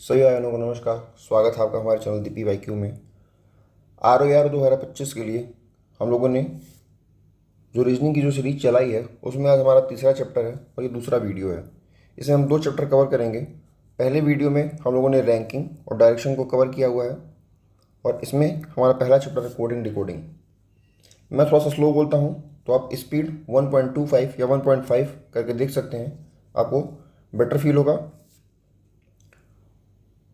सभी भाइयों को नमस्कार। स्वागत है आपका हमारे चैनल दीपी वाई क्यू में। ROAR 2025 के लिए हम लोगों ने जो रीजनिंग की जो सीरीज चलाई है उसमें आज हमारा तीसरा चैप्टर है और ये दूसरा वीडियो है। इसमें हम 2 चैप्टर कवर करेंगे। पहले वीडियो में हम लोगों ने रैंकिंग और डायरेक्शन को कवर किया हुआ है और इसमें हमारा पहला चैप्टर है कोडिंग डिकोडिंग। मैं थोड़ा सा स्लो बोलता हूँ तो आप स्पीड 1.25 या 1.5 करके देख सकते हैं, आपको बेटर फील होगा।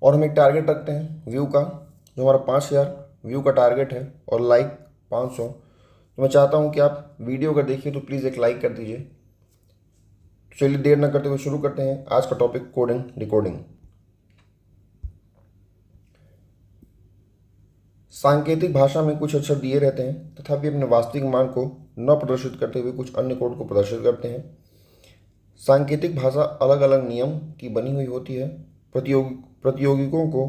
और हम एक टारगेट रखते हैं व्यू का, जो हमारा 5000 व्यू का टारगेट है और लाइक 500। तो मैं चाहता हूं कि आप वीडियो अगर देखिए तो प्लीज़ एक लाइक कर दीजिए। तो चलिए देर न करते हुए शुरू करते हैं आज का टॉपिक कोडिंग डिकोडिंग। सांकेतिक भाषा में कुछ अक्षर दिए रहते हैं तथापि अपने वास्तविक मान को न प्रदर्शित करते हुए कुछ अन्य कोड को प्रदर्शित करते हैं। सांकेतिक भाषा अलग अलग नियम की बनी हुई होती है। प्रतियोगियों को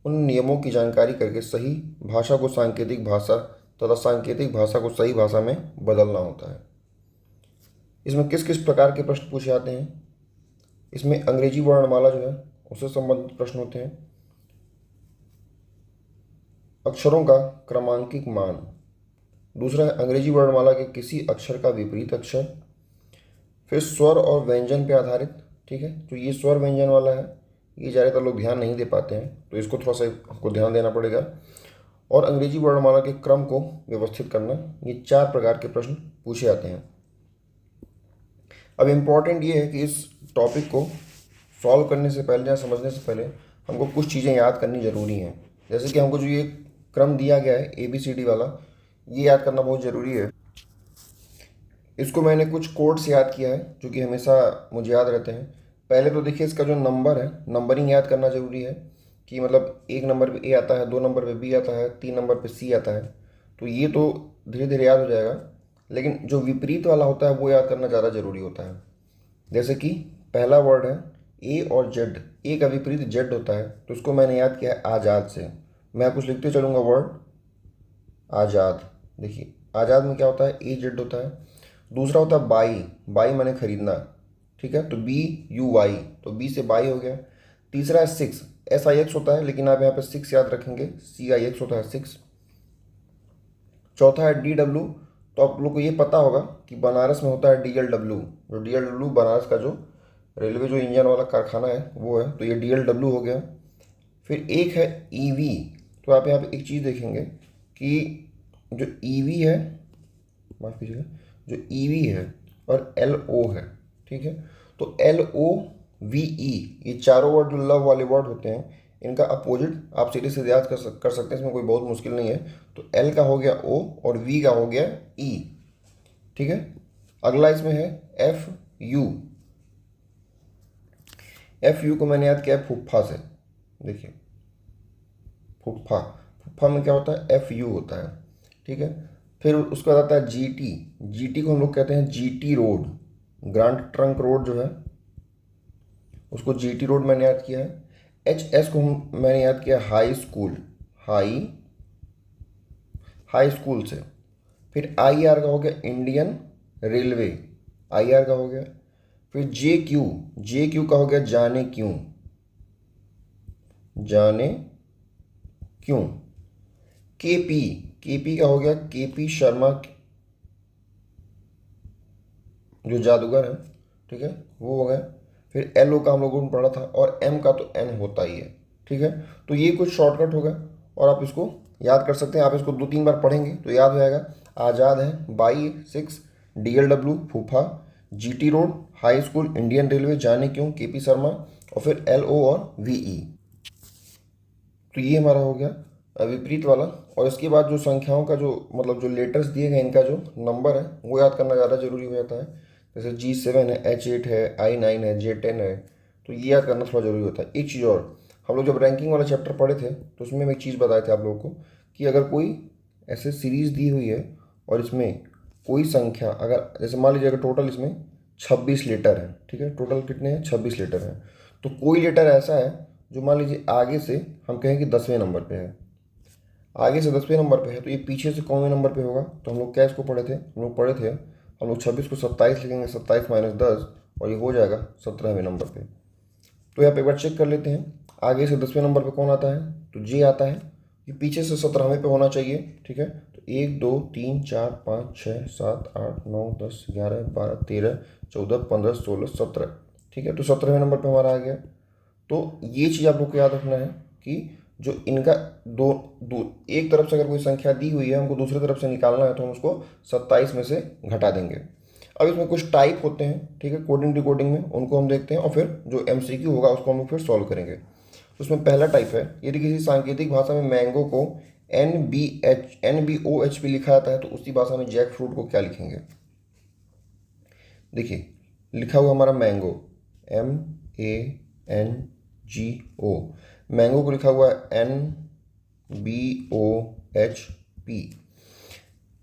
उन नियमों की जानकारी करके सही भाषा को सांकेतिक भाषा तथा सांकेतिक भाषा को सही भाषा में बदलना होता है। इसमें किस किस प्रकार के प्रश्न पूछे जाते हैं? इसमें अंग्रेजी वर्णमाला जो है उससे संबंधित प्रश्न होते हैं, अक्षरों का क्रमांकित मान, दूसरा है अंग्रेजी वर्णमाला के किसी अक्षर का विपरीत अक्षर, फिर स्वर और व्यंजन पे आधारित। ठीक है, तो ये स्वर व्यंजन वाला है, ये ज़्यादातर लोग ध्यान नहीं दे पाते हैं तो इसको थोड़ा सा आपको ध्यान देना पड़ेगा। और अंग्रेजी वर्णमाला के क्रम को व्यवस्थित करना, ये 4 प्रकार के प्रश्न पूछे जाते हैं। अब इम्पॉर्टेंट ये है कि इस टॉपिक को सॉल्व करने से पहले या समझने से पहले हमको कुछ चीज़ें याद करनी ज़रूरी हैं। जैसे कि हमको जो ये क्रम दिया गया है ABCD वाला, ये याद करना बहुत ज़रूरी है। इसको मैंने कुछ कोड से याद किया है जो कि हमेशा मुझे याद रहते हैं। पहले तो देखिए इसका जो नंबर है, नंबरिंग याद करना ज़रूरी है कि मतलब 1 नंबर पे A आता है, 2 नंबर पे B आता है, 3 नंबर पे C आता है। तो ये तो धीरे धीरे याद हो जाएगा, लेकिन जो विपरीत वाला होता है वो याद करना ज़्यादा ज़रूरी होता है। जैसे कि पहला वर्ड है A और Z, A का विपरीत Z होता है, तो उसको मैंने याद किया है आज़ाद से। मैं कुछ लिखते चलूँगा वर्ड आज़ाद। देखिए आज़ाद में क्या होता है, AZ होता है। दूसरा होता है बाई, बाई मैंने खरीदना, ठीक है, तो BUY, तो B से बाई हो गया। तीसरा है 6, SIX होता है, लेकिन आप यहाँ पे 6 याद रखेंगे, CIX होता है 6। चौथा है DW, तो आप लोग को ये पता होगा कि बनारस में होता है DLW, जो DLW बनारस का जो रेलवे जो इंजन वाला कारखाना है वो है, तो ये DLW हो गया। फिर एक है EV, तो आप यहाँ पे एक चीज़ देखेंगे कि जो EV है, माफ़ कीजिएगा, जो EV है और LO है, ठीक है, तो LOVE, ये चारों वर्ड जो लव वाले वर्ड होते हैं, इनका अपोजिट आप सीधे सीधे याद कर सकते हैं, इसमें कोई बहुत मुश्किल नहीं है। तो L का हो गया O और V का हो गया E, ठीक है। अगला इसमें है FU, FU को मैंने याद किया है फुफ्फा से। देखिए फुफ्फा, फुफ्फा में क्या होता है, FU होता है, ठीक है। फिर उसके बाद आता है GT, GT को हम लोग कहते हैं GT road, grand trunk road जो है उसको GT रोड मैंने याद किया है। HS को मैंने याद किया हाई स्कूल, हाई स्कूल से। फिर IR का हो गया इंडियन रेलवे, IR का हो गया। फिर JQ का हो गया जाने क्यों, जाने क्यों। KP का हो गया KP शर्मा, जो जादूगर है, ठीक है, वो हो गया। फिर LO का हम लोगों ने पढ़ा था और M का तो N होता ही है, ठीक है। तो ये कुछ शॉर्टकट हो गया और आप इसको याद कर सकते हैं। आप इसको 2-3 बार पढ़ेंगे तो याद हो जाएगा। आज़ाद है, बाई 6, DLW फूफा, GT road, high school, Indian railway, जाने क्यों, KP शर्मा, और फिर LO और VE। तो ये हमारा हो गया विपरीत वाला। और इसके बाद जो संख्याओं का जो मतलब जो लेटर्स दिए गए, इनका जो नंबर है वो याद करना ज़्यादा जरूरी हो जाता है। जैसे G7 है, H8 है, I9 है, J10 है, तो ये याद करना थोड़ा ज़रूरी होता है। एक चीज़ और, हम लोग जब रैंकिंग वाला चैप्टर पढ़े थे तो उसमें हम एक चीज़ बताए थे आप लोगों को कि अगर कोई ऐसे सीरीज़ दी हुई है और इसमें कोई संख्या, अगर जैसे मान लीजिए अगर टोटल इसमें 26 लेटर है, ठीक है, टोटल कितने हैं, 26 लेटर हैं, तो कोई लेटर ऐसा है जो मान लीजिए आगे से हम कहें कि 10वें नंबर पे है, आगे से 10वें नंबर पे है, तो ये पीछे से कौनवें नंबर पे होगा। तो हम लोग क्या इसको पढ़े थे, हम लोग 26 को 27 लिखेंगे, 27 - 10, और ये हो जाएगा 17वें नंबर पे। तो यहाँ पे एक बार चेक कर लेते हैं। आगे से 10वें नंबर पे कौन आता है, तो जे आता है। ये पीछे से 17वें पे होना चाहिए, ठीक है। तो 1 2 3 4 5 6 7 8 9 10 11 12 13 14 15 16 17, ठीक है। तो 17वें नंबर पे हमारा आ गया। तो ये चीज़ आप लोग को याद रखना है कि जो इनका दो दो एक तरफ से अगर कोई संख्या दी हुई है, हमको दूसरी तरफ से निकालना है, तो हम उसको 27 में से घटा देंगे। अब इसमें कुछ टाइप होते हैं, ठीक है, कोडिंग डिकोडिंग में, उनको हम देखते हैं और फिर जो एमसीक्यू होगा उसको हम लोग फिर सॉल्व करेंगे। तो उसमें पहला टाइप है, यदि किसी सांकेतिक भाषा में मैंगो को NBOHP लिखा जाता है, तो उसी भाषा में जैक फ्रूट को क्या लिखेंगे। देखिए लिखा हुआ हमारा मैंगो, MANGO, मैंगो को लिखा हुआ है NBOHP।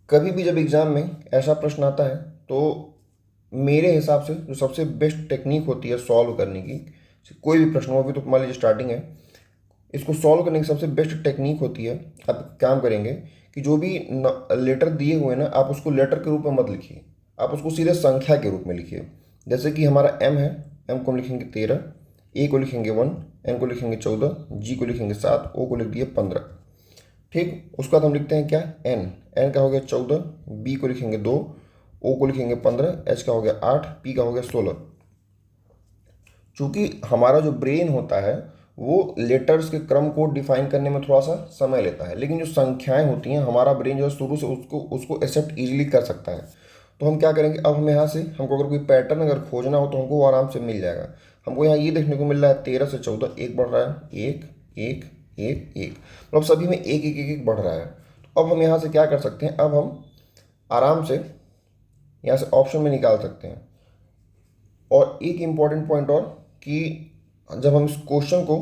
कभी भी जब एग्जाम में ऐसा प्रश्न आता है, तो मेरे हिसाब से जो सबसे बेस्ट टेक्निक होती है सॉल्व करने की, कोई भी प्रश्न हो, अभी तो मान लीजिए स्टार्टिंग है, इसको सॉल्व करने की सबसे बेस्ट टेक्निक होती है, आप काम करेंगे कि जो भी लेटर दिए हुए हैं ना, आप उसको लेटर के रूप में मत लिखिए, आप उसको सीधे संख्या के रूप में लिखिए। जैसे कि हमारा M है, M को हम लिखेंगे 13, A को लिखेंगे 1, N को लिखेंगे 14, G को लिखेंगे 7, O को लिख दिए 15, ठीक। उसके बाद हम लिखते हैं क्या, N का हो गया 14, B को लिखेंगे 2, O को लिखेंगे 15, H का हो गया 8, P का हो गया 16। चूंकि हमारा जो ब्रेन होता है वो लेटर्स के क्रम को डिफाइन करने में थोड़ा सा समय लेता है, लेकिन जो संख्याएं होती हैं हमारा ब्रेन जो है शुरू से उसको उसको एक्सेप्ट इजीली कर सकता है। तो हम क्या करेंगे, अब हम यहाँ से हमको अगर कोई पैटर्न अगर खोजना हो तो हमको वो आराम से मिल जाएगा। हमको यहाँ ये देखने को मिल रहा है 13 से 14 एक बढ़ रहा है, एक एक एक एक, मतलब सभी में एक एक एक एक बढ़ रहा है। तो अब हम यहाँ से क्या कर सकते हैं, अब हम आराम से यहाँ से ऑप्शन में निकाल सकते हैं। और एक इम्पॉर्टेंट पॉइंट और, कि जब हम इस क्वेश्चन को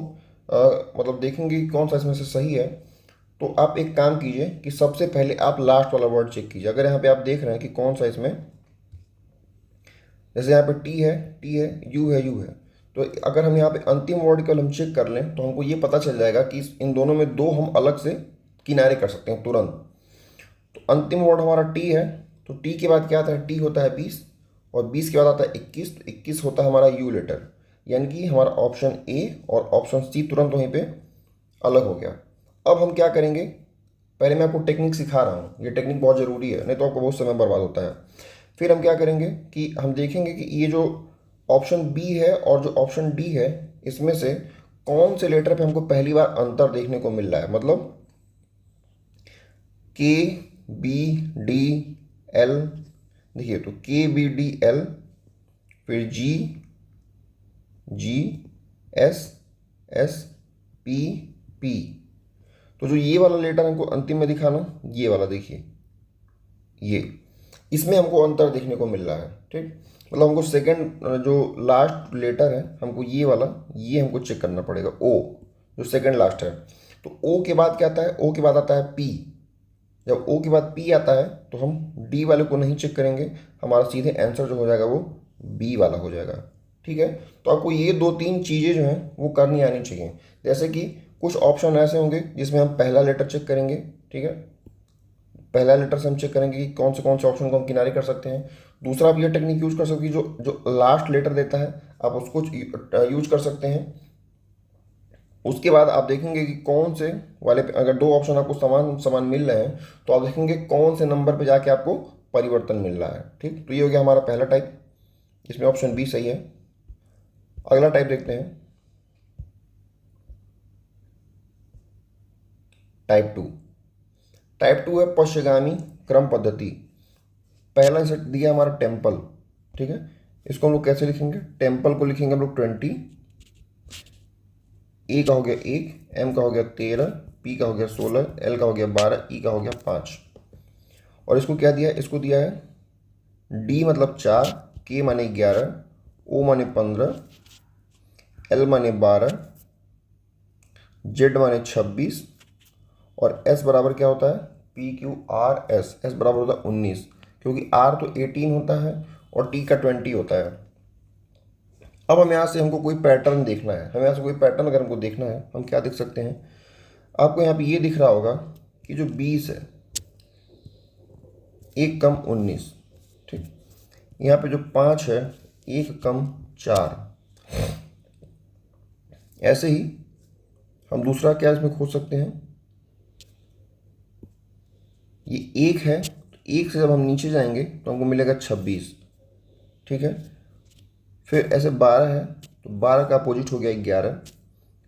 मतलब देखेंगे कि कौन सा इसमें से सही है, तो आप एक काम कीजिए कि सबसे पहले आप लास्ट वाला वर्ड चेक कीजिए। अगर यहाँ पे आप देख रहे हैं कि कौन सा इसमें, जैसे यहाँ पे टी है, यू है, यू है, तो अगर हम यहाँ पे अंतिम वर्ड केवल हम चेक कर लें तो हमको ये पता चल जाएगा कि इन दोनों में दो हम अलग से किनारे कर सकते हैं तुरंत। तो अंतिम वर्ड हमारा टी है, तो टी के बाद क्या आता है, टी होता है 20, और 20 के बाद आता है 21, तो 21 होता है हमारा यू लेटर, यानी कि हमारा ऑप्शन ए और ऑप्शन सी तुरंत वहीं पे अलग हो गया। अब हम क्या करेंगे, पहले मैं आपको टेक्निक सिखा रहा हूँ, ये टेक्निक बहुत ज़रूरी है, नहीं तो आपको बहुत समय बर्बाद होता है। फिर हम क्या करेंगे कि हम देखेंगे कि ये जो ऑप्शन बी है और जो ऑप्शन डी है, इसमें से कौन से लेटर पे हमको पहली बार अंतर देखने को मिल रहा है। मतलब के बी डी एल, देखिए तो के बी डी एल, फिर G G S S P P, तो जो ये वाला लेटर हमको अंतिम में दिखाना, ये वाला देखिए, ये इसमें हमको अंतर देखने को मिल रहा है, ठीक। मतलब हमको सेकंड जो लास्ट लेटर है, हमको ये वाला, ये हमको चेक करना पड़ेगा, ओ जो सेकंड लास्ट है। तो ओ के बाद क्या आता है, ओ के बाद आता है पी। जब ओ के बाद पी आता है तो हम डी वाले को नहीं चेक करेंगे, हमारा सीधे आंसर जो हो जाएगा वो बी वाला हो जाएगा, ठीक है। तो आपको ये दो तीन चीज़ें जो हैं वो करनी आनी चाहिए। जैसे कि कुछ ऑप्शन ऐसे होंगे जिसमें हम पहला लेटर चेक करेंगे, ठीक है, पहला लेटर से हम चेक करेंगे कि कौन से ऑप्शन को हम किनारे कर सकते हैं। दूसरा आप ये टेक्निक यूज कर सकते हैं, जो जो लास्ट लेटर देता है आप उसको यूज कर सकते हैं। उसके बाद आप देखेंगे कि कौन से वाले पे अगर दो ऑप्शन आपको समान समान मिल रहे हैं, तो आप देखेंगे कौन से नंबर पे जाके आपको परिवर्तन मिल रहा है, ठीक। तो ये हो गया हमारा पहला टाइप, इसमें ऑप्शन बी सही है। अगला टाइप देखते हैं, टाइप टू। टाइप टू है पश्चगामी क्रम पद्धति। पहला सेट दिया हमारा टेम्पल, ठीक है, इसको हम लोग कैसे लिखेंगे, टेम्पल को लिखेंगे हम लोग 20, ए का हो गया 1, एम का हो गया 13, पी का हो गया 16, एल का हो गया 12, ई का हो गया 5। और इसको क्या दिया है, इसको दिया है डी मतलब 4, के माने 11, ओ माने 15, एल माने 12, जेड माने 26, और एस बराबर क्या होता है, P Q R S, S बराबर होता है 19, क्योंकि आर तो 18 होता है और टी का 20 होता है। अब हम यहाँ से हमको कोई पैटर्न देखना है, हमें यहाँ से कोई पैटर्न अगर हमको देखना है, हम क्या देख सकते हैं, आपको यहाँ पे ये दिख रहा होगा कि जो 20 है, 1 कम 19, ठीक। यहाँ पे जो 5 है, 1 कम 4, ऐसे ही हम दूसरा क्या इसमें खोज सकते हैं, ये 1 है, तो 1 से जब हम नीचे जाएंगे तो हमको मिलेगा 26, ठीक है। फिर ऐसे 12 है, तो 12 का अपोजिट हो गया 11।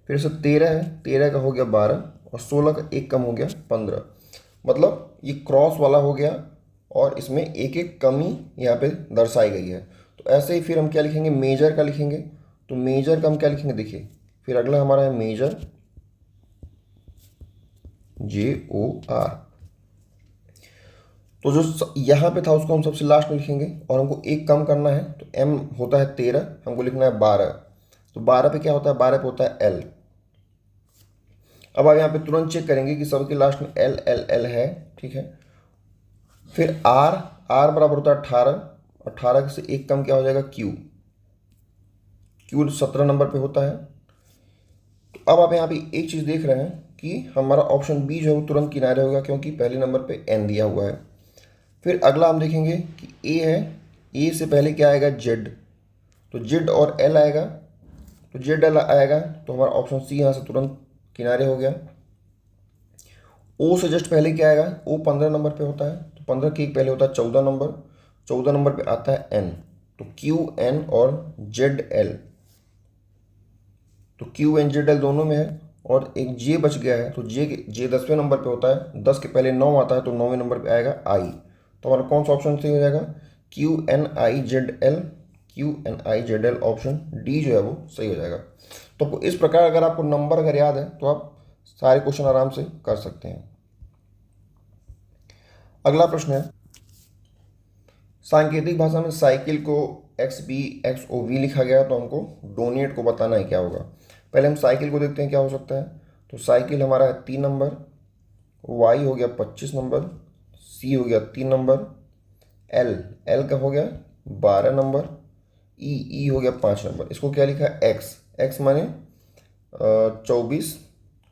फिर ऐसे 13 है, 13 का हो गया 12, और 16 का एक कम हो गया 15। मतलब ये क्रॉस वाला हो गया, और इसमें एक एक कमी यहाँ पे दर्शाई गई है। तो ऐसे ही फिर हम क्या लिखेंगे, मेजर का लिखेंगे। तो मेजर का हम क्या लिखेंगे, देखिए फिर अगला हमारा है मेजर, JOR। तो जो यहाँ पे था उसको हम सबसे लास्ट में लिखेंगे, और हमको एक कम करना है, तो M होता है 13, हमको लिखना है 12। तो 12 पे क्या होता है, 12 पे होता है L। अब आप यहाँ पे तुरंत चेक करेंगे कि सबके लास्ट में L L L है, ठीक है। फिर R बराबर होता है 18, 18 से एक कम क्या हो जाएगा, Q 17 नंबर पे होता है। तो अब आप यहाँ पे एक चीज़ देख रहे हैं कि हमारा ऑप्शन बी जो है वो तुरंत किनारे होगा, क्योंकि पहले नंबर पे N दिया हुआ है। फिर अगला हम देखेंगे कि A है, A से पहले क्या आएगा, Z। तो Z और L आएगा, तो ZL आएगा, तो हमारा ऑप्शन सी यहाँ से तुरंत किनारे हो गया। O से जस्ट पहले क्या आएगा, O 15 नंबर पे होता है, तो 15 के एक पहले होता है 14 नंबर, 14 नंबर पे आता है N। तो QN और ZL, तो QN ZL दोनों में है, और एक J बच गया है, तो J 10वें नंबर पे होता है, 10 के पहले 9 आता है, तो 9वें नंबर पे आएगा I। तो हमारा कौन सा ऑप्शन सही हो जाएगा, QNIZL, QNIZL ऑप्शन डी जो है वो सही हो जाएगा। तो इस प्रकार अगर आपको नंबर अगर याद है तो आप सारे क्वेश्चन आराम से कर सकते हैं। अगला प्रश्न है, सांकेतिक भाषा में साइकिल को XBXOV लिखा गया, तो हमको डोनेट को बताना है क्या होगा। पहले हम साइकिल को देखते हैं क्या हो सकता है। तो साइकिल हमारा है 3 नंबर, Y हो गया 25 नंबर, C हो गया 3 नंबर, L का हो गया 12 नंबर, E हो गया 5 नंबर। इसको क्या लिखा है, X माने 24,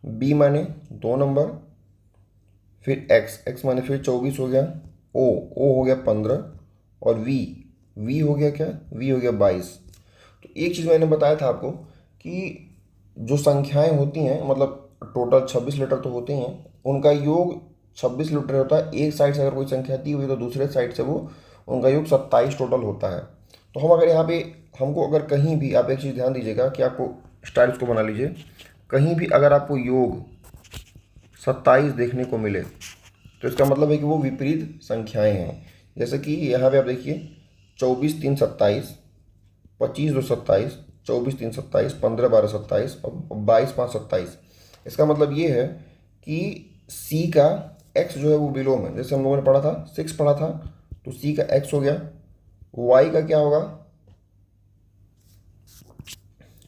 B माने 2 नंबर, फिर X माने फिर 24 हो गया, O हो गया 15, और V हो गया क्या, V हो गया 22। तो एक चीज़ मैंने बताया था आपको कि जो संख्याएं होती हैं, मतलब टोटल 26 लेटर तो होते ही हैं, उनका योग 26 लेटर होता है। एक साइड से अगर कोई संख्या दी हुई तो दूसरे साइड से वो उनका योग 27 टोटल होता है। तो हम अगर यहाँ पे हमको अगर कहीं भी, आप एक चीज़ ध्यान दीजिएगा कि आपको स्टाइल्स को बना लीजिए, कहीं भी अगर आपको योग 27 देखने को मिले तो इसका मतलब है कि वो विपरीत संख्याएं हैं। जैसे कि यहाँ पे आप देखिए 24 3 27, 25 2 27, 24 3 27, 15 12 27 और 22 5 27। इसका मतलब ये है कि C का X जो है वो बिलो में, जैसे हम लोगों ने पढ़ा था 6 पढ़ा था, तो C का X हो गया। Y का क्या होगा,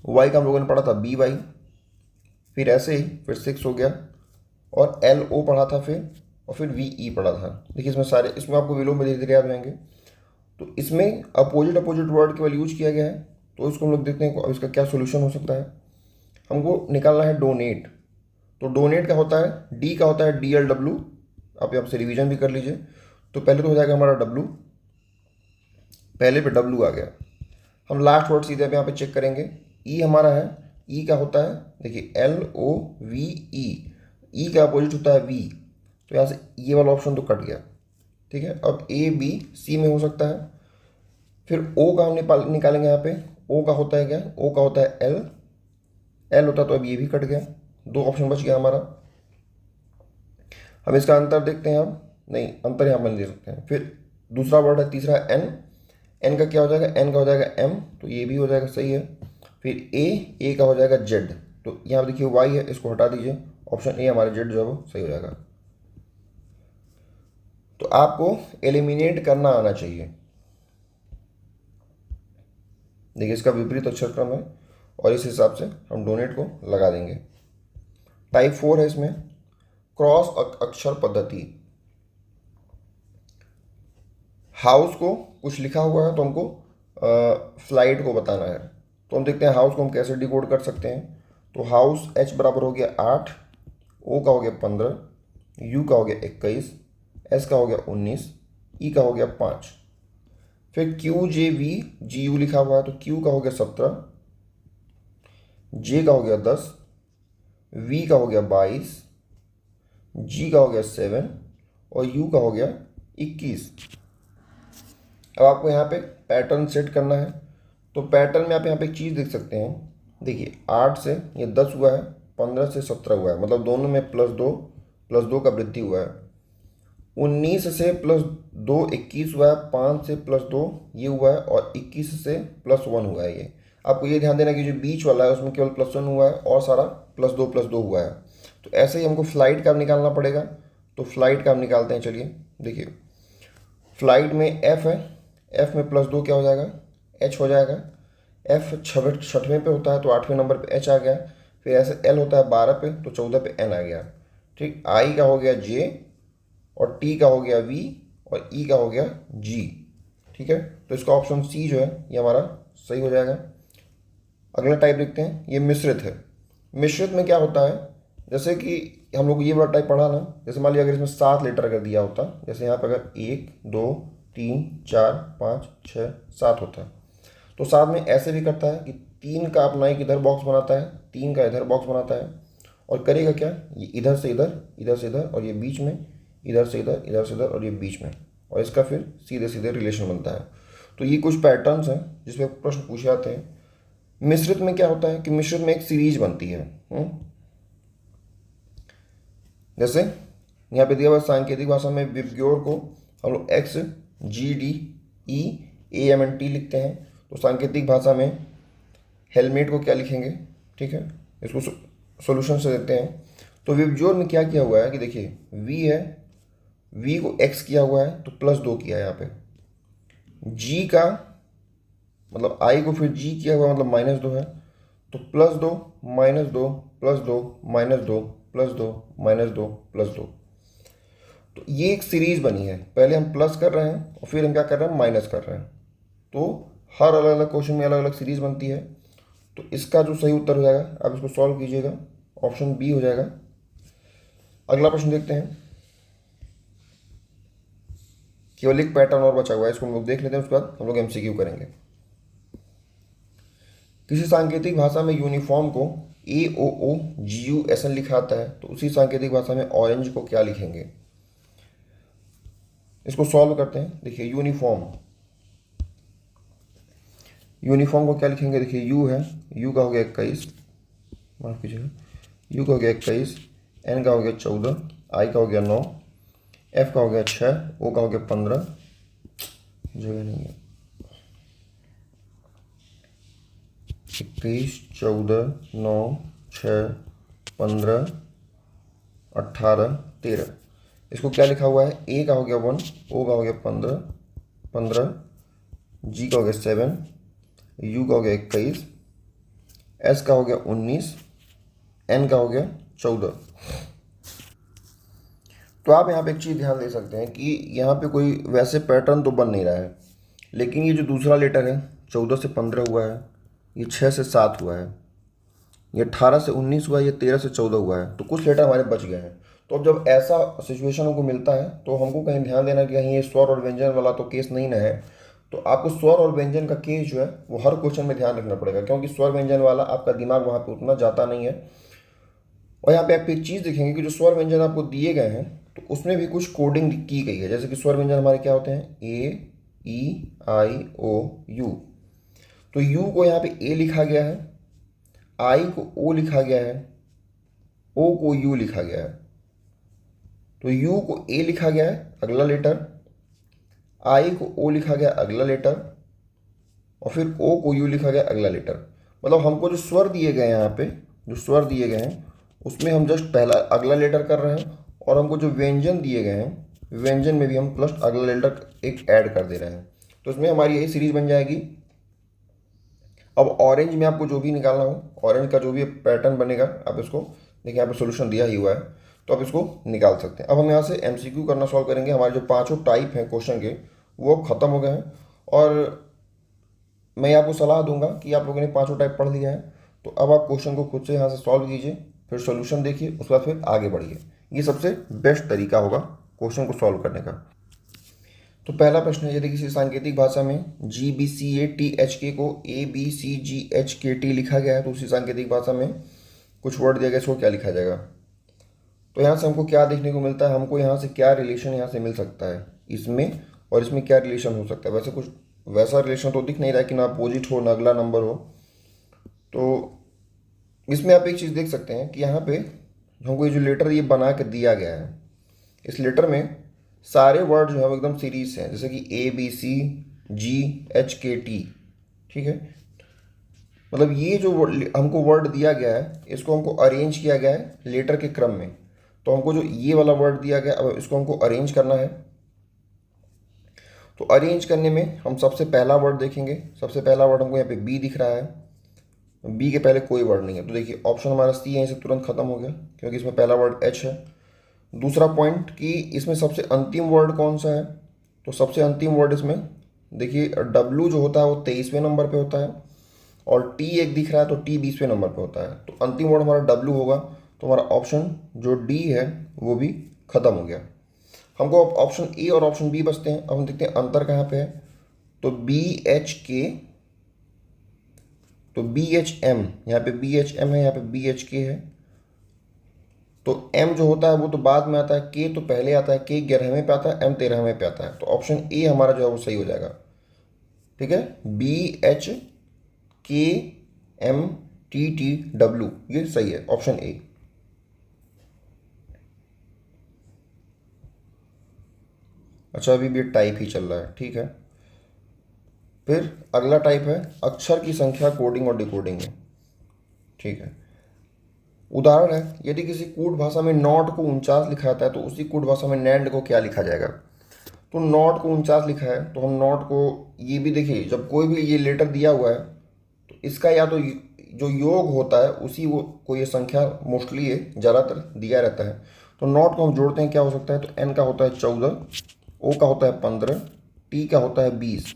Y का हम लोगों ने पढ़ा था BY, फिर ऐसे ही फिर 6 हो गया, और LO पढ़ा था फिर, और फिर VE पढ़ा था। देखिए इसमें सारे, इसमें आपको विलोम में धीरे धीरे याद रहेंगे। तो इसमें अपोजिट वर्ड केवल यूज किया गया है, तो इसको हम लोग देखते हैं अब इसका क्या सोल्यूशन हो सकता है। हमको निकालना है डोनेट। तो डोनेट का होता है, डी का होता है DLW। आप यहाँ से रिवीजन भी कर लीजिए। तो पहले तो हो जाएगा हमारा W, पहले पे W आ गया। हम लास्ट वर्ड सीधे यहाँ पे चेक करेंगे। ई हमारा है, ई का होता है, देखिए LOVE, ई का अपोजिट होता है V। तो यहाँ से ये वाला ऑप्शन तो कट गया, ठीक है। अब ABC में हो सकता है। फिर O का हम निकालेंगे यहाँ पे। O का होता है क्या, O का होता है L होता, तो अब ये भी कट गया, 2 ऑप्शन बच गया हमारा। हम इसका अंतर देखते हैं, हम नहीं अंतर यहाँ पर नहीं दे सकते हैं। फिर दूसरा वर्ड है, तीसरा है N का क्या हो जाएगा, N का हो जाएगा M, तो ये भी हो जाएगा, सही है। फिर A का हो जाएगा Z, तो यहाँ पर देखिए Y है, इसको हटा दीजिए, ऑप्शन A हमारा Z जो है वो सही हो जाएगा। तो आपको एलिमिनेट करना आना चाहिए। देखिए इसका विपरीत अक्षर क्रम है, और इस हिसाब से हम डोनेट को लगा देंगे। टाइप 4 है इसमें, क्रॉस अक्षर पद्धति। हाउस को कुछ लिखा हुआ है तो हमको फ्लाइट को बताना है। तो हम देखते हैं हाउस को हम कैसे डिकोड कर सकते हैं। तो हाउस H बराबर हो गया 8, O का हो गया 15, U का हो गया 21, S का हो गया 19, E का हो गया 5। फिर QJVGU लिखा हुआ है, तो Q का हो गया 17, J का हो गया 10, वी का हो गया 22, जी का हो गया 7 और यू का हो गया 21। अब आपको यहाँ पे पैटर्न सेट करना है। तो पैटर्न में आप यहाँ पे एक चीज़ देख सकते हैं। देखिए 8 से ये 10 हुआ है, 15 से 17 हुआ है, मतलब दोनों में प्लस दो का वृद्धि हुआ है। 19 से +2 21 हुआ है, 5 से +2 ये हुआ है और 21 से +1 हुआ है। ये आपको ये ध्यान देना कि जो बीच वाला है उसमें केवल +1 हुआ है और सारा +2 हुआ है। तो ऐसे ही हमको फ्लाइट का निकालना पड़ेगा। तो फ्लाइट का हम निकालते हैं। चलिए देखिए, फ्लाइट में एफ है, एफ में +2 क्या हो जाएगा, एच हो जाएगा। एफ 6वें पे होता है तो 8वें नंबर पे एच आ गया। फिर ऐसे एल होता है 12 पे तो 14 पे एन आ गया। ठीक, आई का हो गया जे और टी का हो गया वी और ई का हो गया जी। ठीक है, तो इसका ऑप्शन सी जो है ये हमारा सही हो जाएगा। अगला टाइप देखते हैं, ये मिश्रित है। मिश्रित में क्या होता है, जैसे कि हम लोग ये वाला टाइप पढ़ा ना, जैसे मान लिया अगर इसमें 7 लेटर अगर दिया होता, जैसे यहाँ पर अगर 1 2 3 4 5 6 7 होता है, तो 7 में ऐसे भी करता है कि 3 का अपना एक इधर बॉक्स बनाता है, 3 का इधर बॉक्स बनाता है और करेगा क्या, ये इधर से इधर, इधर से इधर और ये बीच में, इधर से इधर, इधर से इधर और ये बीच में, और इसका फिर सीधे सीधे रिलेशन बनता है। तो ये कुछ पैटर्न्स हैं जिसपे प्रश्न पूछे जाते हैं। मिश्रित में क्या होता है कि मिश्रित में एक सीरीज बनती है। जैसे यहाँ पे दिया हुआ सांकेतिक भाषा में विबग्योर को हम लोग X G D E A M N T लिखते हैं। तो सांकेतिक भाषा में हेलमेट को क्या लिखेंगे, ठीक है, इसको सॉल्यूशन से देते हैं। तो विबग्योर में क्या किया हुआ है कि देखिए वी है, वी को एक्स किया हुआ है तो +2 किया है यहाँ पे। जी का मतलब आई को फिर जी किया हुआ मतलब -2 है, तो +2 -2 +2 -2 +2 -2 +2। तो ये एक सीरीज बनी है। पहले हम प्लस कर रहे हैं और फिर हम क्या कर रहे हैं, माइनस कर रहे हैं। तो हर अलग अलग क्वेश्चन में अलग अलग सीरीज बनती है। तो इसका जो सही उत्तर हो जाएगा, आप इसको सॉल्व कीजिएगा, ऑप्शन बी हो जाएगा। अगला प्रश्न देखते हैं। केवल एक पैटर्न और बचा हुआ है, इसको हम लोग देख लेते हैं, उसके बाद हम लोग एमसीक्यू करेंगे। किसी सांकेतिक भाषा में यूनिफॉर्म को AOOGUSN लिखा आता है, तो उसी सांकेतिक भाषा में ऑरेंज को क्या लिखेंगे। इसको सॉल्व करते हैं। देखिए यूनिफॉर्म, यूनिफॉर्म को क्या लिखेंगे, देखिए यू है, यू का हो गया 21, माफ कीजिएगा, यू का हो गया 21, एन का हो गया 14, आई का हो गया 9, एफ का हो गया 6, ओ का हो गया 15, जगह नहीं है, 21 14 9 6 15 18 13। इसको क्या लिखा हुआ है, ए का हो गया 1, ओ का हो गया 15, जी का हो गया 7, यू का हो गया 21, एस का हो गया 19, एन का हो गया 14। तो आप यहाँ पे एक चीज़ ध्यान दे सकते हैं कि यहाँ पे कोई वैसे पैटर्न तो बन नहीं रहा है, लेकिन ये जो दूसरा लेटर है 14 से 15 हुआ है, ये 6 से 7 हुआ है, ये 18 से 19 हुआ है, ये 13 से 14 हुआ है, तो कुछ लेटर हमारे बच गए हैं। तो अब जब ऐसा सिचुएशन हमको मिलता है तो हमको कहीं ध्यान देना कि कहीं ये स्वर और व्यंजन वाला तो केस नहीं ना है। तो आपको स्वर और व्यंजन का केस जो है वो हर क्वेश्चन में ध्यान रखना पड़ेगा, क्योंकि स्वर व्यंजन वाला आपका दिमाग वहाँ पर उतना जाता नहीं है। और यहाँ पे आप एक चीज़ देखेंगे कि जो स्वर व्यंजन आपको दिए गए हैं तो उसमें भी कुछ कोडिंग की गई है। जैसे कि स्वर व्यंजन हमारे क्या होते हैं, ए ई आई ओ यू। तो यू को यहाँ पे ए लिखा गया है, आई को ओ लिखा गया है, ओ को यू लिखा गया है। तो यू को ए लिखा गया है अगला लेटर, आई को ओ लिखा गया अगला लेटर और फिर ओ को यू लिखा गया अगला लेटर। मतलब हमको जो स्वर दिए गए हैं यहाँ पे, जो स्वर दिए गए हैं उसमें हम जस्ट पहला अगला लेटर कर रहे हैं, और हमको जो व्यंजन दिए गए हैं व्यंजन में भी हम प्लस अगला लेटर एक ऐड कर दे रहे हैं। तो इसमें हमारी यही सीरीज बन जाएगी। अब ऑरेंज में आपको जो भी निकालना हो, ऑरेंज का जो भी पैटर्न बनेगा, आप इसको देखिए यहाँ पे सोल्यूशन दिया ही हुआ है, तो आप इसको निकाल सकते हैं। अब हम यहाँ से एमसीक्यू करना सॉल्व करेंगे। हमारे जो 5 टाइप हैं क्वेश्चन के वो अब ख़त्म हो गए हैं, और मैं आपको सलाह दूंगा कि आप लोगों ने 5 टाइप पढ़ लिया है, तो अब आप क्वेश्चन को खुद से यहाँ से सॉल्व कीजिए, फिर सोल्यूशन देखिए, उसके बाद फिर आगे बढ़िए। ये सबसे बेस्ट तरीका होगा क्वेश्चन को सॉल्व करने का। तो पहला प्रश्न है, यदि किसी सांकेतिक भाषा में GBCATHK को ABCGHKT लिखा गया है, तो उसी सांकेतिक भाषा में कुछ वर्ड दिया गया, इसको क्या लिखा जाएगा। तो यहाँ से हमको क्या देखने को मिलता है, हमको यहाँ से क्या रिलेशन यहाँ से मिल सकता है, इसमें और इसमें क्या रिलेशन हो सकता है। वैसे कुछ वैसा रिलेशन तो दिख नहीं रहा है कि ना अपोजिट हो ना अगला नंबर हो। तो इसमें आप एक चीज़ देख सकते हैं कि यहाँ पे हमको ये जो लेटर ये बना के दिया गया है, इस लेटर में सारे वर्ड जो है वो एकदम सीरीज हैं, जैसे कि ABCGHKT, ठीक है। मतलब ये जो हमको वर्ड दिया गया है इसको हमको अरेंज किया गया है लेटर के क्रम में। तो हमको जो ये वाला वर्ड दिया गया अब इसको हमको अरेंज करना है। तो अरेंज करने में हम सबसे पहला वर्ड देखेंगे। सबसे पहला वर्ड हमको यहाँ पे बी दिख रहा है, बी के पहले कोई वर्ड नहीं है, तो देखिए ऑप्शन हमारा सी है, इसे तुरंत खत्म हो गया क्योंकि इसमें पहला वर्ड एच है। दूसरा पॉइंट कि इसमें सबसे अंतिम वर्ड कौन सा है, तो सबसे अंतिम वर्ड इसमें देखिए डब्ल्यू जो होता है वो 23वें नंबर पे होता है और टी एक दिख रहा है तो टी 20वें नंबर पे होता है। तो अंतिम वर्ड हमारा डब्ल्यू होगा, तो हमारा ऑप्शन जो डी है वो भी खत्म हो गया। हमको अब ऑप्शन ए और ऑप्शन बी बचते हैं। अब हम देखते हैं अंतर कहाँ पे है, तो BHK, तो BHM, यहाँ पे BHM है, यहाँ पे BHK है। तो M जो होता है वो तो बाद में आता है, K तो पहले आता है, K 11वें पे आता है, M 13वें पे आता है। तो ऑप्शन ए हमारा जो है वो सही हो जाएगा, ठीक है। BHKMTTW ये सही है, ऑप्शन ए। अच्छा अभी भी टाइप ही चल रहा है, ठीक है। फिर अगला टाइप है अक्षर की संख्या कोडिंग और डिकोडिंग में, ठीक है। उदाहरण है, यदि किसी कूट भाषा में नॉट को 49 लिखा जाता है तो उसी कूट भाषा में नैंड को क्या लिखा जाएगा। तो नॉट को 49 लिखा है तो हम नॉट को, ये भी देखिए जब कोई भी ये लेटर दिया हुआ है तो इसका या तो जो योग होता है उसी वो को ये संख्या मोस्टली ये ज़्यादातर दिया रहता है। तो नॉट को हम जोड़ते हैं, क्या हो सकता है, तो एन का होता है 14, ओ का होता है 15, टी का होता है 20।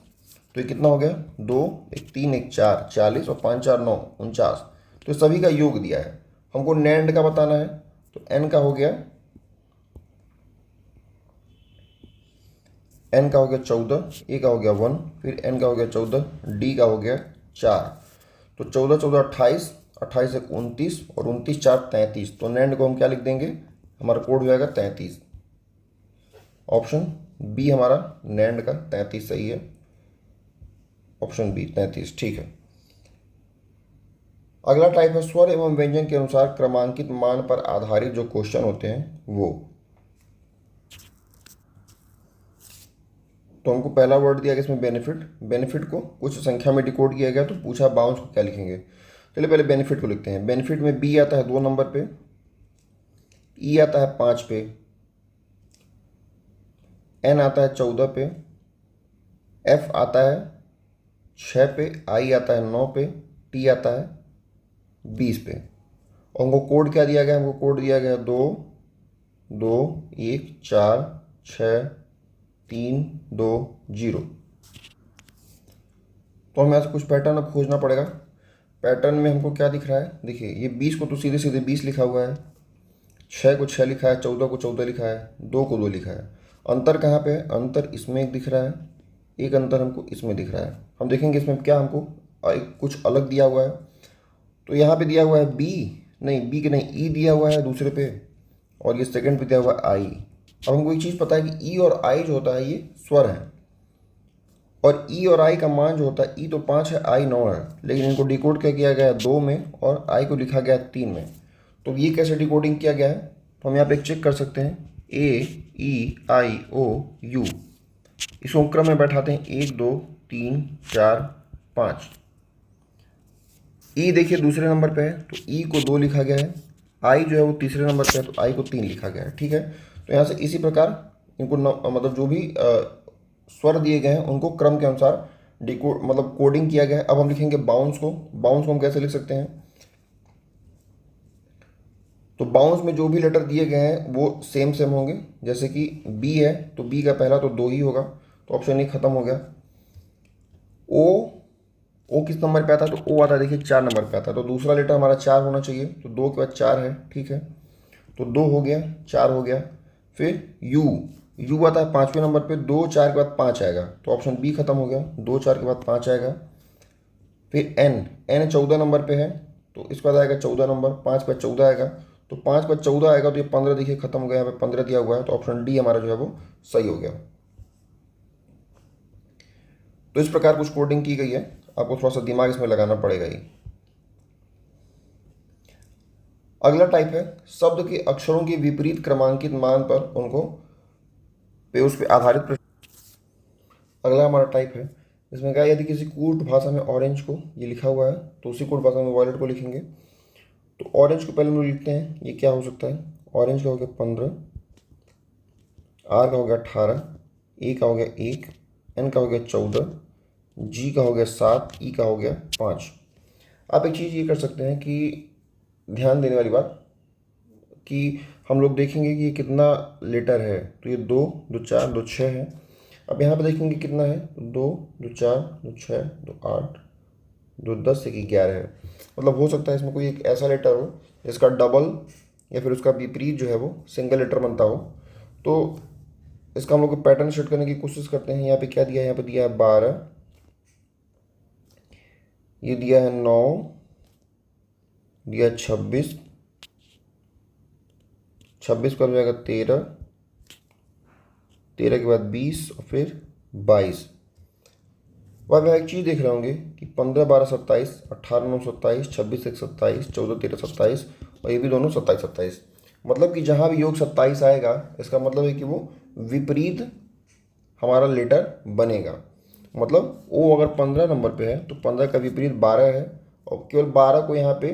तो ये कितना हो गया, 2 1 3 1 4 40 और 5 4 9 49। तो सभी का योग दिया है, हमको नैंड का बताना है। तो एन का हो गया 14, ए का हो गया 1, फिर एन का हो गया 14, डी का हो गया 4। तो 14 14 28, 28 1 29 और 29 4 33। तो नैंड को हम क्या लिख देंगे, हमारा कोड हो जाएगा 33। ऑप्शन बी हमारा नैंड का 33 सही है, ऑप्शन बी 33, ठीक है। अगला टाइप है स्वर एवं व्यंजन के अनुसार क्रमांकित मान पर आधारित जो क्वेश्चन होते हैं वो। तो हमको पहला वर्ड दिया गया इसमें बेनिफिट, बेनिफिट को कुछ संख्या में डिकोड किया गया, तो पूछा बाउंस को क्या लिखेंगे। चलिए पहले बेनिफिट को लिखते हैं। बेनिफिट में बी आता है 2 नंबर पे, ई आता है 5 पे, एन आता है 14 पे, एफ आता है 6 पे, आई आता है 9 पे, टी आता है 20 पे। और हमको कोड क्या दिया गया, हमको कोड दिया गया 2 2 1 4 6 3 2 0। तो हमें ऐसा कुछ पैटर्न अब खोजना पड़ेगा। पैटर्न में हमको क्या दिख रहा है, देखिए ये 20 को तो सीधे सीधे 20 लिखा हुआ है, 6 को 6 लिखा है, 14 को 14 लिखा है, 2 को 2 लिखा है। अंतर कहाँ पे है, अंतर इसमें एक दिख रहा है, एक अंतर हमको इसमें दिख रहा है। हम देखेंगे इसमें क्या हमको कुछ अलग दिया हुआ है। तो यहाँ पे दिया हुआ है बी, नहीं बी के नहीं ई दिया हुआ है दूसरे पे, और ये सेकंड पे दिया हुआ है आई। अब हमको एक चीज़ पता है कि ई और आई जो होता है ये स्वर है, और ई और आई का मान जो होता है, ई तो 5 है, आई 9 है, लेकिन इनको डिकोड क्या किया गया है 2 में और आई को लिखा गया है 3 में। तो ये कैसे डिकोडिंग किया गया है, तो हम यहाँ पे एक चेक कर सकते हैं, AEIOU इसको क्रम में बैठाते हैं 1 2 3 4 5। ई देखिए दूसरे नंबर पे है तो ई को 2 लिखा गया है, आई जो है वो तीसरे नंबर पे है तो आई को 3 लिखा गया है, ठीक है। तो यहाँ से इसी प्रकार इनको मतलब जो भी स्वर दिए गए हैं उनको क्रम के अनुसार डिकोड मतलब कोडिंग किया गया है। अब हम लिखेंगे बाउंस को। बाउंस को हम कैसे लिख सकते हैं, तो बाउंस में जो भी लेटर दिए गए हैं वो सेम सेम होंगे। जैसे कि बी है तो बी का पहला तो 2 ही होगा, तो ऑप्शन ए खत्म हो गया। ओ किस नंबर पे आता है, तो ओ आता है देखिए 4 नंबर पे आता है, तो दूसरा लेटर हमारा 4 होना चाहिए, तो 2 के बाद 4 है, ठीक है। तो 2 हो गया, 4 हो गया। फिर यू आता है 5वें नंबर पे, 2 4 के बाद 5 आएगा, तो ऑप्शन बी खत्म हो गया, 2 4 के बाद 5 आएगा। फिर एन 14 नंबर पे है, तो इसके बाद आएगा 14 नंबर, 5 पर 14 आएगा, तो 5 पर 14 आएगा तो ये 15 देखिए खत्म हो गया, यहाँ पे 15 दिया हुआ है, तो ऑप्शन डी हमारा जो है वो सही हो गया। तो इस प्रकार कुछ कोडिंग की गई है, आपको थोड़ा सा दिमाग इसमें लगाना पड़ेगा ही। अगला टाइप है शब्द के अक्षरों के विपरीत क्रमांकित मान पर उनको उस पर आधारित अगला हमारा टाइप है, इसमें क्या, यदि किसी कूट भाषा में ऑरेंज को ये लिखा हुआ है तो उसी कूट भाषा में वॉयलेट को लिखेंगे। तो ऑरेंज को पहले हम लोग लिखते हैं, ये क्या हो सकता है, ऑरेंज का हो गया 15, आर का हो गया 18, ए का हो गया 1, एन का हो गया 14, जी का हो गया 7, ई का हो गया 5। आप एक चीज़ ये कर सकते हैं कि ध्यान देने वाली बात कि हम लोग देखेंगे कि ये कितना लेटर है, तो ये 2 2 4 2 6 है। अब यहाँ पे देखेंगे कितना है, 2 2 4 2 6 2 8 2 10 1 11 है। मतलब हो सकता है इसमें कोई एक ऐसा लेटर हो जिसका डबल या फिर उसका विपरीत जो है वो सिंगल लेटर बनता हो। तो इसका हम लोग पैटर्न सेट करने की कोशिश करते हैं। यहाँ पे क्या दिया है, यहाँ पे दिया है 12, ये दिया है 9, दिया 26, 26 का हो जाएगा 13, 13 के बाद 20 और फिर 22। वह एक चीज़ देख रहे होंगे कि 15 12 27, 18 9 27, 26 1 27, 14 13 27 और ये भी दोनों 27 27। मतलब कि जहाँ भी योग 27 आएगा इसका मतलब है कि वो विपरीत हमारा लेटर बनेगा। मतलब वो अगर 15 नंबर पे है तो 15 का विपरीत 12 है, और केवल 12 को यहाँ पे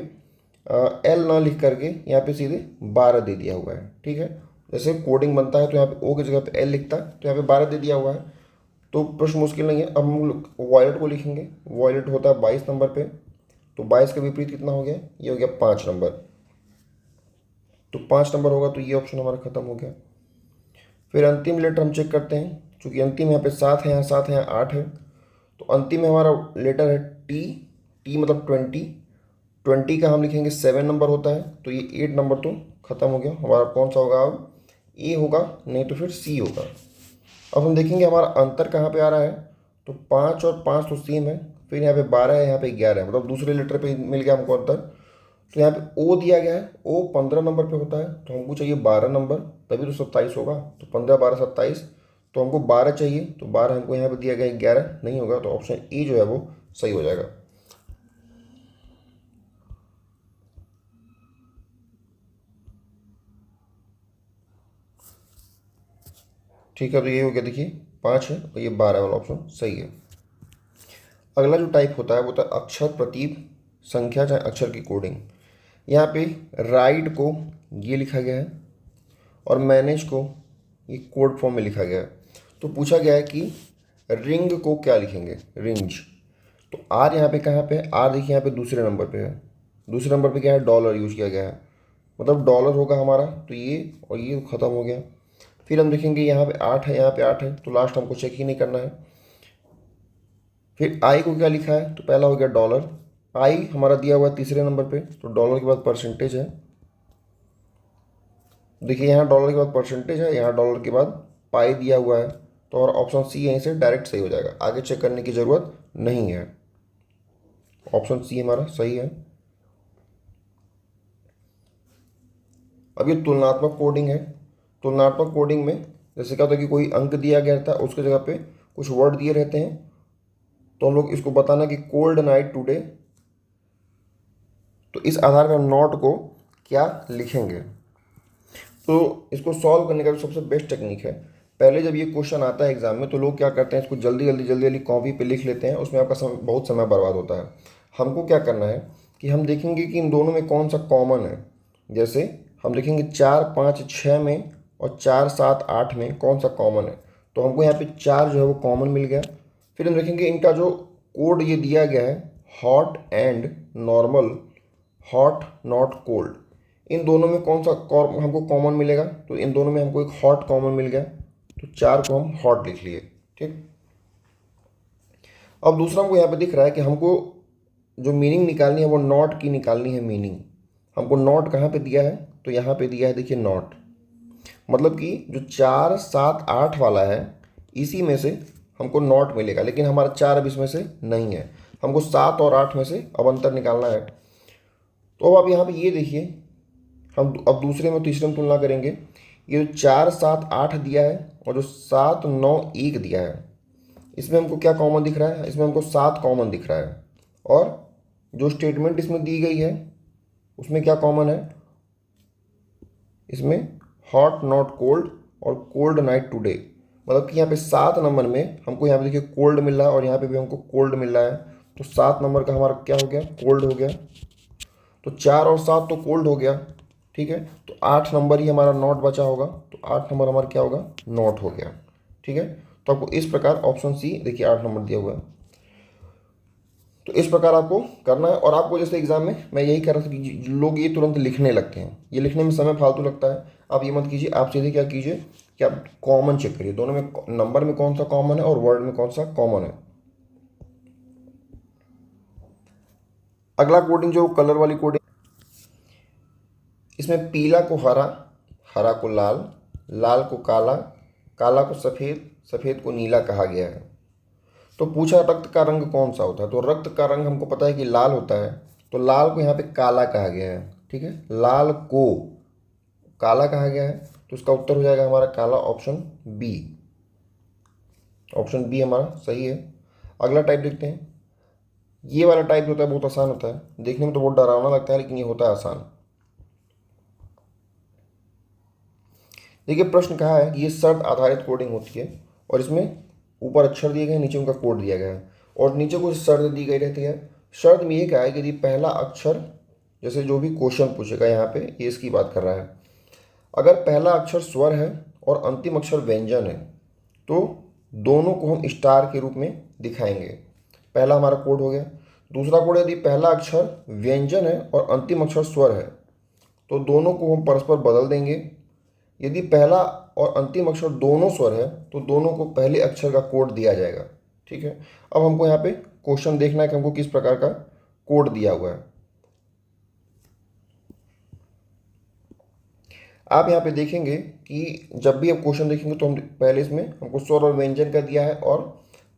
एल ना लिख करके यहाँ पे सीधे 12 दे दिया हुआ है। ठीक है, जैसे कोडिंग बनता है तो यहाँ पे ओ की जगह पे एल लिखता है, तो यहाँ पे 12 दे दिया हुआ है। तो प्रश्न मुश्किल नहीं है। अब हम लोग वॉयलेट को लिखेंगे, वॉयलेट होता है 22 नंबर पे, तो 22 का विपरीत कितना हो गया, ये हो गया 5 नंबर। तो 5 नंबर होगा तो ये ऑप्शन हमारा खत्म हो गया। फिर अंतिम लेटर हम चेक करते हैं, चूँकि अंतिम यहाँ पे 7 है, यहाँ 7 है, यहाँ 8 है, तो अंतिम में हमारा लेटर है टी, टी मतलब 20, 20 का हम लिखेंगे 7 नंबर होता है, तो ये 8 नंबर तो खत्म हो गया। हमारा कौन सा होगा, अब ए होगा, नहीं तो फिर सी होगा। अब हम देखेंगे हमारा अंतर कहाँ पे आ रहा है, तो 5 और 5 तो सेम है, फिर यहाँ पे 12 है, यहाँ पे 11 है, मतलब दूसरे लेटर पे मिल गया हमको अंतर। तो यहाँ पे ओ दिया गया है, ओ 15 नंबर पे होता है, तो हमको चाहिए 12 नंबर, तभी तो 27 होगा। तो 15 12 27, तो हमको 12 चाहिए, तो 12 हमको यहाँ पे दिया गया है, 11 नहीं होगा, तो ऑप्शन ए जो है वो सही हो जाएगा। ठीक है, तो ये हो गया, देखिए 5 है और ये 12 वाला ऑप्शन सही है। अगला जो टाइप होता है वो होता है अक्षर प्रतीक संख्या चाहे अक्षर की कोडिंग। यहाँ पे राइट को ये लिखा गया है और मैनेज को ये कोड फॉर्म में लिखा गया है। तो पूछा गया है कि रिंग को क्या लिखेंगे, रिंज। तो आर यहाँ पे कहाँ पे है, आर देखिए यहाँ पे दूसरे नंबर पे है, दूसरे नंबर पे क्या है, डॉलर यूज किया गया है, मतलब डॉलर होगा हमारा, तो ये और ये ख़त्म हो गया। फिर हम देखेंगे यहाँ पे 8 है, यहाँ पे 8 है, तो लास्ट हमको चेक ही नहीं करना है। फिर आई को क्या लिखा है, तो पहला हो गया डॉलर, आई हमारा दिया हुआ है तीसरे नंबर पे, तो डॉलर के बाद परसेंटेज है। देखिए यहाँ डॉलर के बाद परसेंटेज है, यहाँ डॉलर के बाद पाई दिया हुआ है, तो और ऑप्शन सी यहीं से डायरेक्ट सही हो जाएगा, आगे चेक करने की ज़रूरत नहीं है। ऑप्शन सी हमारा सही है। अब ये तुलनात्मक कोडिंग है। तुलनात्मक कोडिंग में जैसे क्या होता है कि कोई अंक दिया गया रहता है, उसके जगह पे कुछ वर्ड दिए रहते हैं, तो हम लोग इसको बताना कि कोल्ड नाइट टुडे, तो इस आधार पर नॉट को क्या लिखेंगे। तो इसको सॉल्व करने का जो सबसे बेस्ट टेक्निक है, पहले जब ये क्वेश्चन आता है एग्जाम में तो लोग क्या करते हैं, इसको जल्दी जल्दी जल्दी जल्दी कॉपी पे लिख लेते हैं, उसमें आपका बहुत समय बर्बाद होता है। हमको क्या करना है कि हम देखेंगे कि इन दोनों में कौन सा कॉमन है। जैसे हम देखेंगे 4 5 6 में और 4 7 8 में कौन सा कॉमन है, तो हमको यहाँ पे 4 जो है वो कॉमन मिल गया। फिर हम देखेंगे इनका जो कोड ये दिया गया है, hot and normal, hot not cold, इन दोनों में कौन सा हमको कॉमन मिलेगा, तो इन दोनों में हमको एक हॉट कॉमन मिल गया, तो 4 को हम हॉट लिख लिए। ठीक, अब दूसरा हमको यहाँ पे दिख रहा है कि हमको जो मीनिंग निकालनी है वो नॉट की निकालनी है मीनिंग। हमको नॉट कहाँ पे दिया है, तो यहाँ पे दिया है, देखिए नॉट, मतलब कि जो 4 7 8 वाला है इसी में से हमको नॉट मिलेगा, लेकिन हमारा 4 अब इसमें से नहीं है, हमको 7 और 8 में से अब अंतर निकालना है। तो अब आप यहाँ पे ये देखिए, हम अब दूसरे में तीसरे में तुलना करेंगे। ये जो 4 7 8 दिया है और जो 7 9 1 दिया है, इसमें हमको क्या कॉमन दिख रहा है? इसमें हमको 7 कॉमन दिख रहा है। और जो स्टेटमेंट इसमें दी गई है उसमें क्या कॉमन है? इसमें हॉट नॉट कोल्ड और कोल्ड नाइट टुडे। मतलब कि यहाँ पे 7 नंबर में हमको यहाँ पे देखिए कोल्ड मिल रहा है और यहाँ पे भी हमको कोल्ड मिल रहा है। तो 7 नंबर का हमारा क्या हो गया? कोल्ड हो गया। तो 4 और 7 तो कोल्ड हो गया, ठीक है। तो 8 नंबर ही हमारा नॉट बचा होगा। तो 8 नंबर हमारा क्या होगा? नॉट हो गया, ठीक है। तो आपको इस प्रकार ऑप्शन सी देखिए 8 नंबर दिया हुआ है। तो इस प्रकार आपको करना है। और आपको जैसे एग्जाम में मैं यही कह रहा था कि लोग ये तुरंत लिखने लगते हैं, ये लिखने में समय फालतू लगता है। आप ये मत कीजिए, आप सीधे क्या कीजिए कि आप कॉमन चेक करिए, दोनों में नंबर में कौन सा कॉमन है और वर्ड में कौन सा कॉमन है। अगला कोडिंग जो कलर वाली कोडिंग, इसमें पीला को हरा, हरा को लाल, लाल को काला, काला को सफ़ेद, सफ़ेद को नीला कहा गया है। तो पूछा रक्त का रंग कौन सा होता है? तो रक्त का रंग हमको पता है कि लाल होता है। तो लाल को यहाँ पे काला कहा गया है, ठीक है। लाल को काला कहा गया है, तो इसका उत्तर हो जाएगा हमारा काला, ऑप्शन बी। ऑप्शन बी हमारा सही है। अगला टाइप देखते हैं। ये वाला टाइप होता है बहुत आसान होता है, देखने में तो बहुत डरावना लगता है लेकिन ये होता है आसान। देखिए प्रश्न कहा है कि ये शर्त आधारित कोडिंग होती है और इसमें ऊपर अक्षर दिए गए हैं, नीचे उनका कोड दिया गया है और नीचे कुछ शर्त दी गई रहती है। शर्त में ये क्या है कि यदि पहला अक्षर, जैसे जो भी क्वेश्चन पूछेगा यहाँ पे ये इसकी बात कर रहा है, अगर पहला अक्षर स्वर है और अंतिम अक्षर व्यंजन है तो दोनों को हम स्टार के रूप में दिखाएंगे। पहला हमारा कोड हो गया। दूसरा कोड, यदि पहला अक्षर व्यंजन है और अंतिम अक्षर स्वर है तो दोनों को हम परस्पर बदल देंगे। यदि पहला और अंतिम अक्षर दोनों स्वर है तो दोनों को पहले अक्षर का कोड दिया जाएगा, ठीक है। अब हमको यहाँ पे क्वेश्चन देखना है कि हमको किस प्रकार का कोड दिया हुआ है। आप यहाँ पे देखेंगे कि जब भी आप क्वेश्चन देखेंगे तो हम पहले इसमें हमको स्वर और व्यंजन का दिया है और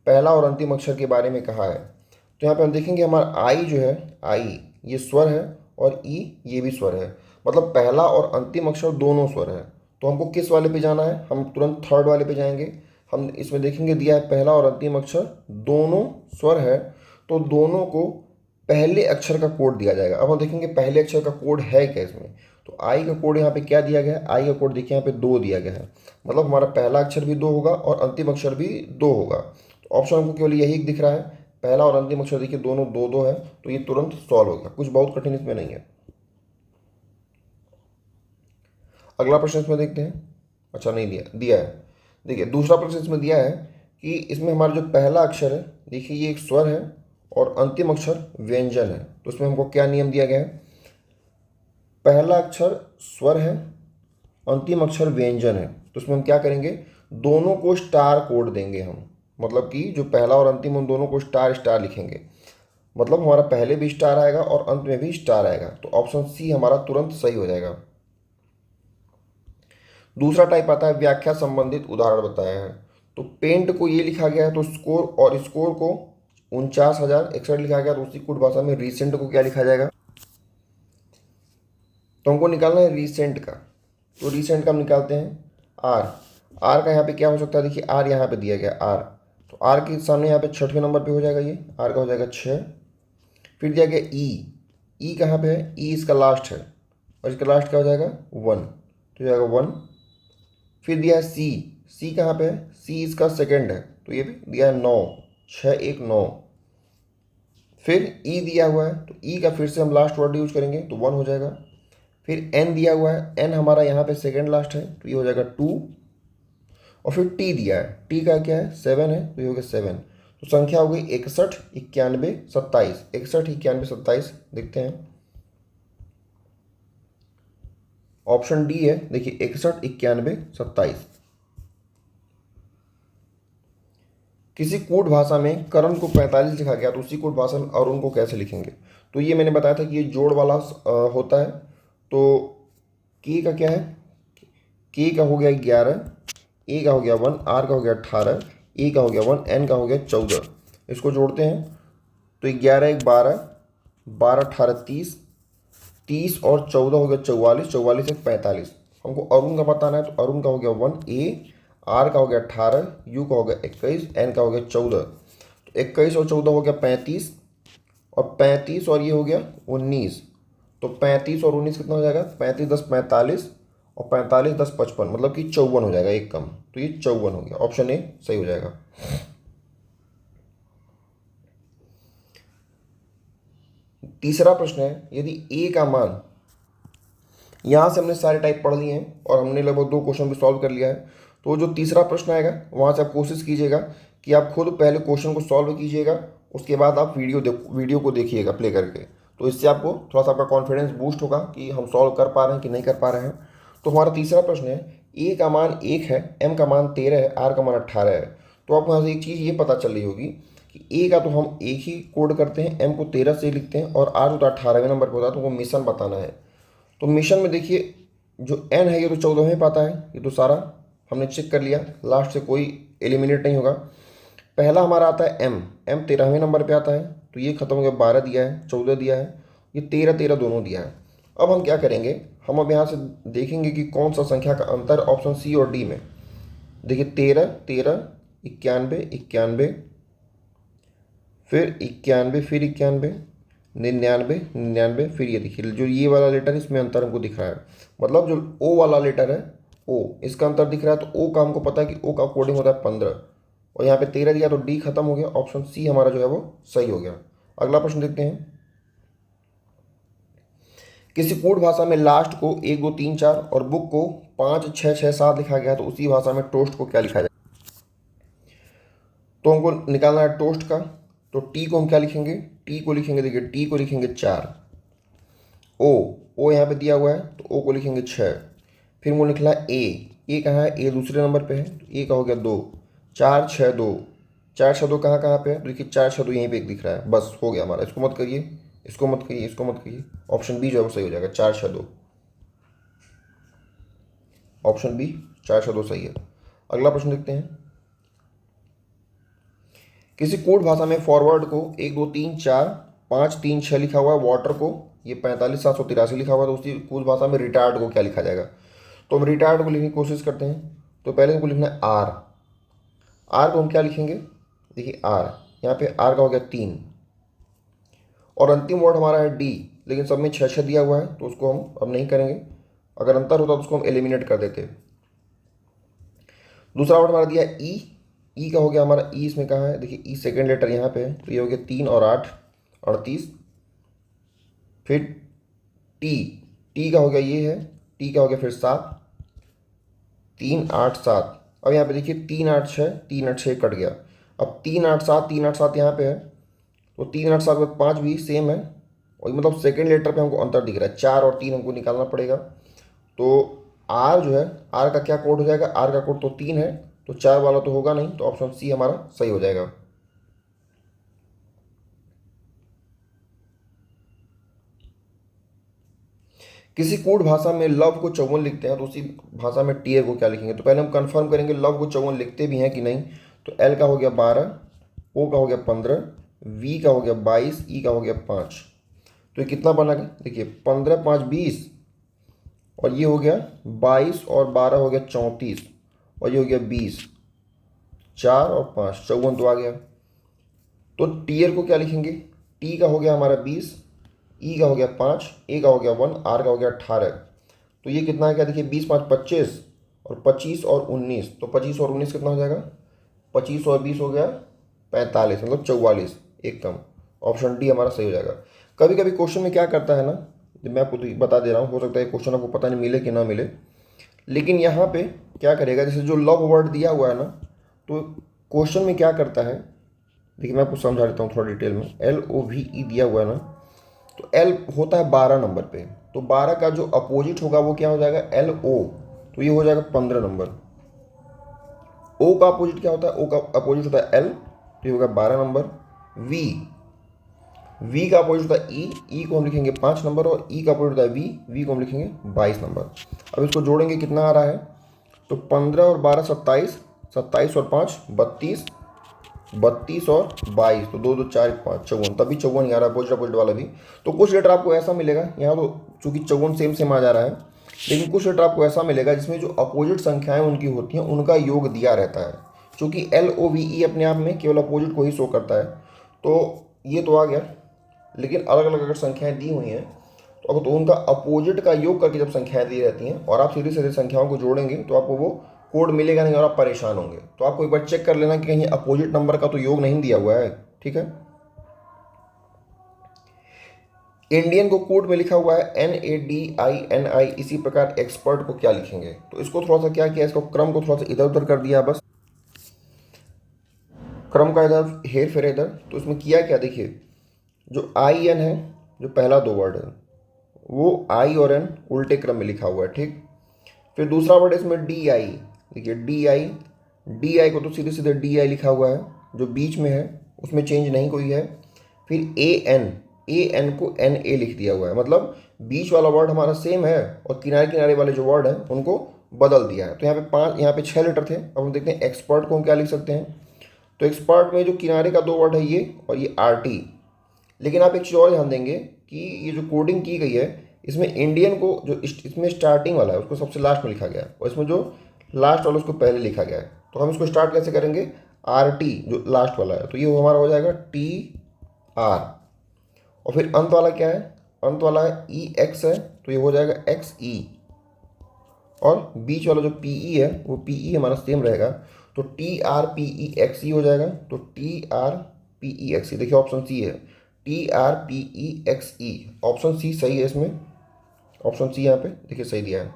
पहला और अंतिम अक्षर के बारे में कहा है। तो यहाँ पे हम देखेंगे हमारा आई जो है, आई ये स्वर है और ई ये भी स्वर है, मतलब पहला और अंतिम अक्षर दोनों स्वर है। तो हमको किस वाले पे जाना है? हम तुरंत थर्ड वाले पे जाएंगे। हम इसमें देखेंगे दिया है पहला और अंतिम अक्षर दोनों स्वर है, तो दोनों को पहले अक्षर का कोड दिया जाएगा। अब हम देखेंगे पहले अक्षर का कोड है क्या इसमें। तो आई का कोड यहाँ पे क्या दिया गया है? आई का कोड देखिए यहाँ पे 2 दिया गया है, मतलब हमारा पहला अक्षर भी 2 होगा और अंतिम अक्षर भी 2 होगा। तो ऑप्शन हमको केवल यही दिख रहा है, पहला और अंतिम अक्षर देखिए दोनों 2 है, तो ये तुरंत सॉल्व होगा, कुछ बहुत कठिन इसमें नहीं है। अगला प्रश्न इसमें देखते हैं। अच्छा नहीं दिया है। देखिए दूसरा प्रश्न इसमें दिया है कि इसमें हमारा जो पहला अक्षर है, देखिए ये एक स्वर है और अंतिम अक्षर व्यंजन है। तो इसमें हमको क्या नियम दिया गया है? पहला अक्षर स्वर है, अंतिम अक्षर व्यंजन है, तो इसमें हम क्या करेंगे? दोनों को स्टार कोड देंगे हम, मतलब कि जो पहला और अंतिम उन दोनों को स्टार स्टार लिखेंगे, मतलब हमारा पहले भी स्टार आएगा और अंत में भी स्टार आएगा। तो ऑप्शन सी हमारा तुरंत सही हो जाएगा। दूसरा टाइप आता है व्याख्या संबंधित उदाहरण बताया है। तो पेंट को ये लिखा गया है, तो स्कोर और स्कोर को 49,061 लिखा गया, तो उसी कुट भाषा में रिसेंट को क्या लिखा जाएगा? तो हमको निकालना है रिसेंट का। तो रिसेंट का हम निकालते हैं आर। आर का यहाँ पे क्या हो सकता है? देखिए आर यहाँ पे दिया गया आर, तो आर के सामने यहाँ पे 6वें नंबर पे हो जाएगा, ये आर का हो जाएगा 6। फिर दिया गया ई, ई कहाँ पे है? ई इसका लास्ट है और इसका लास्ट क्या हो जाएगा? 1, तो हो जाएगा 1। फिर दिया है सी, सी कहाँ पे है? सी इसका सेकंड है, तो ये भी दिया है 9, 6 1 9। फिर ई दिया हुआ है, तो ई का फिर से हम लास्ट वर्ड यूज करेंगे तो 1 हो जाएगा। फिर एन दिया हुआ है, एन हमारा यहाँ पे सेकंड लास्ट है, तो ये हो जाएगा 2। और फिर टी दिया है, टी का क्या है? 7 है, तो ये हो गया 7। तो संख्या हो गई 61 91 27। 61 91 27 देखते हैं। ऑप्शन डी है, देखिए 61 91 27। किसी कूट भाषा में करण को 45 लिखा गया, तो उसी कूट भाषा में अरुण को कैसे लिखेंगे? तो ये मैंने बताया था कि ये जोड़ वाला होता है। तो के का क्या है? के का हो गया 11, ए का हो गया 1, आर का हो गया 18, ए का हो गया 1, एन का हो गया 14। इसको जोड़ते हैं तो 11 1 12, 12 18 30, 30 और 14 हो गया 44, 44 एक 45। हमको अरुण का बताना है, तो अरुण का हो गया 1A, आर का हो गया 18, यू का हो गया 21, एन का हो गया 14। तो 21 और 14 हो गया 35, और 35 और ये हो गया 19। तो 35 और 19 कितना हो जाएगा? 35 10 45, और 45 10 55, मतलब कि 54 हो जाएगा, एक कम। तो ये 54 हो गया, ऑप्शन ए सही हो जाएगा। तीसरा प्रश्न है, यदि ए का मान, यहाँ से हमने सारे टाइप पढ़ लिए हैं और हमने लगभग 2 क्वेश्चन भी सॉल्व कर लिया है। तो जो तीसरा प्रश्न आएगा वहाँ से आप कोशिश कीजिएगा कि आप खुद पहले क्वेश्चन को सॉल्व कीजिएगा, उसके बाद आप वीडियो को देखिएगा प्ले करके। तो इससे आपको थोड़ा सा आपका कॉन्फिडेंस बूस्ट होगा कि हम सॉल्व कर पा रहे हैं कि नहीं कर पा रहे हैं। तो हमारा तीसरा प्रश्न है, ए का मान 1 है, एम का मान 13 है, आर का मान 18 है। तो आपको यहाँ से एक चीज़ ये पता चल रही होगी कि ए का तो हम एक ही कोड करते हैं, एम को 13 से लिखते हैं, और आर तो 18वें नंबर पर होता है। तो वो मिशन बताना है। तो मिशन में देखिए, जो एन है ये तो 14वें पाता है, ये तो सारा हमने चेक कर लिया, लास्ट से कोई एलिमिनेट नहीं होगा। पहला हमारा आता है एम, एम 13वें नंबर पे आता है, तो ये खत्म हो गया, 12 दिया है, 14 दिया है, ये 13 13 दोनों दिया है। अब हम क्या करेंगे, हम अब यहाँ से देखेंगे कि कौन सा संख्या का अंतर ऑप्शन सी और डी में। देखिए 13 13, 91 91, फिर 91, फिर 91, 99 99, फिर ये देखिए जो ये वाला लेटर है इसमें अंतर हमको दिख रहा है। मतलब जो ओ वाला लेटर है, ओ, इसका अंतर दिख रहा है। तो ओ का हमको पता है कि ओ का कोडिंग होता है 15, और यहाँ पे 13 दिया, तो डी खत्म हो गया, ऑप्शन सी हमारा जो है वो सही हो गया। अगला प्रश्न देखते हैं, किसी कोड भाषा में लास्ट को 1 2 3 4 और बुक को 5 6 6 7 लिखा गया है, तो उसी भाषा में टोस्ट को क्या लिखा जाए? तो हमको निकालना है टोस्ट का। तो टी को हम क्या लिखेंगे? टी को लिखेंगे, देखिए टी को लिखेंगे 4। ओ यहाँ पे दिया हुआ है, तो ओ को लिखेंगे 6। फिर वो लिखना है ए कहाँ है? ए दूसरे नंबर पे है, तो ए का हो गया 2, 4 6 2, 4 6 2 कहाँ कहाँ पे है? तो देखिए 4 6 2 यहीं पे एक दिख रहा है, बस हो गया हमारा। इसको मत करिए, इसको मत करिए, इसको मत करिए, ऑप्शन बी जो है वो सही हो जाएगा, 4 6 2, ऑप्शन बी 4 6 2 सही है। अगला प्रश्न देखते हैं, किसी कोड भाषा में फॉरवर्ड को 1 2 3 4 5 3 6 लिखा हुआ है, वाटर को ये 45 783 लिखा हुआ है, तो उसी कोड भाषा में रिटायर्ड को क्या लिखा जाएगा? तो हम रिटायर्ड को लिखने की कोशिश करते हैं। तो पहले हमको लिखना है आर। आर को हम क्या लिखेंगे? देखिए आर, यहाँ पे आर का हो गया 3, और अंतिम वर्ड हमारा है डी, लेकिन सब में 6 6 दिया हुआ है, तो उसको हम अब नहीं करेंगे। अगर अंतर होता तो उसको हम एलिमिनेट कर देते। दूसरा वर्ड हमारा दिया है ई का हो गया हमारा, ई इसमें कहाँ है? देखिए ई सेकेंड लेटर यहाँ पे है, तो ये हो गया 3 और 8 38। फिर टी का हो गया ये है, टी का हो गया फिर 7 3 8 7। अब यहाँ पे देखिए 3 8 6, 3 8 6 कट गया। अब 3 8 7, 3 8 7 यहाँ पे है, तो 3 8 7 में 5 भी सेम है, और मतलब सेकेंड लेटर पे हमको अंतर दिख रहा है, 4 और 3 हमको निकालना पड़ेगा। तो आर जो है, आर का क्या कोड हो जाएगा? आर का कोड तो 3 है, तो 4 वाला तो होगा नहीं, तो ऑप्शन सी हमारा सही हो जाएगा। किसी कोड भाषा में लव को 54 लिखते हैं, तो उसी भाषा में टीयर को क्या लिखेंगे? तो पहले हम कंफर्म करेंगे लव को 54 लिखते भी हैं कि नहीं। तो एल का हो गया 12, ओ का हो गया 15, वी का हो गया 22, ई का हो गया 5। तो ये कितना बना गया? देखिए 15 5 20, और ये हो गया 22 और 12 हो गया 34, और ये हो गया 20, 4 और 5 54 तो आ गया। तो टीयर को क्या लिखेंगे? टी का हो गया हमारा 20, ई का हो गया 5, ए का हो गया 1, आर का हो गया 18। तो ये कितना है? क्या देखिए 20 5 25, और 25 और 19, तो 25 और 19 कितना हो जाएगा? 25 और 20 हो गया 45, मतलब 44, एक कम, ऑप्शन डी हमारा सही हो जाएगा। कभी कभी क्वेश्चन में क्या करता है ना, मैं आपको बता दे रहा हूँ, हो सकता है क्वेश्चन आपको पता नहीं मिले कि ना मिले, लेकिन यहाँ पे क्या करेगा, जैसे जो लव वर्ड दिया हुआ है ना, तो क्वेश्चन में क्या करता है, देखिए मैं आपको समझा देता हूँ थोड़ा डिटेल में। LOVE दिया हुआ है ना, तो एल होता है 12 नंबर पे, तो 12 का जो अपोजिट होगा वो क्या हो जाएगा? LO, तो ये हो जाएगा 15 नंबर। ओ का अपोजिट क्या होता है? ओ का अपोजिट होता है एल, तो ये होगा 12 नंबर। वी का अपोजिट होता है ई को हम लिखेंगे 5 नंबर, और ई का अपोजिट होता है वी को हम लिखेंगे 22 नंबर। अब इसको जोड़ेंगे, कितना आ रहा है? तो 15 और 12 27, 27 और 5 32, 32 और 22, तो 2 2 4 5 54, तभी 54 आ रहा है अपोजिट अपोजिट वाला भी। तो कुछ लेटर आपको ऐसा मिलेगा, यहाँ तो चूंकि 54 सेम सेम आ जा रहा है, लेकिन कुछ लेटर आपको ऐसा मिलेगा जिसमें जो अपोजिट संख्याएं उनकी होती हैं उनका योग दिया रहता है। चूंकि LOVE अपने आप में केवल अपोजिट को ही शो करता है, तो ये तो आ गया। लेकिन अलग अलग अगर संख्याएं दी हुई हैं तो उनका अपोजिट का योग करके जब संख्याएं दी रहती हैं और आप सीधे सीधे संख्याओं को जोड़ेंगे तो आपको वो कोड मिलेगा नहीं और आप परेशान होंगे। तो आपको एक बार चेक कर लेना कि कहीं अपोजिट नंबर का तो योग नहीं दिया हुआ है, ठीक है। इंडियन को कोड में लिखा हुआ है NADINI, इसी प्रकार एक्सपर्ट को क्या लिखेंगे, तो इसको थोड़ा सा क्या किया, इसको क्रम को थोड़ा सा इधर उधर कर दिया, बस क्रम का इधर हेर फेर इधर। तो इसमें किया क्या, देखिए जो IN है, जो पहला 2 वर्ड है वो I और N उल्टे क्रम में लिखा हुआ है, ठीक। फिर दूसरा वर्ड है इसमें DI, देखिए DI को तो सीधे सीधे DI लिखा हुआ है, जो बीच में है उसमें चेंज नहीं कोई है। फिर AN को NA लिख दिया हुआ है, मतलब बीच वाला वर्ड हमारा सेम है और किनारे किनारे वाले जो वर्ड हैं उनको बदल दिया है। तो यहाँ पे 6 लेटर थे। अब हम देखते हैं एक्सपर्ट को हम क्या लिख सकते हैं। तो एक्सपर्ट में जो किनारे का 2 वर्ड है ये और ये RT। लेकिन आप एक चीज़ और ध्यान देंगे कि ये जो कोडिंग की गई है इसमें इंडियन को जो इसमें स्टार्टिंग वाला है उसको सबसे लास्ट में लिखा गया है और इसमें जो लास्ट वाला उसको पहले लिखा गया है। तो हम इसको स्टार्ट कैसे करेंगे, RT जो लास्ट वाला है तो ये हमारा हो जाएगा TR। और फिर अंत वाला क्या है, अंत वाला है EX है तो ये हो जाएगा XE। और बीच वाला जो PE है वो PE हमारा सेम रहेगा, तो TRPEXE हो जाएगा। तो TRPEXE, देखिए ऑप्शन सी है, TRPEXE, ऑप्शन सी सही है इसमें, ऑप्शन सी यहाँ पे देखिए सही दिया है।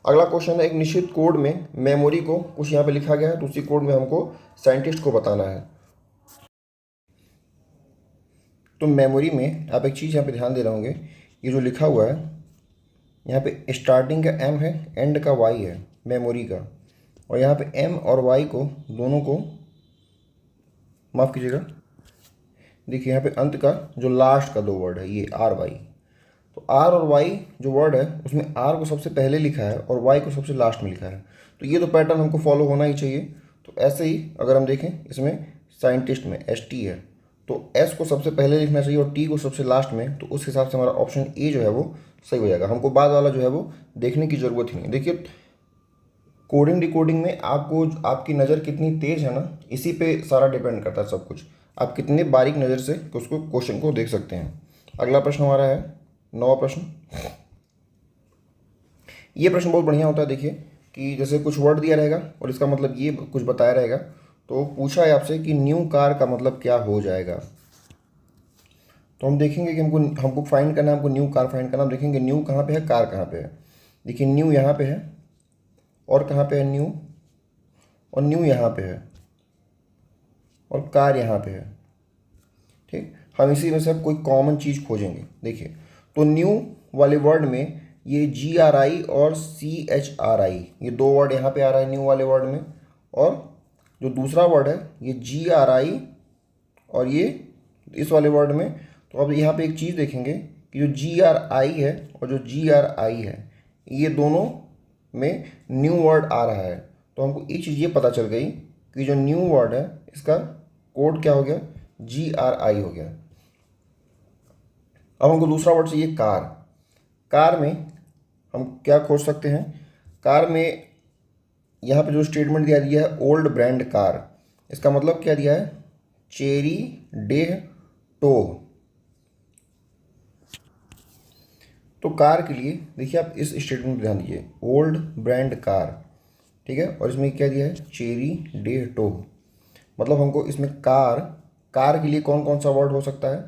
अगला क्वेश्चन है, एक निश्चित कोड में मेमोरी को कुछ यहाँ पे लिखा गया है तो उसी कोड में हमको साइंटिस्ट को बताना है। तो मेमोरी में आप एक चीज़ यहाँ पे ध्यान दे रहे होंगे, ये जो लिखा हुआ है यहाँ पे स्टार्टिंग का M है, एंड का Y है मेमोरी का, और यहाँ पे M और Y को दोनों को माफ़ कीजिएगा, देखिए यहाँ पे अंत का जो लास्ट का 2 वर्ड है ये RY। तो R और Y जो वर्ड है उसमें R को सबसे पहले लिखा है और Y को सबसे लास्ट में लिखा है, तो ये तो पैटर्न हमको फॉलो होना ही चाहिए। तो ऐसे ही अगर हम देखें इसमें साइंटिस्ट में ST है तो S को सबसे पहले लिखना चाहिए और T को सबसे लास्ट में, तो उस हिसाब से हमारा ऑप्शन A जो है वो सही हो जाएगा। हमको बाद वाला जो है वो देखने की ज़रूरत ही नहीं। देखिए कोडिंग डिकोडिंग में आपको आपकी नज़र कितनी तेज़ है ना, इसी पे सारा डिपेंड करता है सब कुछ, आप कितने बारीक नज़र से उसको क्वेश्चन को देख सकते हैं। अगला प्रश्न हमारा है 9वां प्रश्न। ये प्रश्न बहुत बढ़िया होता है, देखिए कि जैसे कुछ वर्ड दिया रहेगा और इसका मतलब ये कुछ बताया रहेगा, तो पूछा है आपसे कि न्यू कार का मतलब क्या हो जाएगा। तो हम देखेंगे कि हमको फाइंड करना है, हमको न्यू कार फाइंड करना। हम देखेंगे न्यू कहाँ पे है, कार कहाँ पे है। देखिए न्यू यहाँ पे है और कहाँ पे है न्यू, और न्यू यहाँ पे है और कार यहाँ पे है, ठीक। हम इसी में से कोई कॉमन चीज़ खोजेंगे। देखिए तो न्यू वाले वर्ड में ये GRI और CHRI, ये 2 वर्ड यहाँ पे आ रहा है न्यू वाले वर्ड में, और जो दूसरा वर्ड है ये GRI और ये इस वाले वर्ड में। तो अब यहाँ पे एक चीज़ देखेंगे कि जो GRI है और जो GRI है ये दोनों में न्यू वर्ड आ रहा है। तो हमको एक चीज़ ये पता चल गई कि जो न्यू वर्ड है इसका कोड क्या हो गया, GRI हो गया। अब हमको दूसरा वर्ड चाहिए कार। कार में हम क्या खोज सकते हैं, कार में यहाँ पे जो स्टेटमेंट दिया है ओल्ड ब्रांड कार, इसका मतलब क्या दिया है, चेरी डेह टोह। तो कार के लिए देखिए आप इस स्टेटमेंट पर ध्यान दीजिए, ओल्ड ब्रांड कार, ठीक है, और इसमें क्या दिया है, चेरी डेह टोह। मतलब हमको इसमें कार के लिए कौन कौन सा वर्ड हो सकता है,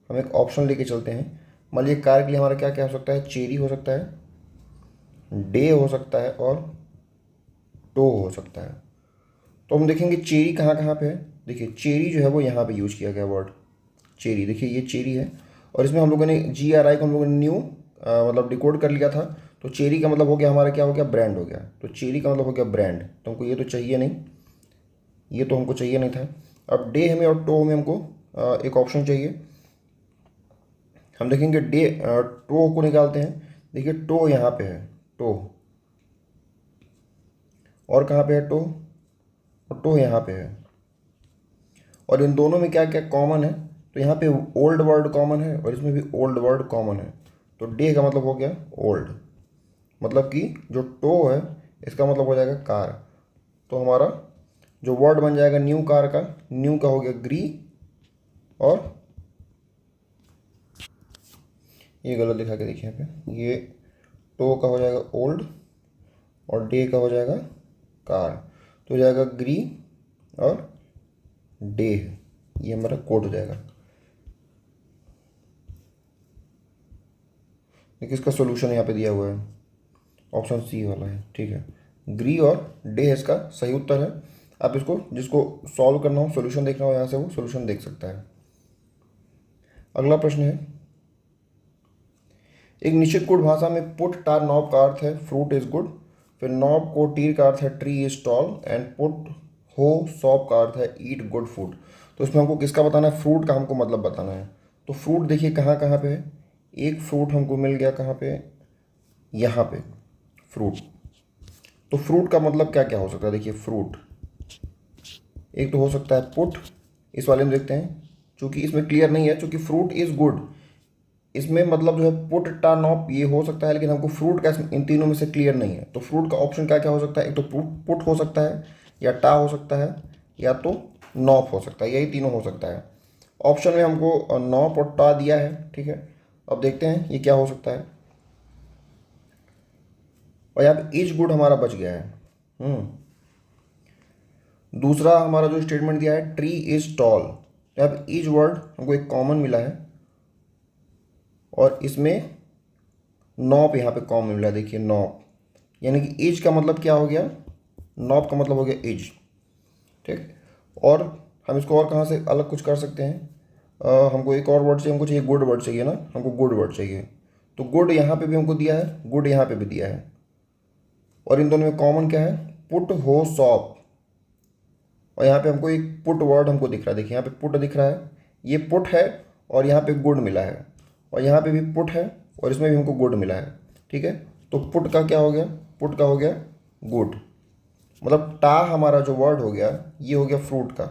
हम एक ऑप्शन लेके चलते हैं। मान लीजिए कार के लिए हमारा क्या क्या हो सकता है, चेरी हो सकता है, डे हो सकता है और टो हो सकता है। तो हम देखेंगे चेरी कहाँ कहाँ पे है। देखिए चेरी जो है वो यहाँ पे यूज़ किया गया वर्ड चेरी, देखिए ये चेरी है और इसमें हम लोगों ने GRI को हम लोगों ने न्यू मतलब डिकोड कर लिया था। तो चेरी का मतलब हो गया हमारा क्या हो गया, ब्रांड हो गया। तो चेरी का मतलब हो गया ब्रांड, तो हमको ये तो चाहिए नहीं, ये तो हमको चाहिए नहीं था। अब डे हमें और टो में हमको एक ऑप्शन चाहिए। हम देखेंगे टो को निकालते हैं। देखिए टो यहाँ पे है, टो, और कहाँ पे है टो, और टो यहाँ पे है। और इन दोनों में क्या क्या कॉमन है, तो यहाँ पे ओल्ड वर्ड कॉमन है और इसमें भी ओल्ड वर्ड कॉमन है। तो डे का मतलब हो गया ओल्ड, मतलब कि जो टो है इसका मतलब हो जाएगा कार। तो हमारा जो वर्ड बन जाएगा न्यू कार का, न्यू का हो गया ग्री, और ये गलत लिखा के देखिए यहाँ पे, ये टो का हो जाएगा ओल्ड और डे का हो जाएगा कार। तो हो जाएगा ग्री और डे, ये हमारा कोड हो जाएगा। देखिए इसका सोल्यूशन यहाँ पे दिया हुआ है, ऑप्शन सी वाला है, ठीक है। ग्री और डे इसका सही उत्तर है। आप इसको, जिसको सॉल्व करना हो, सोल्यूशन देखना हो, यहाँ से वो सोल्यूशन देख सकता है। अगला प्रश्न है, एक निश्चित गुण भाषा में पुट टार नॉब का अर्थ है फ्रूट इज गुड, फिर नॉब को टीर का अर्थ है tree is tall, and put हो सॉप का अर्थ है ईट गुड फूड। तो इसमें हमको किसका बताना है, फ्रूट का हमको मतलब बताना है। तो फ्रूट देखिए कहाँ कहाँ पे है, एक फ्रूट हमको मिल गया कहाँ पे, यहाँ पे फ्रूट। तो फ्रूट का मतलब क्या क्या हो सकता है, देखिए फ्रूट एक तो हो सकता है पुट, इस वाले में देखते हैं, चूंकि इसमें क्लियर नहीं है, चूंकि फ्रूट इज गुड, इसमें मतलब जो है पुट टा नॉप ये हो सकता है, लेकिन हमको फ्रूट का इन तीनों में से क्लियर नहीं है। तो फ्रूट का ऑप्शन क्या क्या हो सकता है, एक तो पुट हो सकता है, या टा हो सकता है, या तो नॉप हो सकता है, यही तीनों हो सकता है। ऑप्शन में हमको नॉप और टा दिया है, ठीक है। अब देखते हैं ये क्या हो सकता है, और यहाँ पे इज गुड हमारा बच गया है। दूसरा हमारा जो स्टेटमेंट दिया है ट्री इज टॉल, तो यहाँ पे इज वर्ड हमको एक कॉमन मिला है, और इसमें नॉप यहाँ पे कॉमन मिला है, देखिए नॉप, यानी कि इज का मतलब क्या हो गया, नॉप का मतलब हो गया इज, ठीक। और हम इसको और कहाँ से अलग कुछ कर सकते हैं, हमको एक और वर्ड चाहिए, हमको चाहिए गुड वर्ड चाहिए ना, हमको गुड वर्ड चाहिए। तो गुड यहाँ पे भी हमको दिया है, गुड यहाँ पे भी दिया है, और इन दोनों में कॉमन क्या है, पुट हो सॉप, और यहाँ पे हमको एक पुट वर्ड हमको दिख रहा है, देखिए यहाँ पे पुट दिख रहा है, ये पुट है, और यहाँ पे गुड मिला है, और यहाँ पे भी पुट है, और इसमें भी हमको गुड मिला है, ठीक है। तो पुट का क्या हो गया, पुट का हो गया गुड, मतलब टा हमारा जो वर्ड हो गया ये हो गया फ्रूट का।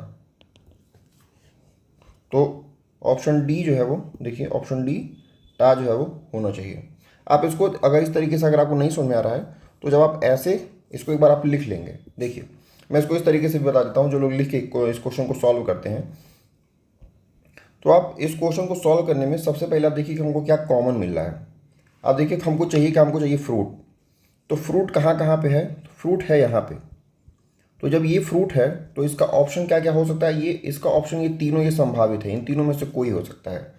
तो ऑप्शन डी जो है वो, देखिए ऑप्शन डी टा जो है वो होना चाहिए। आप इसको अगर इस तरीके से अगर आपको नहीं समझ में आ रहा है, तो जब आप ऐसे इसको एक बार आप लिख लेंगे, देखिए मैं इसको इस तरीके से भी बता देता हूँ, जो लोग लिख के इस क्वेश्चन को सॉल्व करते हैं। तो आप इस क्वेश्चन को सॉल्व करने में सबसे पहले आप देखिए कि हमको क्या कॉमन मिल रहा है। आप देखिए हमको चाहिए कि हमको चाहिए फ्रूट, तो फ्रूट कहाँ कहाँ पे है, फ्रूट है यहाँ पे। तो जब ये फ्रूट है तो इसका ऑप्शन क्या क्या हो सकता है, ये इसका ऑप्शन ये तीनों ये संभावित है, इन तीनों में से कोई हो सकता है।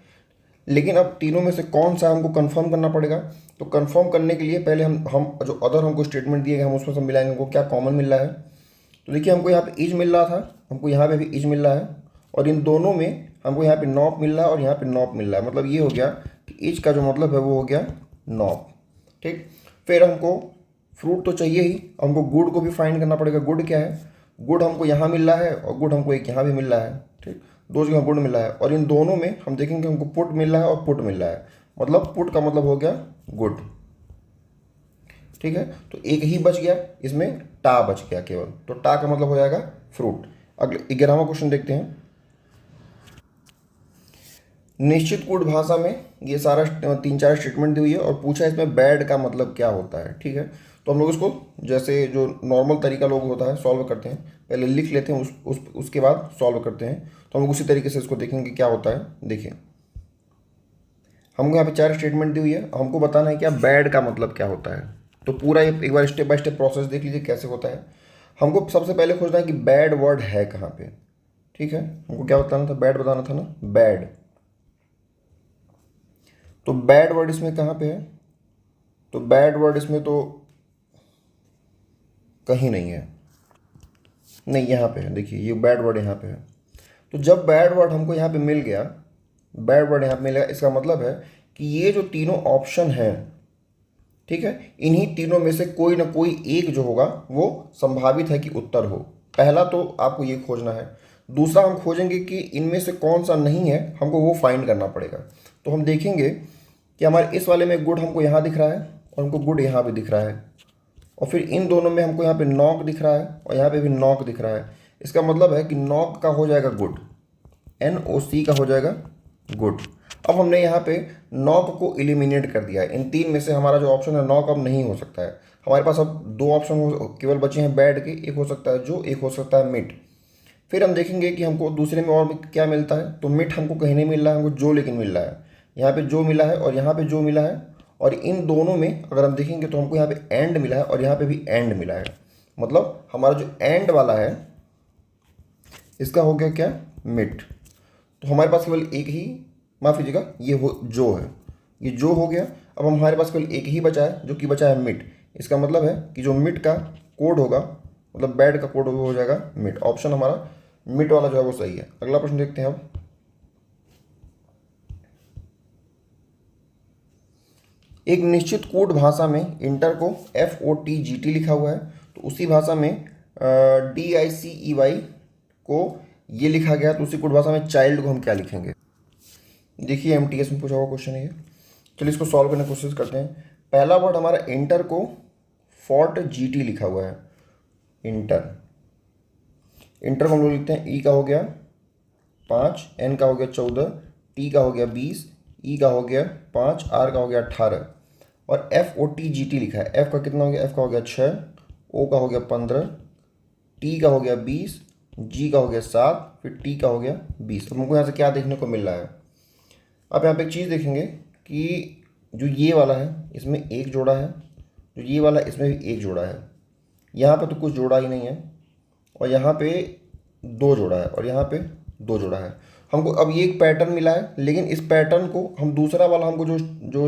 लेकिन अब तीनों में से कौन सा हमको कंफर्म करना पड़ेगा, तो कंफर्म करने के लिए पहले हम जो अदर हमको स्टेटमेंट दिए गए हम उसमें से मिलाएंगे हमको क्या कॉमन मिल रहा है। तो देखिए हमको यहाँ पे इज मिल रहा था, हमको यहाँ पे भी इज मिल रहा है, और इन दोनों में हमको यहाँ पे नॉप मिल रहा है और यहाँ पे नॉप मिल रहा है। मतलब ये हो गया कि इज का जो मतलब है वो हो गया नॉप, ठीक। फिर हमको फ्रूट तो चाहिए ही, हमको गुड को भी फाइंड करना पड़ेगा। गुड क्या है, गुड हमको यहाँ मिल रहा है और गुड हमको एक यहाँ भी मिल रहा है, ठीक, दो जगह गुड मिल रहा है। और इन दोनों में हम देखेंगे हमको पुट मिल रहा है और पुट मिल रहा है, मतलब पुट का मतलब हो गया गुड, ठीक है। तो एक ही बच गया, इसमें टा बच गया केवल, तो टा का मतलब हो जाएगा फ्रूट। अगले 11वां क्वेश्चन देखते हैं। निश्चित गुण भाषा में ये सारा 3-4 स्टेटमेंट दी हुई है, और पूछा इसमें बैड का मतलब क्या होता है, ठीक है। तो हम लोग इसको जैसे जो नॉर्मल तरीका लोग होता है सॉल्व करते हैं, पहले लिख लेते हैं, उसके बाद सॉल्व करते हैं। तो हम लोग उसी तरीके से इसको देखेंगे क्या होता है। देखिए हमको यहाँ पे 4 स्टेटमेंट दी हुई है, हमको बताना है क्या बैड का मतलब क्या होता है। तो पूरा एक बार स्टेप बाय स्टेप प्रोसेस देख लीजिए कैसे होता है। हमको सबसे पहले खोजना है कि बैड वर्ड है कहाँ पे, ठीक है। हमको क्या बताना था, बैड बताना था ना, बैड। तो बैड वर्ड इसमें कहाँ पे है, तो बैड वर्ड इसमें तो कहीं नहीं है, नहीं यहाँ पे है, देखिए ये बैड वर्ड यहाँ पे है। तो जब बैड वर्ड हमको यहाँ पे मिल गया, बैड वर्ड यहाँ पे मिल गया, इसका मतलब है कि ये जो तीनों ऑप्शन हैं, ठीक है, इन्हीं तीनों में से कोई ना कोई एक जो होगा वो संभावित है कि उत्तर हो। पहला तो आपको ये खोजना है। दूसरा हम खोजेंगे कि इनमें से कौन सा नहीं है, हमको वो फाइंड करना पड़ेगा। तो हम देखेंगे कि हमारे इस वाले में गुड हमको यहाँ दिख रहा है और हमको गुड यहाँ भी दिख रहा है, और फिर इन दोनों में हमको यहाँ पे नॉक दिख रहा है और यहाँ पे भी नॉक दिख रहा है। इसका मतलब है कि नॉक का हो जाएगा गुड, NOC का हो जाएगा गुड। अब हमने यहाँ पे नॉक को एलिमिनेट कर दिया है। इन तीन में से हमारा जो ऑप्शन है नॉक अब नहीं हो सकता है। हमारे पास अब दो ऑप्शन केवल बचे हैं बैड के, एक हो सकता है जो, एक हो सकता है मिट। फिर हम देखेंगे कि हमको दूसरे में और क्या मिलता है। तो मिट हमको कहीं नहीं मिल रहा है, हमको जो लेकिन मिल रहा है। यहाँ पे जो मिला है और यहाँ पे जो मिला है, और इन दोनों में अगर हम देखेंगे तो हमको यहाँ पे एंड मिला है और यहाँ पे भी एंड मिला है। मतलब हमारा जो एंड वाला है इसका हो गया क्या, मिट। तो हमारे पास केवल एक ही, माफ़ कीजिएगा, ये हो जो है, ये जो हो गया। अब हमारे पास केवल एक ही बचा है जो कि बचा है मिट। इसका मतलब है कि जो मिट का कोड होगा, मतलब बैड का कोड हो जाएगा मिट। ऑप्शन हमारा मिट वाला जो है वो सही है। अगला प्रश्न देखते हैं अब। एक निश्चित कोड भाषा में इंटर को FOTGT लिखा हुआ है, तो उसी भाषा में DICEY को ये लिखा गया, तो उसी कोड भाषा में चाइल्ड को हम क्या लिखेंगे। देखिए MTS में पूछा हुआ क्वेश्चन है ये। चलिए इसको सॉल्व करने की कोशिश करते हैं। पहला वर्ड हमारा इंटर को FOTGT लिखा हुआ है, इंटर। इंटर को हम लोग लिखते हैं ई का हो गया 5, N का हो गया 14, T का हो गया 20, E का हो गया 5, R का हो गया 18 और FOTGT लिखा है। F का कितना हो गया, F का हो गया 6, O का हो गया 15, T का हो गया 20, G का हो गया 7, फिर T का हो गया 20। अब हमको यहाँ से क्या देखने को मिल रहा है। अब यहाँ पे एक चीज़ देखेंगे कि जो ये वाला है इसमें एक जोड़ा है, जो ये वाला इसमें भी एक जोड़ा है। यहाँ पे तो कुछ जोड़ा ही नहीं है, और यहाँ पे दो जोड़ा है, और यहाँ पे दो जोड़ा है। हमको अब ये एक पैटर्न मिला है, लेकिन इस पैटर्न को हम दूसरा वाला हमको जो जो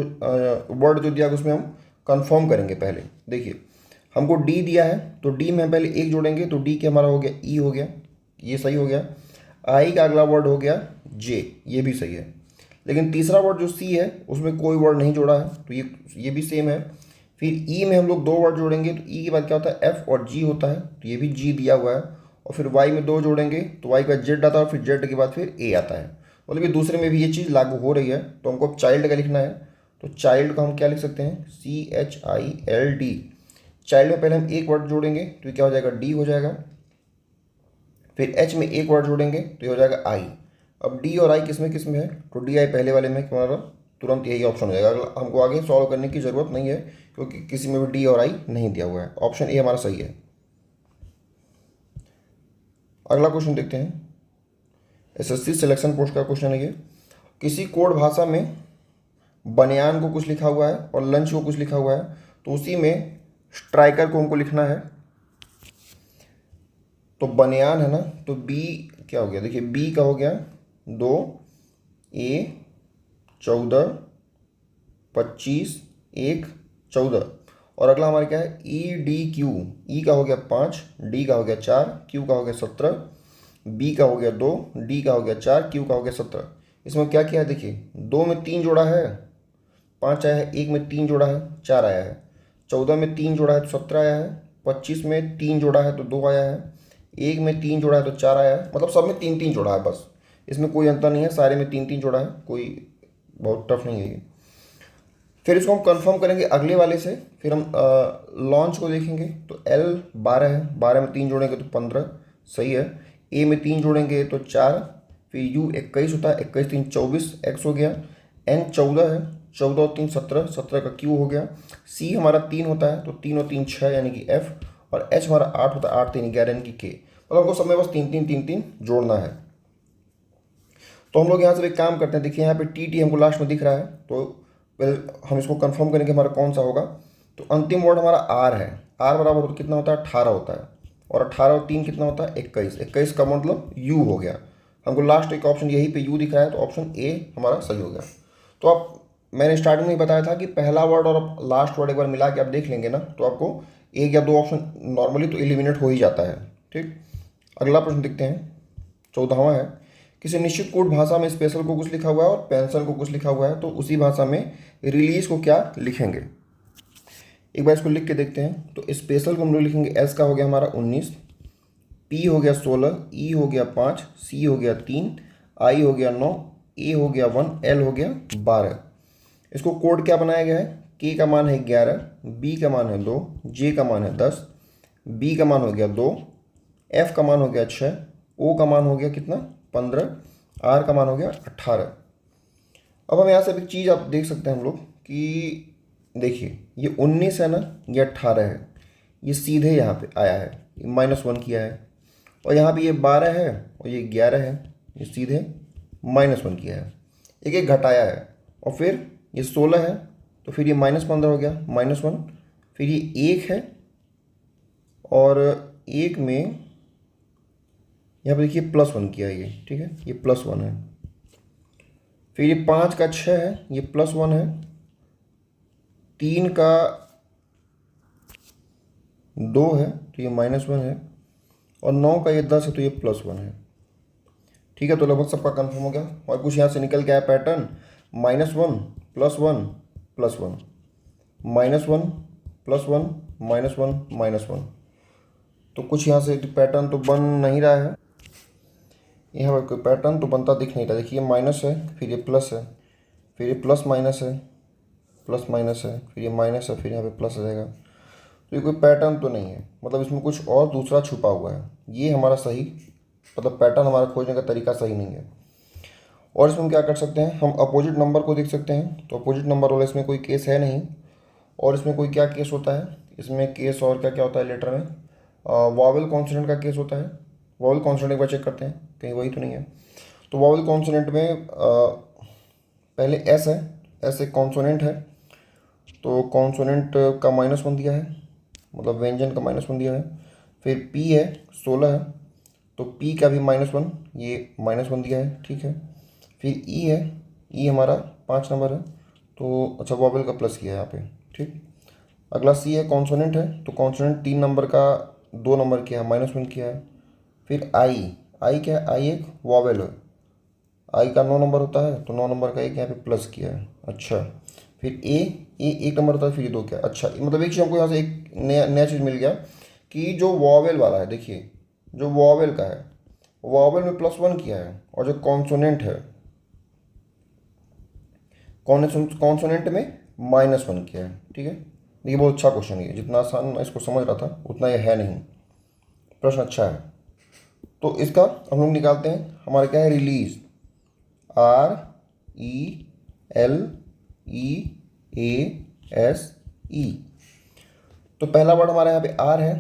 वर्ड जो दिया उसमें हम कंफर्म करेंगे। पहले देखिए हमको डी दिया है, तो डी में हम पहले एक जोड़ेंगे, तो डी के हमारा हो गया ई हो गया, ये सही हो गया। आई का अगला वर्ड हो गया जे, ये भी सही है। लेकिन तीसरा वर्ड जो सी है उसमें कोई वर्ड नहीं जोड़ा है, तो ये भी सेम है। फिर ई में हम लोग दो वर्ड जोड़ेंगे, तो ई के बाद क्या होता है, एफ और जी होता है, तो ये भी जी दिया हुआ है। और फिर वाई में दो जोड़ेंगे तो वाई के बाद जेड आता है, फिर जेड के बाद फिर ए आता है। मतलब ये दूसरे में भी ये चीज़ लागू हो रही है। तो हमको अब चाइल्ड का लिखना है, तो चाइल्ड को हम क्या लिख सकते हैं, CHILD। चाइल्ड में पहले हम एक वर्ड जोड़ेंगे तो ये क्या हो जाएगा, डी हो जाएगा। फिर एच में एक वर्ड जोड़ेंगे तो ये हो जाएगा आई। अब डी और आई किस में है, तो डी आई पहले वाले में हमारा तुरंत यही ऑप्शन हो जाएगा। हमको आगे सॉल्व करने की ज़रूरत नहीं है, क्योंकि किसी में भी डी और आई नहीं दिया हुआ है। ऑप्शन ए हमारा सही है। अगला क्वेश्चन देखते हैं, SSC सिलेक्शन पोस्ट का क्वेश्चन है ये। किसी कोड भाषा में बनियान को कुछ लिखा हुआ है और लंच को कुछ लिखा हुआ है, तो उसी में स्ट्राइकर को हमको लिखना है। तो बनियान है ना, तो बी क्या हो गया, देखिए बी का हो गया 2, A 14, 25, 1, 14। और अगला हमारा क्या है, EDQ। ई का हो गया 5, डी का हो गया 4, क्यू का हो गया 17, बी का हो गया 2, डी का हो गया 4, क्यू का हो गया 17। इसमें क्या किया है, देखिए 2 में 3 जोड़ा है, 5 आया है, 1 में 3 जोड़ा है, 4 आया है, 14 में 3 जोड़ा है तो 17 आया है, 25 में 3 जोड़ा है तो 2 आया है, 1 में 3 जोड़ा है तो 4 आया है। मतलब सब में 3-3 जोड़ा है, बस इसमें कोई अंतर नहीं है, सारे में 3-3 जोड़ा है, कोई बहुत टफ नहीं है ये। फिर इसको हम कंफर्म करेंगे अगले वाले से। फिर हम लॉन्च को देखेंगे, तो L 12 है, 12 में 3 जोड़ेंगे तो 15, सही है। A में 3 जोड़ेंगे तो 4, फिर U 21 होता है, 21 3 24, X हो गया। N 14 है, 14 और 3 17, 17 का Q हो गया। C हमारा 3 होता है, तो 3 और 3 6 यानी कि F। और H हमारा 8 होता है, 8 3 11 यानी कि K। मतलब हमको सब में बस 3-3 जोड़ना है। तो हम लोग यहाँ से एक काम करते हैं, देखिए यहाँ पे TT हमको लास्ट में दिख रहा है, तो हम इसको कंफर्म करेंगे हमारा कौन सा होगा। तो अंतिम वर्ड हमारा R है, R बराबर कितना होता है, 18 होता है। और 18 और 3 कितना होता है, 21। 21 का मतलब U हो गया। हमको लास्ट एक ऑप्शन यहीं पे U दिख रहा है, तो ऑप्शन A हमारा सही हो गया। तो आप, मैंने स्टार्टिंग में ही बताया था कि पहला वर्ड और लास्ट वर्ड एक बार मिला के आप देख लेंगे ना, तो आपको एक या दो ऑप्शन नॉर्मली तो एलिमिनेट हो ही जाता है। ठीक, अगला प्रश्न देखते हैं, 14वां है। किसी निश्चित कोड भाषा में स्पेशल को कुछ लिखा हुआ है और पेंसिल को कुछ लिखा हुआ है, तो उसी भाषा में रिलीज को क्या लिखेंगे। एक बार इसको लिख के देखते हैं। तो स्पेशल को हम लोग लिखेंगे, S का हो गया हमारा 19, P हो गया 16, E हो गया 5, C हो गया 3, I हो गया 9, A हो गया 1, L हो गया 12। इसको कोड क्या बनाया गया है, K का मान है 11, B का मान है 2, J का मान है 10, B का मान हो गया 2, एफ का मान हो गया 6, ओ का मान हो गया कितना 15, आर का मान हो गया 18। अब हम यहाँ से एक चीज़ आप देख सकते हैं हम लोग कि देखिए ये 19 है ना, ये 18 है, ये सीधे यहाँ पे आया है, -1 किया है। और यहाँ पे ये 12 है और ये 11 है, ये सीधे -1 किया है, एक एक घटाया है। और फिर ये 16 है तो फिर ये -15 हो गया, -1, फिर ये 1 है और 1 में यहाँ पे देखिए +1 किया है ये, ठीक है, ये +1 है। फिर ये 5 का 6 है, ये +1 है। 3 का 2 है तो ये -1 है। और 9 का ये 10 है तो ये +1 है। ठीक है, तो लगभग सबका कंफर्म हो गया। और कुछ यहाँ से निकल के आया पैटर्न, -1 +1 +1 -1 +1 -1 तो कुछ यहाँ से पैटर्न तो बन नहीं रहा है। यहाँ पर कोई पैटर्न तो बनता दिख नहीं रहा। देखिए माइनस है, फिर ये प्लस है, फिर ये प्लस माइनस है, प्लस माइनस है, फिर ये माइनस है, फिर यहाँ पे प्लस आ जाएगा। तो ये कोई पैटर्न तो नहीं है, मतलब इसमें कुछ और दूसरा छुपा हुआ है। ये हमारा सही मतलब पैटर्न हमारा खोजने का तरीका सही नहीं है। और इसमें हम क्या कर सकते हैं, हम अपोजिट नंबर को देख सकते हैं। तो अपोजिट नंबर वाला इसमें कोई केस है नहीं। और इसमें कोई क्या केस होता है, इसमें केस और क्या क्या होता है लेटर में, वॉवेल कॉन्सोनेंट का केस होता है। वॉवेल कॉन्सोनेंट एक बार चेक करते हैं कहीं वही तो नहीं है। तो वॉवेल कॉन्सोनेंट में पहले एस है, एस एक कॉन्सोनेंट है, तो कॉन्सोनेंट का -1 दिया है, मतलब व्यंजन का -1 दिया है। फिर पी है 16 है, तो पी का भी -1, ये -1 दिया है, ठीक है। फिर ई है, ई हमारा 5 नंबर है, तो अच्छा वॉवेल का प्लस किया है यहाँ पे, ठीक। अगला सी है, कॉन्सोनेंट है, तो कॉन्सोनेंट 3 नंबर का 2 नंबर किया है, -1 किया है। फिर आई, आई क्या है, आई एक वॉवेल है, आई का 9 नंबर होता है, तो 9 नंबर का एक यहाँ पे प्लस किया है, अच्छा। फिर ए 1 नंबर होता है, फिर ये 2 क्या, अच्छा। मतलब एक चीज़ हमको यहाँ से एक नया नया चीज़ मिल गया कि जो वॉवेल वाला है, देखिए जो वॉवेल का है, वॉवेल में +1 किया है, और जो कॉन्सोनेंट है कॉन्सोनेंट में -1 किया है, ठीक है। देखिए बहुत अच्छा क्वेश्चन है, जितना आसान मैं इसको समझ रहा था उतना ये है नहीं, प्रश्न अच्छा है। तो इसका हम लोग निकालते हैं, हमारा क्या है, रिलीज, RELEASE। तो पहला वर्ड हमारा यहाँ पे आर है,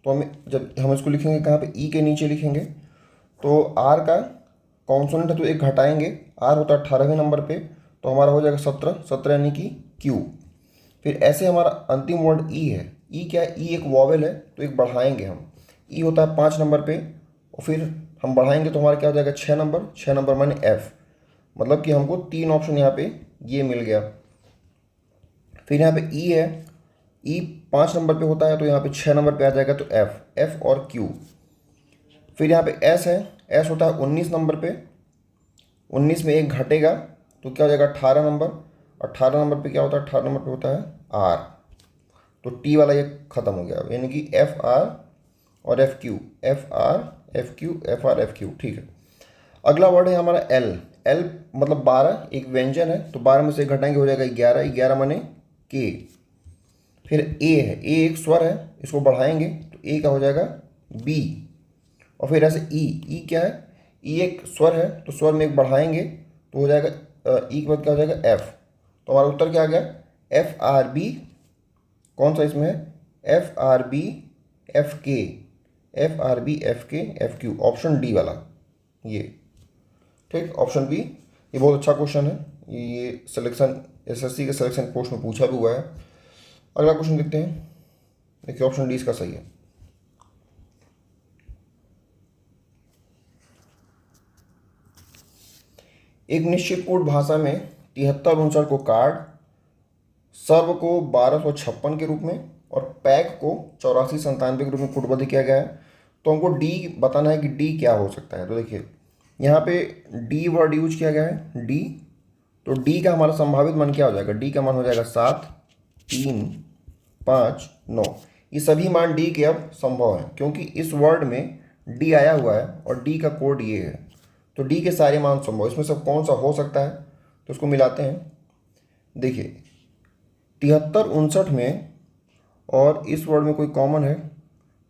तो हमें जब हम इसको लिखेंगे कहाँ पे, ई के नीचे लिखेंगे। तो आर का कॉन्सोनेंट है तो एक घटाएंगे, आर होता है 18वें नंबर पे, तो हमारा हो जाएगा 17 यानी कि क्यू। फिर ऐसे हमारा अंतिम वर्ड ई है, ई क्या है, ई एक वॉवेल है, तो एक बढ़ाएंगे हम, ई होता है 5 नंबर पे, और फिर हम बढ़ाएंगे तो हमारा क्या हो जाएगा 6 नंबर, 6 नंबर माने एफ, मतलब कि हमको 3 ऑप्शन यहाँ पे ये मिल गया। फिर यहाँ पे ई है, ई 5 नंबर पे होता है, तो यहाँ पे 6 नंबर पे आ जाएगा, तो एफ, एफ और क्यू। फिर यहाँ पे एस है, एस होता है 19 नंबर पे, 19 में एक घटेगा तो क्या हो जाएगा 18 नंबर, 18 नंबर पे क्या होता है, 18 नंबर पे होता है आर, तो टी वाला ये खत्म हो गया, यानी कि एफ आर और F Q, F R F Q, F R F Q, ठीक है। अगला वर्ड है हमारा एल, एल मतलब 12, एक व्यंजन है, तो 12 में से एक घटाएंगे हो जाएगा 11, 11 माने के। फिर ए है, ए एक स्वर है, इसको बढ़ाएंगे तो ए का हो जाएगा बी। और फिर ऐसे ई, ई क्या है, ई एक स्वर है, तो स्वर में एक बढ़ाएंगे तो हो जाएगा ई के बाद क्या हो जाएगा एफ। तो हमारा उत्तर क्या आ गया, एफ आर बी, कौन सा इसमें है, एफ आर बी एफ के, एफ आर बी एफ के एफ क्यू, ऑप्शन डी वाला ये, ठीक, ऑप्शन बी। ये बहुत अच्छा क्वेश्चन है, ये सिलेक्शन एसएससी के सिलेक्शन पोस्ट में पूछा भी हुआ है। अगला क्वेश्चन देखते हैं, देखिए ऑप्शन डी इसका सही है। एक निश्चित कोड भाषा में 73 अनुसार को कार्ड, सर्व को 1256 के रूप में और पैक को 8497 के रूप में कोडबद्ध किया गया है। तो हमको डी बताना है कि डी क्या हो सकता है। तो देखिए यहाँ पे डी वर्ड यूज किया गया है, डी, तो डी का हमारा संभावित मान क्या हो जाएगा, डी का मान हो जाएगा 7, 3, 5, 9। ये सभी मान डी के अब संभव है, क्योंकि इस वर्ड में डी आया हुआ है और डी का कोड ये है, तो डी के सारे मान संभव। इसमें सब कौन सा हो सकता है, तो इसको मिलाते हैं। देखिए 73 59 में और इस वर्ड में कोई कॉमन है,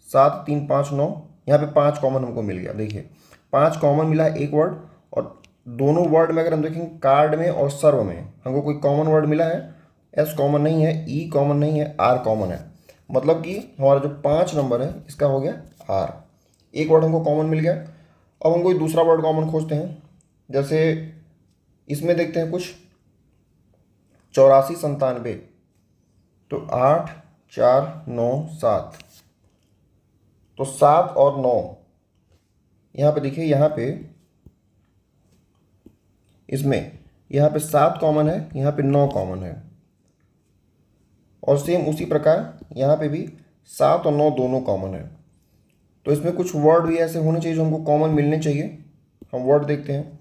7, 3, 5, 9, यहाँ पे 5 कॉमन हमको मिल गया। देखिए 5 कॉमन मिला है एक वर्ड, और दोनों वर्ड में अगर हम देखेंगे कार्ड में और सर्व में हमको कोई कॉमन वर्ड मिला है। एस कॉमन नहीं है, ई कॉमन नहीं है, आर कॉमन है। मतलब कि हमारा जो 5 नंबर है इसका हो गया आर। एक वर्ड हमको कॉमन मिल गया। अब हम कोई दूसरा वर्ड कॉमन खोजते हैं। जैसे इसमें देखते हैं कुछ 84 97, तो 8 4 9 7, तो 7 और 9 यहाँ पे देखिए, यहाँ पे इसमें यहाँ पे 7 कॉमन है, यहाँ पे 9 कॉमन है, और सेम उसी प्रकार यहाँ पे भी 7 और 9 दोनों कॉमन है। तो इसमें कुछ वर्ड भी ऐसे होने चाहिए जो हमको कॉमन मिलने चाहिए। हम वर्ड देखते हैं।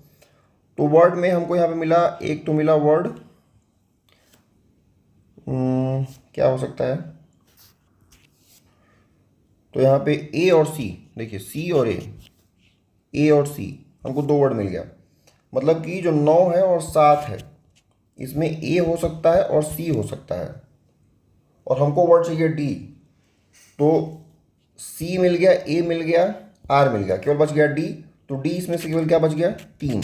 तो वर्ड में हमको यहाँ पे मिला, एक तो मिला वर्ड क्या हो सकता है, तो यहाँ पे ए और सी, देखिए सी और ए और सी, हमको 2 वर्ड मिल गया। मतलब कि जो 9 है और 7 है इसमें ए हो सकता है और सी हो सकता है, और हमको वर्ड चाहिए डी। तो सी मिल गया, ए मिल गया, आर मिल गया, केवल बच गया डी। तो डी इसमें से केवल क्या बच गया, 3।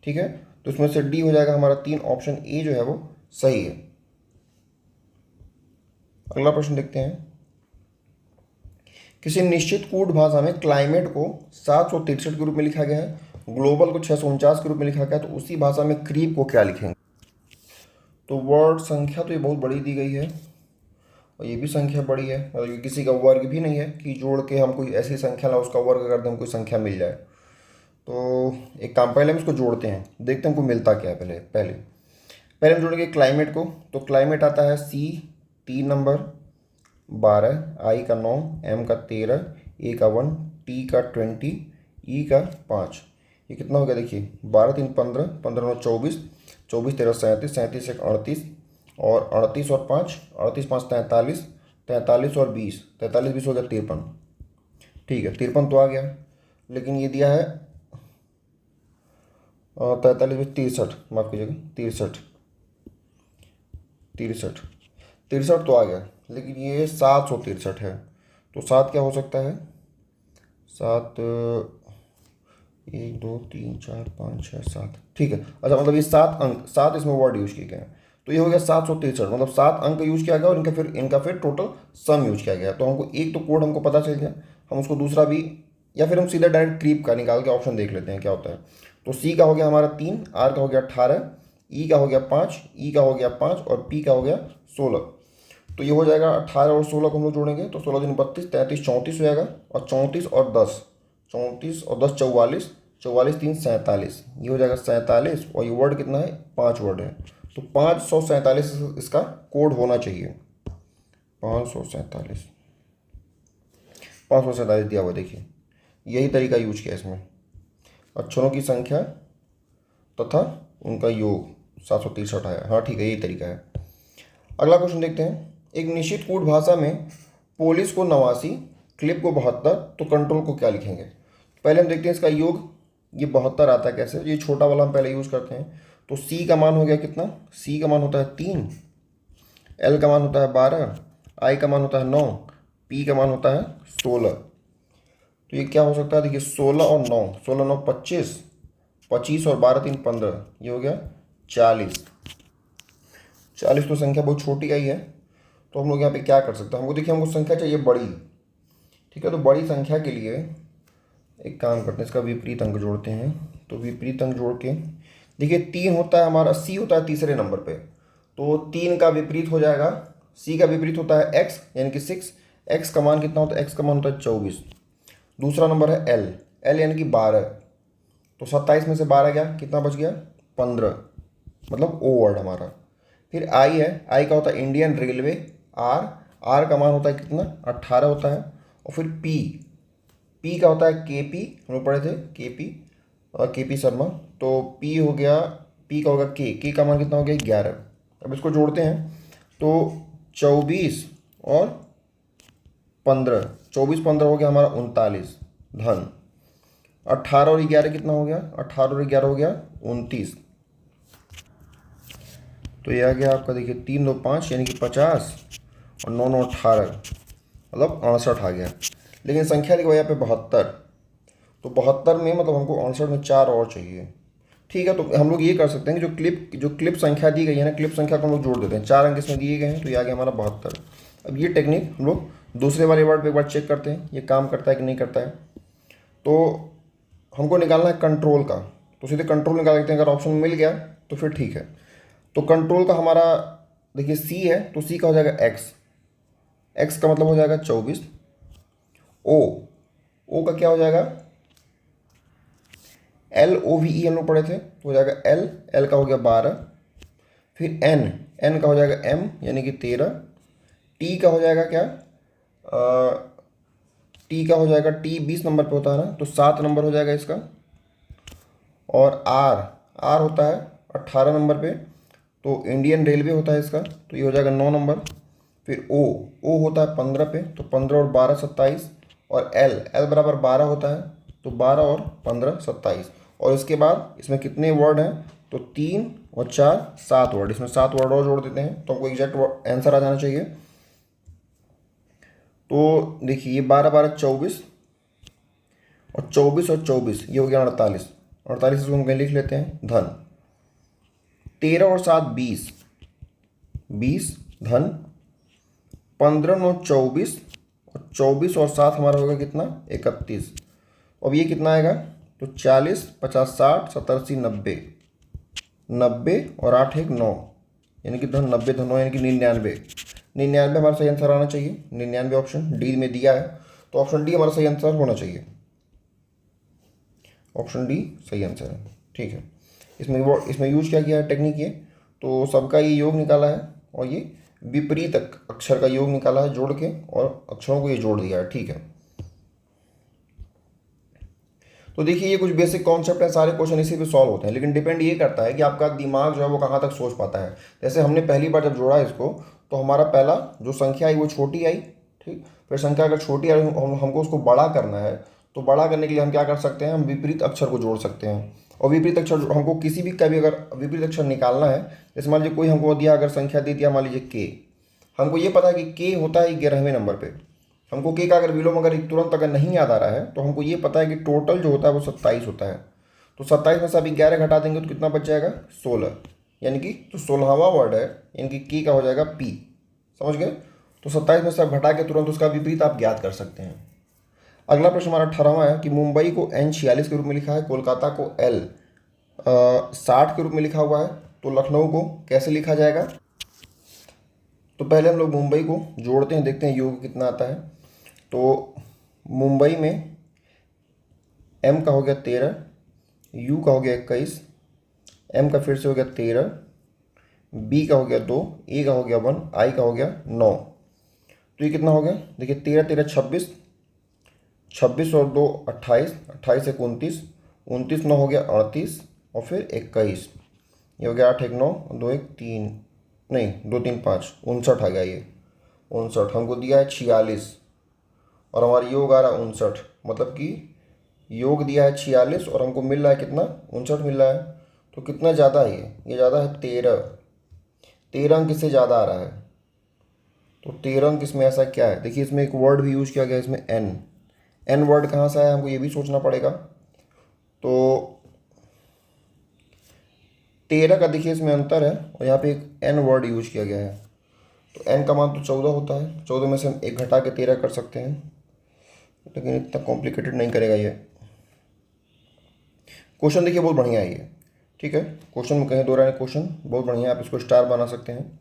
ठीक है, तो इसमें से डी हो जाएगा हमारा 3। ऑप्शन ए जो है वो सही है। अगला प्रश्न देखते हैं। किसी निश्चित कूट भाषा में क्लाइमेट को 763 के रूप में लिखा गया है, ग्लोबल को 649 के रूप में लिखा गया है, तो उसी भाषा में क्रीप को क्या लिखेंगे। तो वर्ड संख्या तो ये बहुत बड़ी दी गई है, और ये भी संख्या बड़ी है, मतलब ये किसी का वर्ग भी नहीं है कि जोड़ के हम कोई ऐसी संख्या ला उसका वर्ग कर दें हमको संख्या मिल जाए। तो एक काम, पहले हम इसको जोड़ते हैं, देखते हैं हमको मिलता क्या है। पहले पहले पहले हम जोड़ेंगे क्लाइमेट को। तो क्लाइमेट आता है सी 3 नंबर 12, आई का 9, एम का 13, ए का 1, टी का 20, ई का 5। ये कितना हो गया, देखिए 12 3 15, 15 9 24, 24 13 37, 37 1 38, और 38 और 5, 38 5 43, 43 और 20, 43 20 हो गया 53। ठीक है, 53 तो आ गया, लेकिन ये दिया है 43 20 63, माफ़ कीजिएगा 63 63 63 तो आ गया, लेकिन ये 763 है। तो 7 क्या हो सकता है, 7 1 2 3 4 5 6 7। ठीक है, अच्छा, मतलब ये 7 अंक, 7 इसमें वर्ड यूज किए गए हैं, तो ये हो गया 763। मतलब 7 अंक यूज किया गया और इनका फिर टोटल सम यूज किया गया। तो हमको एक तो कोड हमको पता चल गया, हम उसको दूसरा भी, या फिर हम सीधा डायरेक्ट क्रीप का निकाल के ऑप्शन देख लेते हैं क्या होता है। तो सी का हो गया हमारा 3, आर का हो गया 18, ई का हो गया 5, ई का हो गया 5, और पी का हो गया 16। तो ये हो जाएगा 18 और 16 को हम लोग जोड़ेंगे तो 16 दिन 32, 33 34 हो जाएगा, और 34 और 10, 34 और 10 44, 44 3 47, ये हो जाएगा 47। और ये वर्ड कितना है, 5 वर्ड है, तो 547 इसका कोड होना चाहिए। 547 547 दिया हुआ, देखिए यही तरीका यूज किया इसमें, अक्षरों की संख्या तथा उनका योग 763 आया। हाँ ठीक है, यही तरीका है। अगला क्वेश्चन देखते हैं। एक निश्चित कूट भाषा में पोलिस को 89, क्लिप को 72, तो कंट्रोल को क्या लिखेंगे। पहले हम देखते हैं इसका योग, ये 72 आता है कैसे, ये छोटा वाला हम पहले यूज करते हैं। तो सी का मान हो गया कितना, सी का मान होता है 3, एल का मान होता है 12, आई का मान होता है 9, पी का मान होता है 16। तो ये क्या हो सकता है, देखिए 16 और 9, 16 9 25, 25 और 12 3 15, ये हो गया 40। 40 तो संख्या बहुत छोटी आई है, तो हम लोग यहाँ पे क्या कर सकते हैं, हमको देखिए हमको संख्या चाहिए बड़ी। ठीक है, तो बड़ी संख्या के लिए एक काम करते हैं, इसका विपरीत अंक जोड़ते हैं। तो विपरीत अंक जोड़ के देखिए 3 होता है हमारा, सी होता है तीसरे नंबर पे, तो 3 का विपरीत हो जाएगा, सी का विपरीत होता है एक्स यानी कि 6, एक्स का मान कितना होता है, एक्स का मान होता है 24। दूसरा नंबर है एल, एल यानी कि 12, तो 27 में से 12 गया, कितना बच गया 15, मतलब ओ वर्ड हमारा। फिर आई है, आई का होता है इंडियन रेलवे, आर, आर का मान होता है कितना 18 होता है। और फिर पी, पी का होता है के पी, हम लोग पढ़े थे के पी और के पी शर्मा, तो पी हो गया, पी का होगा के का मान कितना हो गया 11। अब इसको जोड़ते हैं तो 24 और 15, 24 15 हो गया हमारा 39 धन, 18 और 11 कितना हो गया, 18 और 11 हो गया 29। तो ये आ गया आपका, देखिए 3 2 5 यानी कि 50, और 9 9 18, मतलब 68 आ गया। लेकिन संख्या लिखा हुआ है यहाँ पे 72, तो 72 में मतलब हमको 68 में 4 और चाहिए। ठीक है, तो हम लोग ये कर सकते हैं कि जो क्लिप संख्या दी गई है ना, क्लिप संख्या को हम लोग जोड़ देते हैं। 4 अंक इसमें दिए गए हैं, तो ये आ गया हमारा 72। अब ये टेक्निक हम लोग दूसरे वाले वर्ड पे एक बार चेक करते हैं ये काम करता है कि नहीं करता है। तो हमको निकालना है कंट्रोल का, तो सीधे कंट्रोल निकाल देते हैं। अगर ऑप्शन मिल गया तो फिर ठीक है। तो कंट्रोल का हमारा देखिए सी है, तो सी का हो जाएगा एक्स, एक्स का मतलब हो जाएगा 24। ओ, ओ का क्या हो जाएगा, LOVE हम लोग पढ़े थे, तो हो जाएगा एल, एल का हो गया 12। फिर एन, एन का हो जाएगा M यानी कि 13। टी का हो जाएगा क्या, टी का हो जाएगा, टी 20 नंबर पे होता है ना, तो 7 नंबर हो जाएगा इसका। और आर, आर होता है 18 नंबर पे, तो इंडियन रेलवे होता है इसका, तो ये हो जाएगा 9 नंबर। फिर ओ, ओ होता है 15 पे, तो 15 और 12 27। और एल, एल बराबर 12 होता है, तो 12 और 15 27। और इसके बाद इसमें कितने वर्ड हैं, तो 3 और 4 7 वर्ड, इसमें 7 वर्ड और जोड़ देते हैं तो हमको एग्जैक्ट आंसर आ जाना चाहिए। तो देखिए ये 12 12 24, और 24 और 24 ये हो गया 48, 48 इसको हम कहीं लिख लेते हैं धन। 13 और 7 20, 20 धन। 15 9 24, और 24 और 7 हमारा होगा कितना, 31। अब ये कितना आएगा, तो 40 50 60 70 80 90, 90 और 8 1 9, यानी कि धन 90 धन 9 यानी कि 99। 99 हमारा सही आंसर आना चाहिए। 99 ऑप्शन डी में दिया है, तो ऑप्शन डी हमारा सही आंसर होना चाहिए। ऑप्शन डी सही आंसर है। ठीक है, इसमें यूज क्या किया है टेक्निक ये, तो सबका ये योग निकाला है और ये विपरीत अक्षर का योग निकाला है जोड़ के, और अक्षरों को ये जोड़ दिया है। ठीक है, तो देखिए ये कुछ बेसिक कॉन्सेप्ट है, सारे क्वेश्चन इसी पे सॉल्व होते हैं, लेकिन डिपेंड ये करता है कि आपका दिमाग जो है वो कहाँ तक सोच पाता है। जैसे हमने पहली बार जब जोड़ा इसको, तो हमारा पहला जो संख्या आई वो छोटी आई, ठीक। फिर संख्या अगर छोटी आई, हमको उसको बड़ा करना है, तो बड़ा करने के लिए हम क्या कर सकते हैं, हम विपरीत अक्षर को जोड़ सकते हैं। और विपरीत अक्षर हमको किसी भी का भी अगर विपरीत अक्षर निकालना है, जैसे मान लीजिए कोई हमको दिया, अगर संख्या दे दिया मान लीजिए के, हमको ये पता है कि के होता है 11वें नंबर पे। हमको के का अगर विलोम अगर तुरंत अगर नहीं याद आ रहा है, तो हमको ये पता है कि टोटल जो होता है वो 27 होता है। तो 27 में से आप 11 घटा देंगे तो कितना बच जाएगा, 16, यानी कि जो 16वां वर्ड है, यानी कि के का हो जाएगा पी। समझ गए, तो 27 में से आप घटा के तुरंत उसका विपरीत आप ज्ञात कर सकते हैं। अगला प्रश्न हमारा 18वां है कि मुंबई को N46 के रूप में लिखा है, कोलकाता को L 60 के रूप में लिखा हुआ है, तो लखनऊ को कैसे लिखा जाएगा। तो पहले हम लोग मुंबई को जोड़ते हैं, देखते हैं योग कितना आता है। तो मुंबई में M का हो गया 13, U का हो गया 21, M का फिर से हो गया 13, B का हो गया 2, A का हो गया 1, I का हो गया 9। तो ये कितना हो गया, देखिए 13 13 26, 26 और 2 28, 28 1 29, 29 9 हो गया 38, और फिर 21, ये हो गया 8 1 9, 2 1 3, नहीं 2 3 5, 59 आ गया ये 59। हमको दिया है 46 और हमारा योग आ रहा है 59, मतलब कि योग दिया है 46 और हमको मिल रहा है कितना, 59 मिल रहा है। तो कितना ज़्यादा है ये ज़्यादा है 13, 13 अंक इससे ज़्यादा आ रहा है। तो 13 अंक इसमें ऐसा क्या है, देखिए इसमें एक वर्ड भी यूज किया गया है, इसमें एन वर्ड कहाँ से आया हमको ये भी सोचना पड़ेगा। तो 13 का देखिए इसमें अंतर है, और यहाँ पे एक एन वर्ड यूज किया गया है। तो एन का मान तो 14 होता है, 14 में से हम एक घटा के 13 कर सकते हैं, लेकिन इतना कॉम्प्लिकेटेड नहीं करेगा ये क्वेश्चन। देखिए बहुत बढ़िया है ये, ठीक है, क्वेश्चन में कहीं दो रहा है, क्वेश्चन बहुत बढ़िया है, आप इसको स्टार बना सकते हैं,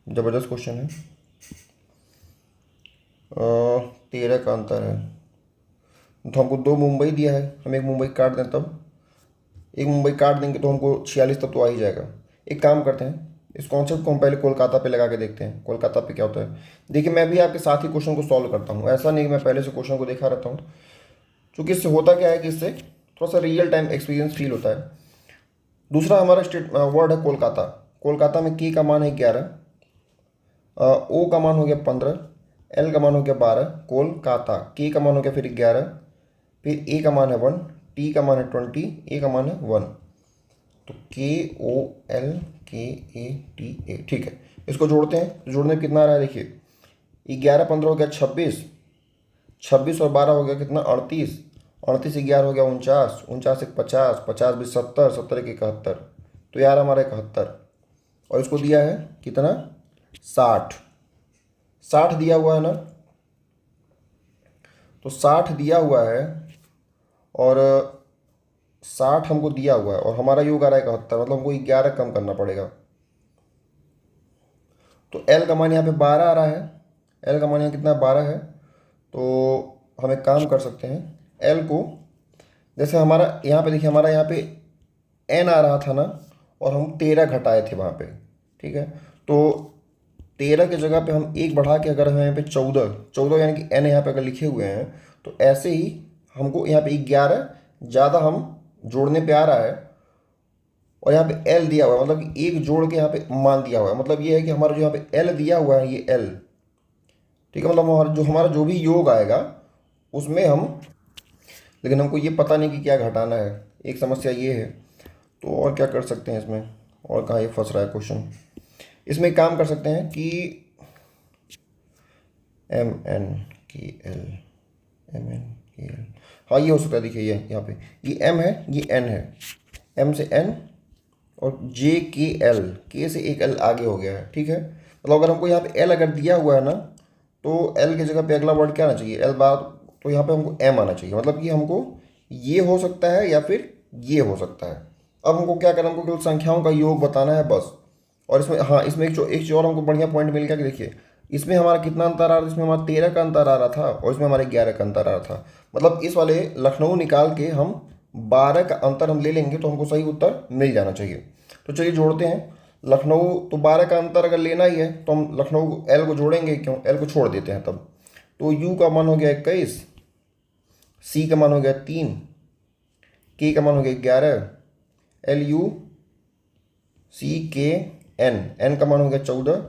ज़बरदस्त क्वेश्चन है। 13 का अंतर है, तो हमको 2 मुंबई दिया है, हम एक मुंबई काट दें, तब एक मुंबई काट देंगे तो हमको 46 तक तो आ ही जाएगा। एक काम करते हैं, इस कॉन्सेप्ट को हम पहले कोलकाता पे लगा के देखते हैं, कोलकाता पे क्या होता है। देखिए मैं भी आपके साथ ही क्वेश्चन को सॉल्व करता हूँ, ऐसा नहीं कि मैं पहले से क्वेश्चन को देखा रहता हूँ, क्योंकि इससे होता क्या है कि इससे थोड़ा सा रियल टाइम एक्सपीरियंस फील होता है। दूसरा हमारा स्टेट वर्ड है कोलकाता। कोलकाता में की का मान है 11, ओ का मान हो गया 15, एल का मान हो गया 12, कोलकाता, के का मान हो गया फिर 11, फिर ए का मान है 1, टी का मान है 20, ए का मान है 1। तो KOLKATA, ठीक है, इसको जोड़ते हैं, तो जोड़ने में कितना आ रहा है, देखिए 11 15 हो गया 26, 26 और 12 हो गया कितना, 38, 38 से 11 हो गया 49, 49 एक 50, 50 भी 70, 70 एक 71, तो यार हमारा 71। और इसको दिया है कितना, 60, 60 दिया हुआ है ना, तो 60 दिया हुआ है और 60 हमको दिया हुआ है और हमारा योग आ रहा है 71, मतलब हमको 11 कम करना पड़ेगा। तो एल का मान यहाँ पे 12 आ रहा है, एल का मान यहाँ कितना 12 है। तो हम एक काम कर सकते हैं, एल को जैसे हमारा यहाँ पे देखिए, हमारा यहाँ पे एन आ रहा था ना, और हम 13 घटाए थे वहाँ पे, ठीक है। तो 13 की जगह पे हम एक बढ़ा के अगर हम यहाँ पे 14, 14 यानी कि एन यहाँ पे अगर लिखे हुए हैं, तो ऐसे ही हमको यहाँ पे 11 ज़्यादा हम जोड़ने पे आ रहा है, और यहाँ पे एल दिया हुआ है, मतलब कि एक जोड़ के यहाँ पे मान दिया हुआ है। मतलब ये है कि हमारा जो यहाँ पे एल दिया हुआ है, ये एल, ठीक है, मतलब हमारा जो भी योग आएगा उसमें हम, लेकिन हमको ये पता नहीं कि क्या घटाना है, एक समस्या ये है। तो और क्या कर सकते हैं इसमें, और कहाँ ये फंस रहा है क्वेश्चन। इसमें काम कर सकते हैं कि एम एन के एल, एम एन के एल, हाँ ये हो सकता है। देखिए ये यहाँ पे ये एम है, ये एन है, एम से एन और जे के एल, के से एक एल आगे हो गया है, ठीक है। मतलब अगर हमको यहाँ पे एल अगर दिया हुआ है ना, तो एल की जगह पे अगला वर्ड क्या आना चाहिए, एल बाद, तो यहाँ पे हमको एम आना चाहिए। मतलब कि हमको ये हो सकता है या फिर ये हो सकता है। अब हमको क्या करना है, हमको केवल संख्याओं का योग बताना है बस। और इसमें हाँ, इसमें एक चीज़ और हमको बढ़िया पॉइंट मिल गया कि देखिए इसमें हमारा कितना अंतर आ रहा था, इसमें हमारा 13 का अंतर आ रहा था और इसमें हमारे 11 का अंतर आ रहा था। मतलब इस वाले लखनऊ निकाल के हम 12 का अंतर हम ले लेंगे तो हमको सही उत्तर मिल जाना चाहिए। तो चलिए जोड़ते हैं। लखनऊ, तो 12 का अंतर अगर लेना ही है तो हम लखनऊ एल को जोड़ेंगे, क्यों, एल को छोड़ देते हैं तब। तो यू का मान हो गया 21, सी का मान हो गया 3, के का मान हो गया 11, एल यू सी के एन, एन का मान हो गया 14,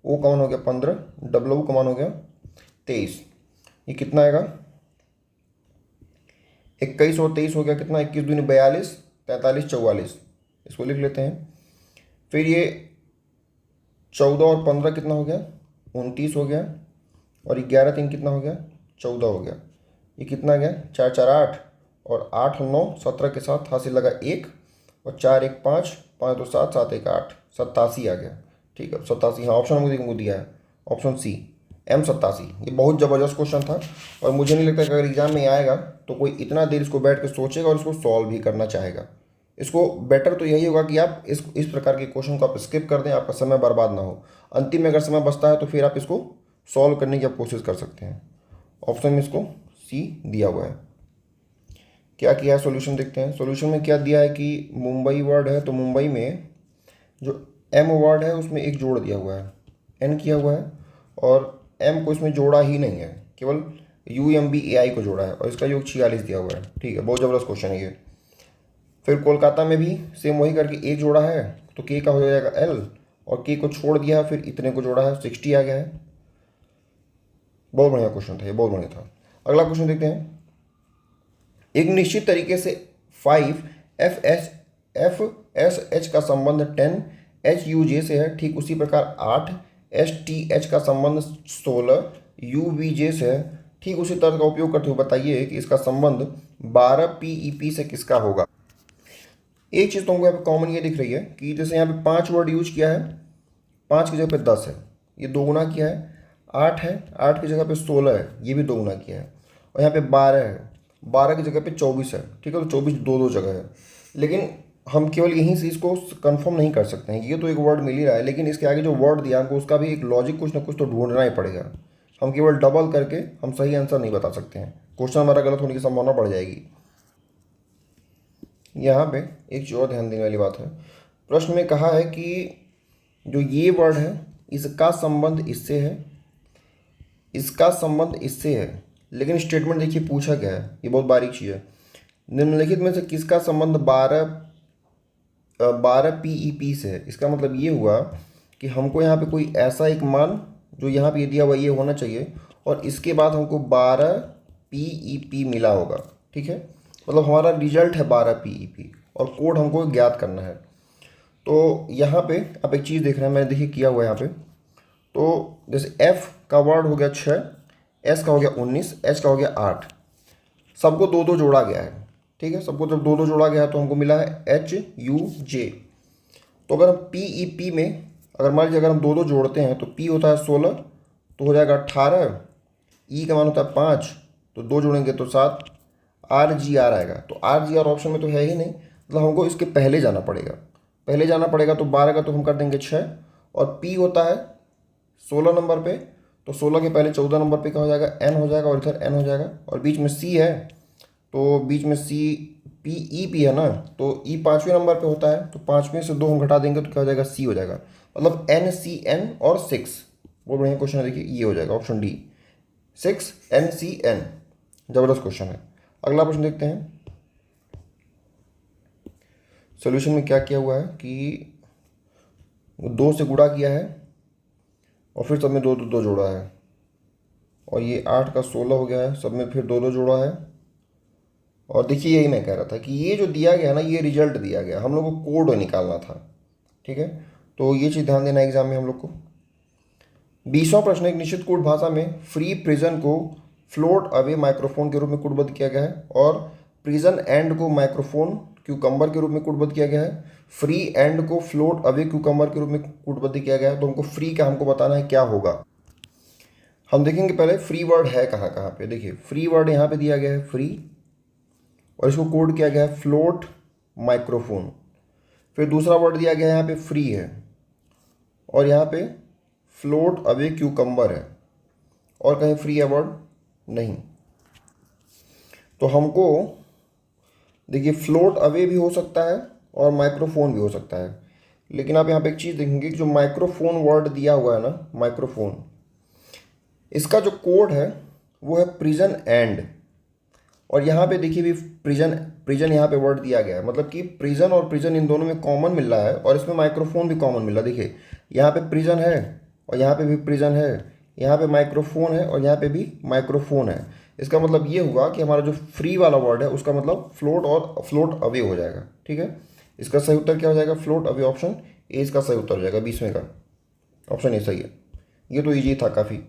ओ का मान हो गया 15, डब्ल्यू का मान हो गया 23। ये कितना आएगा, 21 और 23 हो गया कितना, 21 दूनी 42, 43 44, इसको लिख लेते हैं। फिर ये 14 और 15 कितना हो गया, 29 हो गया, और 11 3 कितना हो गया, 14 हो गया। ये कितना गया, 4 4 8, और 8 9 17 के साथ हासिल लगा 1, और 4 1 5, 5 2 7, 7 1 8, 87 आ गया। ठीक है, 87, हाँ ऑप्शन हमको दिया है, ऑप्शन सी एम 87। ये बहुत ज़बरदस्त क्वेश्चन था और मुझे नहीं लगता कि अगर एग्जाम में आएगा तो कोई इतना देर इसको बैठ के सोचेगा और इसको सॉल्व भी करना चाहेगा। इसको बेटर तो यही होगा कि आप इस प्रकार के क्वेश्चन को आप स्किप कर दें, आपका समय बर्बाद ना हो। अंतिम में अगर समय बचता है तो फिर आप इसको सॉल्व करने की आप कोशिश कर सकते हैं। ऑप्शन में इसको सी दिया हुआ है। क्या किया है, सॉल्यूशन देखते हैं। सॉल्यूशन में क्या दिया है कि मुंबई वर्ड है, तो मुंबई में जो एम वर्ड है उसमें एक जोड़ दिया हुआ है, एन किया हुआ है, और एम को इसमें जोड़ा ही नहीं है, केवल यू एम बी ए आई को जोड़ा है, और इसका योग 46 दिया हुआ है। ठीक है, बहुत ज़बरदस्त क्वेश्चन है ये। फिर कोलकाता में भी सेम वही करके एक जोड़ा है, तो के का हो जाएगा एल, और के को छोड़ दिया है, फिर इतने को जोड़ा है, 60 आ गया है। बहुत बढ़िया क्वेश्चन था ये, बहुत बढ़िया था। अगला क्वेश्चन देखते हैं। एक निश्चित तरीके से 5 एफ एस एच का संबंध 10 एच यू जे से है, ठीक उसी प्रकार 8 एस टी एच का संबंध 16 यू वी जे से है। ठीक उसी तर्क का उपयोग करते हुए बताइए कि इसका संबंध 12 पी ई पी से किसका होगा। एक चीज़ तुमको यहाँ पे कॉमन ये दिख रही है कि जैसे यहाँ पे 5 वर्ड यूज किया है, 5 की जगह पे 10 है, ये दोगुना किया है। 8 है, 8 की जगह पे 16 है, ये भी दोगुना किया है। और यहाँ पे 12 है, 12 की जगह पे 24 है। ठीक है, तो 24 दो जगह है, लेकिन हम केवल यहीं से इसको कंफर्म नहीं कर सकते हैं। ये तो एक वर्ड मिल ही रहा है, लेकिन इसके आगे जो वर्ड दिया हमको उसका भी एक लॉजिक कुछ ना कुछ तो ढूंढना ही पड़ेगा। हम केवल डबल करके हम सही आंसर नहीं बता सकते हैं, क्वेश्चन हमारा गलत होने की संभावना बढ़ जाएगी। यहाँ पे एक चीज़ और ध्यान देने वाली बात है, प्रश्न में कहा है कि जो ये वर्ड है इसका संबंध इससे है, इसका संबंध इससे है, लेकिन स्टेटमेंट देखिए पूछा गया है, ये बहुत बारीक चीज़ है। निम्नलिखित में से किसका संबंध 12 पी ई पी से है। इसका मतलब ये हुआ कि हमको यहाँ पे कोई ऐसा एक मान जो यहाँ पे दिया हुआ ये होना चाहिए, और इसके बाद हमको 12 पी ई पी मिला होगा। ठीक है, मतलब हमारा रिजल्ट है 12 पी ई पी, और कोड हमको ज्ञात करना है। तो यहाँ पे आप एक चीज़ देख रहे हैं, मैंने देखिए किया हुआ है यहाँ पे। तो जैसे एफ का वर्ड हो गया 6, एस का हो गया 19, एच का हो गया 8, सबको दो दो जोड़ा गया है, ठीक है। सबको जब दो दो जोड़ा गया है तो हमको मिला है एच यू जे। तो अगर हम पी ई पी में अगर मान लीजिए अगर हम दो दो जोड़ते हैं तो पी होता है 16, तो हो जाएगा 18, ई का मान होता है 5, तो दो जोड़ेंगे तो 7, आर जी आर आएगा। तो आर जी आर ऑप्शन में तो है ही नहीं, मतलब हमको इसके पहले जाना पड़ेगा। पहले जाना पड़ेगा तो 12 का तो हम कर देंगे 6, और पी होता है 16 नंबर पे, तो 16 के पहले 14 नंबर पे क्या हो जाएगा, एन हो जाएगा, और इधर एन हो जाएगा। और बीच में सी है, तो बीच में सी पी ई पी है ना, तो ई 5वें नंबर पे होता है, तो 5वें से 2 हम घटा देंगे तो क्या हो जाएगा, सी हो जाएगा। मतलब एन सी एन और 6। बहुत बढ़िया क्वेश्चन है, देखिए ये हो जाएगा option D, 6 N C N. जबरदस्त क्वेश्चन है। अगला प्रश्न देखते हैं। सोल्यूशन में क्या किया हुआ है कि 2 से गुणा किया है और फिर सब में दो दो दो जोड़ा है, और ये 8 का 16 हो गया है, सब में फिर दो दो जोड़ा है। और देखिए यही मैं कह रहा था कि ये जो दिया गया ना, ये रिजल्ट दिया गया, हम लोग को कोड निकालना था, ठीक है। तो ये चीज़ ध्यान देना एग्जाम में हम लोग को। 20वां प्रश्न, एक निश्चित कोड भाषा में फ्री प्रिजन को फ्लोट अवे माइक्रोफोन के रूप में कोडबद्ध किया गया है, और प्रिजन एंड को माइक्रोफोन क्यूकम्बर के रूप में कोडबद्ध किया गया है। फ्री एंड को फ्लोट अवे क्यूकम्बर के रूप में कोडबद्ध किया गया है। तो हमको फ्री का हमको बताना है क्या होगा। हम देखेंगे पहले फ्री वर्ड है कहाँ कहाँ पे। देखिए फ्री वर्ड यहाँ पे दिया गया है फ्री, और इसको कोड किया गया है फ्लोट माइक्रोफोन। फिर दूसरा वर्ड दिया गया है यहाँ पे फ्री है, और यहाँ पे फ्लोट अवे क्यूकम्बर है, और कहीं फ्री है वर्ड नहीं। तो हमको देखिए फ्लोट अवे भी हो सकता है और माइक्रोफोन भी हो सकता है, लेकिन आप यहाँ पे एक चीज़ देखेंगे कि जो माइक्रोफोन वर्ड दिया हुआ है ना, माइक्रोफोन, इसका जो कोड है वो है प्रिजन एंड। और यहाँ पे देखिए भी प्रिजन प्रिजन यहाँ पे वर्ड दिया गया है, मतलब कि प्रिजन और प्रिजन इन दोनों में कॉमन मिल रहा है, और इसमें माइक्रोफोन भी कॉमन मिल रहा है। देखिए यहाँ पे प्रिजन है और यहाँ पे भी प्रिजन है, यहाँ पे माइक्रोफोन है और यहाँ पे भी माइक्रोफोन है। इसका मतलब ये हुआ कि हमारा जो फ्री वाला वर्ड है उसका मतलब फ्लोट और फ्लोट अवे हो जाएगा, ठीक है। इसका सही उत्तर क्या हो जाएगा, फ्लोट अवे। ऑप्शन ए इसका सही उत्तर हो जाएगा, 20वें का ऑप्शन ए सही है। ये तो ईजी था काफ़ी।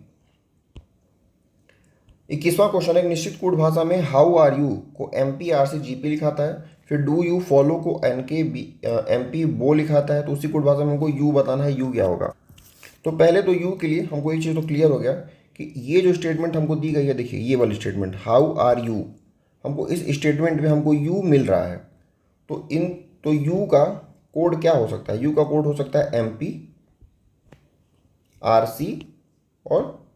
21वां क्वेश्चन, एक निश्चित कोड भाषा में हाउ आर यू को एम पी आर से जी पी लिखाता है, फिर डू यू फॉलो को एन के बी एम पी बो लिखाता है। तो उसी कोड भाषा में हमको यू बताना है, यू क्या होगा। तो पहले तो यू के लिए हमको एक चीज़ तो क्लियर हो गया कि ये जो स्टेटमेंट हमको दी गई है, देखिए ये वाली स्टेटमेंट हाउ आर यू, हमको इस स्टेटमेंट में हमको यू मिल रहा है। तो यू का कोड क्या हो सकता है, यू का कोड हो सकता है एम पी, आर सी और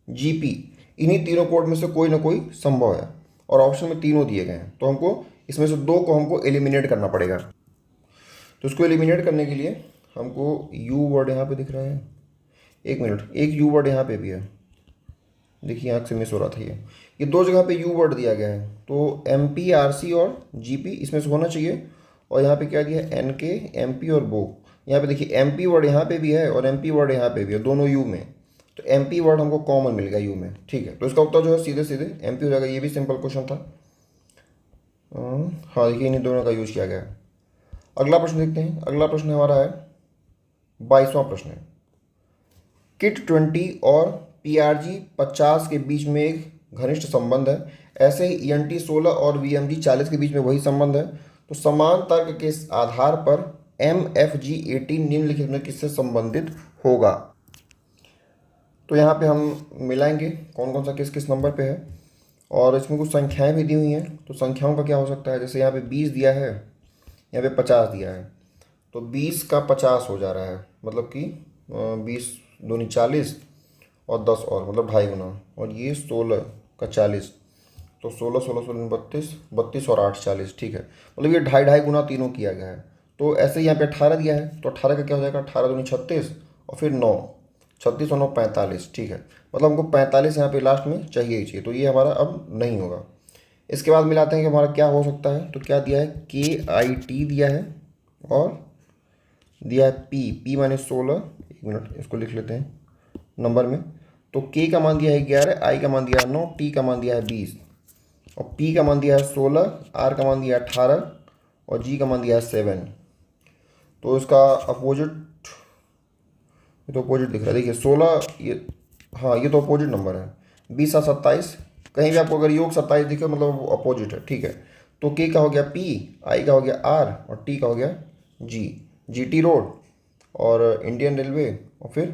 जी पी। इन्हीं तीनों कोड में से कोई ना कोई संभव है, और ऑप्शन में तीनों दिए गए हैं। तो हमको इसमें से दो को हमको एलिमिनेट करना पड़ेगा। तो इसको एलिमिनेट करने के लिए हमको यू वर्ड यहाँ पे दिख रहा है, एक मिनट, एक यू वर्ड यहाँ पे भी है, देखिए आँख से मिस हो रहा था। ये दो जगह पे यू वर्ड दिया गया है, तो एम पी आर सी और जी पी इसमें से होना चाहिए। और यहाँ पे क्या दिया है, एन के एम पी और बो। यहाँ पे देखिए एम पी वर्ड यहाँ पे भी है और एम पी वर्ड यहाँ पे भी है, दोनों यू में। तो एम पी वर्ड हमको कॉमन मिल गया यू में, ठीक है। तो इसका उत्तर जो है सीधे सीधे एम पी हो जाएगा। ये भी सिंपल क्वेश्चन था। हाँ देखिए इन्हीं दोनों का यूज किया गया है। अगला प्रश्न देखते हैं। अगला प्रश्न हमारा है 22वां प्रश्न है, किट 20 और पी आर जी 50 के बीच में एक घनिष्ठ संबंध है, ऐसे ही ई एन टी 16 और वी एम जी 40 के बीच में वही संबंध है। तो समान तर्क के आधार पर एम एफ जी 18 निम्नलिखित में किससे संबंधित होगा। तो यहाँ पे हम मिलाएंगे कौन कौन सा किस किस नंबर पे है, और इसमें कुछ संख्याएं भी दी हुई हैं। तो संख्याओं का क्या हो सकता है, जैसे यहाँ पे 20 दिया है, यहाँ पे 50 दिया है, तो 20 का 50 हो जा रहा है, मतलब कि 20 दूनी 40 और 10 और मतलब 2.5 गुना, और ये 16 का 40, तो 16 16 16 32 32 और 8 40, ठीक है। मतलब ये 2.5 गुना तीनों किया गया है। तो ऐसे ही यहाँ पे 18 दिया है, तो 18 का क्या हो जाएगा, 18 दूनी 36 और फिर 9, 36 और 9 45, ठीक है। मतलब हमको 45 यहाँ पे लास्ट में चाहिए ही चाहिए, तो ये हमारा अब नहीं होगा। इसके बाद मिलाते हैं कि हमारा क्या हो सकता है। तो क्या दिया है, के आई टी दिया है, और दिया है पी, पी माने 16, एक मिनट इसको लिख लेते हैं नंबर में। तो के का मान दिया है 11, आई का मान दिया है 9, टी का मान दिया है 20, और पी का मान दिया है 16, आर का मान दिया है 18 और जी का मान दिया है 7। तो इसका अपोजिट, ये तो अपोजिट दिख रहा है, देखिए 16, ये हाँ ये तो अपोजिट नंबर है, 20 और 27, कहीं भी आपको अगर योग 27 दिखे मतलब वो अपोजिट है, ठीक है। तो के का हो गया पी, आई का हो गया आर और टी का हो गया जी। जीटी रोड और इंडियन रेलवे और फिर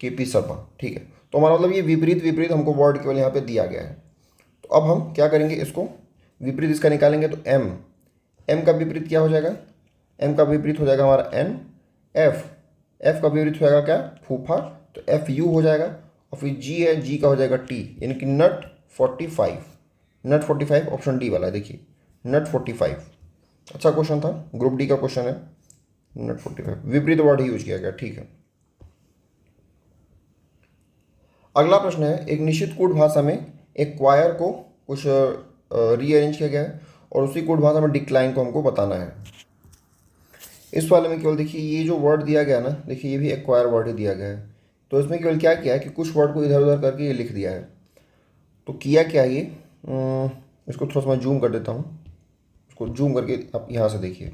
केपी शर्मा, ठीक है। तो हमारा मतलब ये विपरीत विपरीत हमको वर्ड केवल यहाँ पे दिया गया है। तो अब हम क्या करेंगे, इसको विपरीत इसका निकालेंगे। तो एम, एम का विपरीत क्या हो जाएगा, एम का विपरीत हो जाएगा हमारा एन। एफ, एफ का विपरीत हो जाएगा क्या, फूफा, तो एफ यू हो जाएगा। और फिर जी है, जी का हो जाएगा टी, यानी कि नट 45। नट 45 ऑप्शन डी वाला है, देखिए नट 45। अच्छा क्वेश्चन था, ग्रुप डी का क्वेश्चन है। नट 45 विपरीत वर्ड ही यूज किया गया, ठीक है। अगला प्रश्न है, एक निश्चित कूट भाषा में एक क्वायर को कुछ रीअरेंज किया गया है और उसी कूट भाषा में डिक्लाइन को हमको बताना है। इस वाले में केवल देखिए ये जो वर्ड दिया गया ना, देखिए ये भी एक क्वायर वर्ड ही दिया गया है। तो इसमें केवल क्या किया है कि कुछ वर्ड को इधर उधर करके ये लिख दिया है। तो किया क्या ये, इसको थोड़ा सा मैं जूम कर देता हूँ, इसको जूम करके आप यहाँ से देखिए।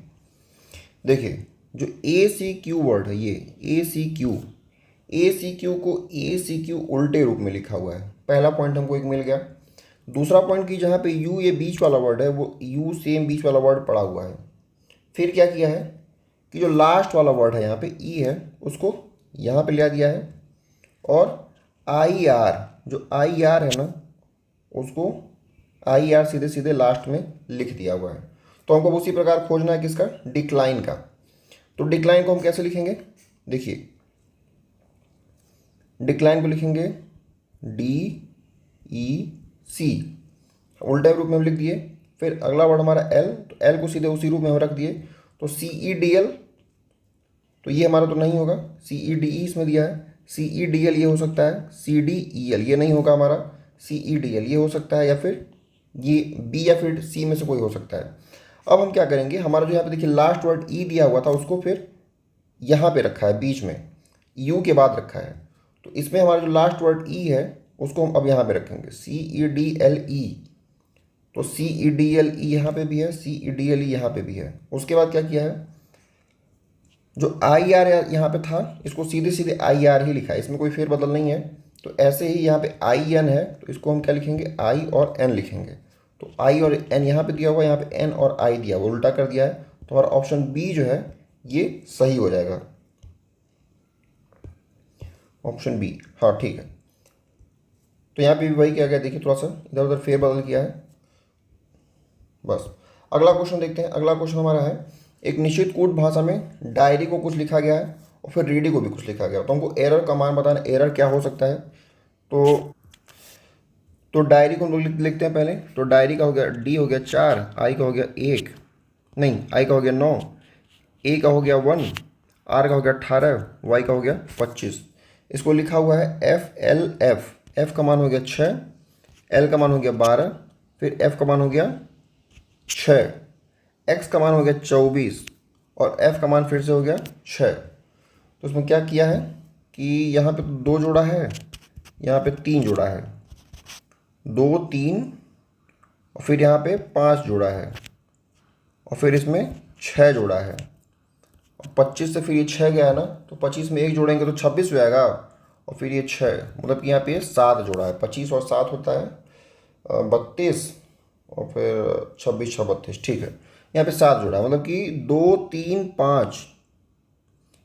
देखिए जो ए सी क्यू वर्ड है, ये ए सी क्यू, ए सी क्यू को ए सी क्यू उल्टे रूप में लिखा हुआ है। पहला पॉइंट हमको एक मिल गया। दूसरा पॉइंट कि जहाँ पे यू ये बीच वाला वर्ड है, वो यू सेम बीच वाला वर्ड पड़ा हुआ है। फिर क्या किया है कि जो लास्ट वाला वर्ड है यहाँ पे ई है, उसको यहाँ पे ले दिया है। और आई आर, जो आई आर है ना, उसको आई आर सीधे सीधे लास्ट में लिख दिया हुआ है। तो हमको उसी प्रकार खोजना है किसका, डिक्लाइन का। तो डिक्लाइन को हम कैसे लिखेंगे, देखिए डिक्लाइन को लिखेंगे डी ई सी, उल्टे रूप में हम लिख दिए। फिर अगला वर्ड हमारा एल, तो एल को सीधे उसी रूप में हम रख दिए। तो सी ई डी एल, तो ये हमारा तो नहीं होगा, सी ई डी ई इसमें दिया है, सी ई डी एल ये हो सकता है, सी डी ई एल ये नहीं होगा हमारा, सी ई डी एल ये हो सकता है, या फिर ये बी या फिर सी में से कोई हो सकता है। अब हम क्या करेंगे, हमारा जो यहाँ पे देखिए लास्ट वर्ड ई दिया हुआ था, उसको फिर यहाँ पे रखा है बीच में, यू के बाद रखा है। तो इसमें हमारा जो लास्ट वर्ड ई है, उसको हम अब यहाँ पे रखेंगे सी ई डी एल ई। तो सी ई डी एल ई यहाँ पे भी है, सी ई डी एल ई यहाँ पे भी है। उसके बाद क्या किया है, जो आई आर यहाँ पे था, इसको सीधे सीधे आई आर ही लिखा है, इसमें कोई फेरबदल नहीं है। तो ऐसे ही यहाँ पे आई एन है, तो इसको हम क्या लिखेंगे, आई और एन लिखेंगे। तो आई और एन यहाँ पे दिया हुआ है, यहाँ पे एन और आई दिया हुआ, उल्टा कर दिया है। तो हमारा ऑप्शन बी जो है ये सही हो जाएगा, ऑप्शन बी, हाँ ठीक है। तो यहाँ पे भी वही किया गया, देखिए थोड़ा सा इधर उधर फेरबदल किया है बस। अगला क्वेश्चन देखते हैं। अगला क्वेश्चन हमारा है, एक निश्चित कूट भाषा में डायरी को कुछ लिखा गया है और फिर रीडी को भी कुछ लिखा गया। तो हमको एरर का मान बताना, एरर क्या हो सकता है। तो डायरी को हम लोग लिखते हैं पहले। तो डायरी का हो गया डी हो गया 4, आई का हो गया 1, नहीं आई का हो गया 9, ए का हो गया 1, आर का हो गया 18, वाई का हो गया 25। इसको लिखा हुआ है एफ एल एफ, एफ का मान हो गया 6, एल का मान हो गया 12, फिर एफ का मान हो गया 6, एक्स का मान हो गया 24 और एफ का मान फिर से हो गया 6। तो इसमें क्या किया है कि यहाँ पे 2 जोड़ा है, यहाँ पे 3 जोड़ा है, 2 3 और फिर यहाँ पे 5 जोड़ा है और फिर इसमें 6 जोड़ा है। और 25 से फिर ये 6 गया है ना, तो 25 में 1 जोड़ेंगे तो 26 हो जाएगा और फिर ये 6, मतलब कि यहाँ पे 7 जोड़ा है। 25 और 7 होता है 32 और फिर 26 6 32, ठीक है। यहाँ पे 7 जोड़ा है, मतलब कि 2 3 5,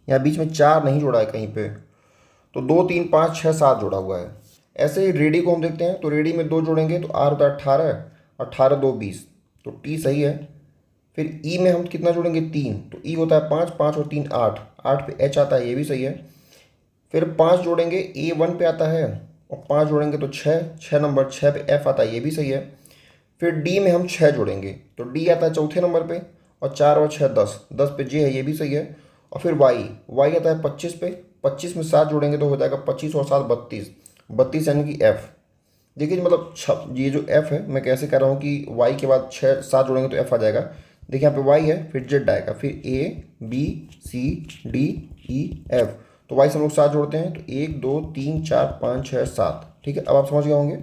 यहाँ बीच में 4 नहीं जोड़ा है कहीं पे। तो 2 3 5 6 7 जोड़ा हुआ है। ऐसे ही रेडी को हम देखते हैं। तो रेडी में 2 जोड़ेंगे तो आर होता है 18, 18 2 20, तो टी सही है। फिर ई में हम कितना जोड़ेंगे 3, तो ई होता है 5, 5 और 3 8, 8 पे एच आता है, ये भी सही है। फिर 5 जोड़ेंगे ए 1 पे आता है और 5 जोड़ेंगे तो 6, 6 नंबर 6 पे एफ आता है, ये भी सही है। फिर डी में हम 6 जोड़ेंगे तो डी आता है चौथे नंबर पे और 4 और 6 10, 10 पे जे है, ये भी सही है। और फिर वाई, वाई आता है 25 पे, 25 में 7 जोड़ेंगे तो हो जाएगा 25 और 7 32, 32 यानी कि एफ। देखिए मतलब ये जो एफ है, मैं कैसे कर रहा हूँ कि वाई के बाद 6 7 जोड़ेंगे तो एफ आ जाएगा। देखिए यहाँ पे वाई है, फिर जेड आएगा, फिर A B C D E F. तो वाई से हम लोग 7 जोड़ते हैं तो 1 2 3 4 5 6 7, ठीक है। अब आप समझ गए होंगे,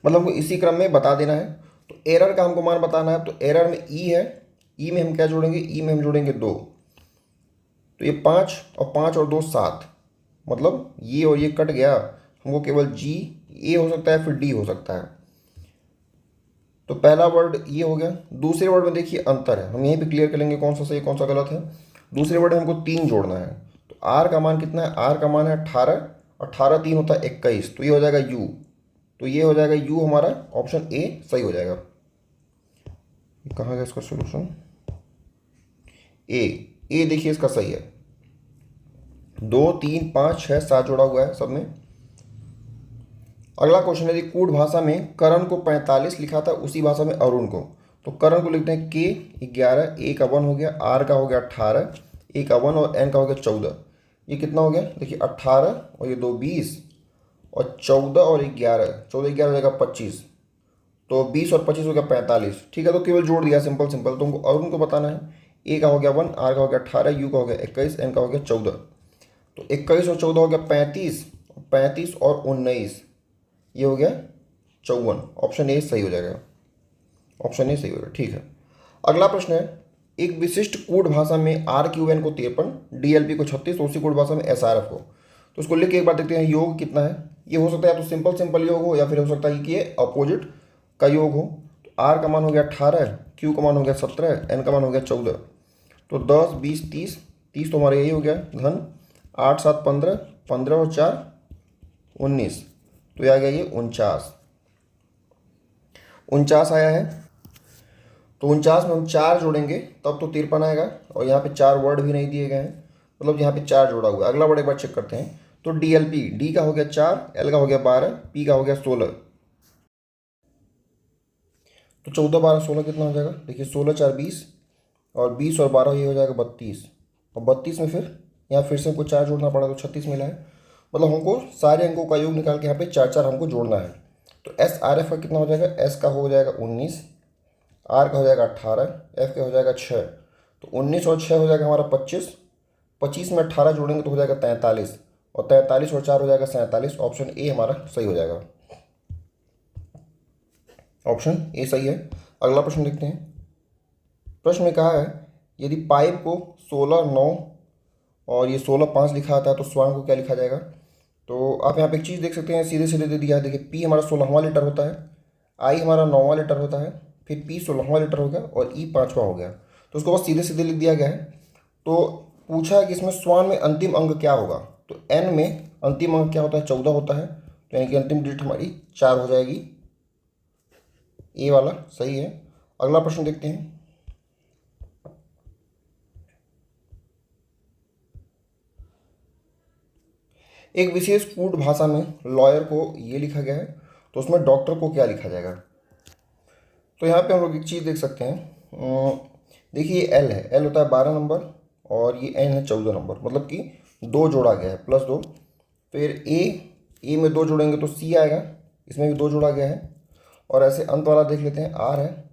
मतलब हमको इसी क्रम में बता देना है। तो एरर का हमको मान बताना है। तो एरर में ई है, ई में हम क्या जोड़ेंगे, ई में हम जोड़ेंगे 2, तो ये 5 और 5 और 2 7, मतलब ये और ये कट गया, हमको केवल जी ए हो सकता है, फिर डी हो सकता है। तो पहला वर्ड ये हो गया। दूसरे वर्ड में देखिए अंतर है, हम यहीं पे क्लियर कर लेंगे कौन सा सही कौन सा गलत है। दूसरे वर्ड में हमको 3 जोड़ना है, तो आर का मान कितना है, आर का मान है 18, 18 3 होता है 21, तो ये हो जाएगा यू, तो ये हो जाएगा यू हमारा ऑप्शन ए सही हो जाएगा। कहाँ गया इसका सोल्यूशन, ए देखिए इसका सही है। 2 3 5 6 7 जोड़ा हुआ है सब में। अगला क्वेश्चन है, कूट भाषा में करण को 45 लिखा था, उसी भाषा में अरुण को। तो करण को लिखते हैं के 11, ए का 1 हो गया, आर का हो गया 18, ए का 1 और एन का हो गया 14। ये कितना हो गया देखिए 18 और ये 2 20 और 14 और 11, 14 11 हो जाएगा 25, तो 20 और 25 हो गया 45। ठीक है, तो केवल जोड़ दिया सिंपल सिंपल। तुमको अरुण को बताना है, ए का हो गया 1, आर का हो गया 18, यू का हो गया 21, एन का हो गया 14। तो 21 और 14 हो गया 35, 35 और 19 ये हो गया 54। ऑप्शन ए सही हो जाएगा, ऑप्शन ए सही हो जाएगा। ठीक है, अगला प्रश्न है, एक विशिष्ट कूट भाषा में आर क्यू एन को 53, डीएलपी को 36, उसी कूट भाषा में एसआरएफ को। तो उसको लिख के एक बार देखते हैं योग कितना है। ये हो सकता है या तो सिंपल सिंपल योग हो या फिर हो सकता है कि ये अपोजिट का योग हो। तो आर का मान हो गया 18, क्यू का मान हो गया 17, एन का मान हो गया 14। तो 10 20 30, 30 तो हमारा यही हो गया घन, 8 7 15, 15 और 4 19, तो ये आ गया ये 49, 49 आया है। तो 49 में हम 4 जोड़ेंगे तब तो 53 आएगा, और यहाँ पे 4 वर्ड भी नहीं दिए गए हैं, मतलब यहाँ पे 4 जोड़ा हुआ है। अगला वर्ड एक बार चेक करते हैं। तो डीएलपी, डी का हो गया 4, एल का हो गया 12, पी का हो गया 16। तो 14 12 16 कितना हो जाएगा देखिए, 16 4 20 और 20 और 12 ये हो जाएगा 32, और 32 में फिर यहाँ फिर से हमको 4 जोड़ना पड़ा, तो 36 मिला है। मतलब हमको सारे अंकों का योग निकाल के यहाँ पे 4 4 हमको जोड़ना है। तो एस आर एफ का कितना हो जाएगा, एस का हो जाएगा 19, आर का हो जाएगा 18, एफ का हो जाएगा 6, तो 19 और 6 हो जाएगा हमारा 25, 25 में 18 जोड़ेंगे तो हो जाएगा 43, और 43 और 4 हो जाएगा 47। ऑप्शन ए हमारा सही हो जाएगा, ऑप्शन ए सही है। अगला प्रश्न देखते हैं। प्रश्न में कहा है, यदि पाइप को 16 9 और ये 16 5 लिखा आता है तो स्वर्ण को क्या लिखा जाएगा। तो आप यहाँ पे एक चीज़ देख सकते हैं, सीधे सीधे दे दिया है। देखिए पी हमारा 16वां लीटर होता है, आई हमारा 9वां लीटर होता है, फिर पी 16वां लीटर हो गया और ई 5वां हो गया। तो उसको बस सीधे सीधे लिख दिया गया है। तो पूछा है कि इसमें स्वर्ण में अंतिम अंक क्या होगा। तो एन में अंतिम अंक क्या होता है, 14 होता है, तो यानी कि अंतिम डिजिट हमारी 4 हो जाएगी। ए वाला सही है। अगला प्रश्न देखते हैं। एक विशेष कूट भाषा में लॉयर को ये लिखा गया है, तो उसमें डॉक्टर को क्या लिखा जाएगा। तो यहाँ पे हम लोग एक चीज़ देख सकते हैं। देखिए ये एल है, एल होता है 12 नंबर और ये एन है 14 नंबर, मतलब कि 2 जोड़ा गया है +2। फिर ए में 2 जोड़ेंगे तो सी आएगा, इसमें भी 2 जोड़ा गया है। और ऐसे अंत वाला देख लेते हैं, आर है,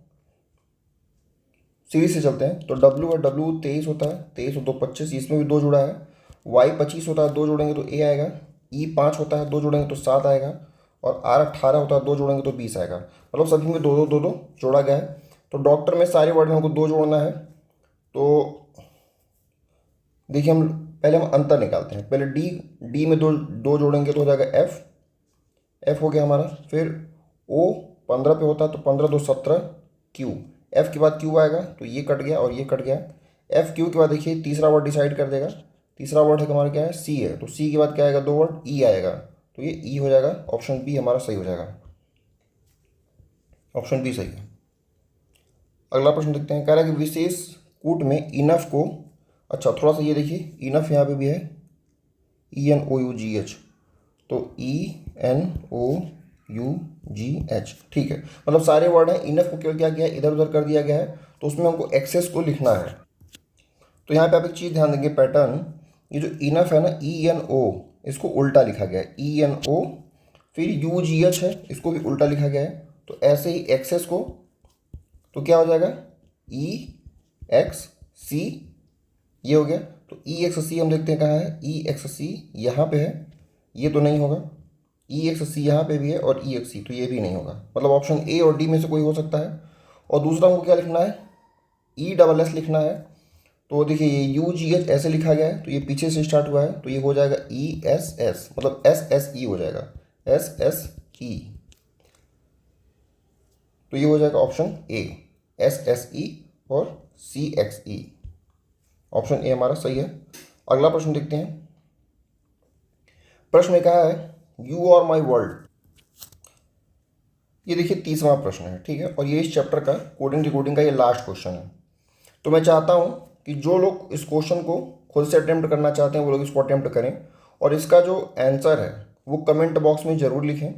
सीरीज से चलते हैं। तो डब्ल्यू है, डब्ल्यू 23 होता है, 23 और 2 25, इसमें भी 2 जोड़ा है। वाई 25 होता है, 2 जोड़ेंगे तो ए आएगा। ई 5 होता है, 2 जोड़ेंगे तो 7 आएगा। और आर 18 होता है, 2 जोड़ेंगे तो 20 आएगा। मतलब सभी में 2 2 2 2 जोड़ा गया है। तो डॉक्टर में सारे वर्ड में हमको 2 जोड़ना है। तो देखिए हम पहले अंतर निकालते हैं। पहले डी में 2 जोड़ेंगे तो हो जाएगा एफ हो गया हमारा। फिर ओ 15 पे होता है, तो 15 2 17, क्यू, एफ के बाद क्यू आएगा, तो ये कट गया और ये कट गया। एफ क्यू के बाद देखिए तीसरा वर्ड डिसाइड कर देगा। तीसरा वर्ड है हमारा क्या है, सी है, तो सी के बाद क्या आएगा, 2 वर्ड ई आएगा, तो ये ई हो जाएगा। ऑप्शन बी हमारा सही हो जाएगा, ऑप्शन बी सही है। अगला प्रश्न देखते हैं। कह रहा है कि विशेष कूट में इनफ को, अच्छा थोड़ा सा ये देखिए, इनफ यहाँ पे भी है, ENOUGH, तो ENOUGH, ठीक है। मतलब सारे वर्ड हैं। इनफ को क्या गया है, इधर उधर कर दिया गया है, तो उसमें हमको एक्सेस को लिखना है। तो यहाँ पे आप एक चीज़ ध्यान देंगे, पैटर्न, ये जो इनफ है ना, ENO, इसको उल्टा लिखा गया है, ENO, फिर UGH है, इसको भी उल्टा लिखा गया है। तो ऐसे ही एक्सेस को, तो क्या हो जाएगा, EXC, ये हो गया। तो EXC हम देखते हैं कहाँ है, EXC यहाँ पे है, ये तो नहीं होगा। EXC यहाँ पे भी है और EXC, तो ये भी नहीं होगा। मतलब ऑप्शन ए और डी में से कोई हो सकता है। और दूसरा हमको क्या लिखना है, ESS लिखना है। तो देखिए ये UGH ऐसे लिखा गया है, तो ये पीछे से स्टार्ट हुआ है, तो ये हो जाएगा ESS, मतलब SSE हो जाएगा। SSE। तो ये हो जाएगा ऑप्शन ए, SSE और CXE। ऑप्शन ए हमारा सही है। अगला प्रश्न देखते हैं। प्रश्न में कहा है यू आर माई वर्ल्ड। ये देखिए 30वां प्रश्न है, ठीक है, और ये इस चैप्टर का कोडिंग डिकोडिंग का ये लास्ट क्वेश्चन है। तो मैं चाहता हूँ कि जो लोग इस क्वेश्चन को खुद से अटेम्प्ट करना चाहते हैं वो लोग इसको अटेम्प्ट करें, और इसका जो आंसर है वो कमेंट बॉक्स में ज़रूर लिखें।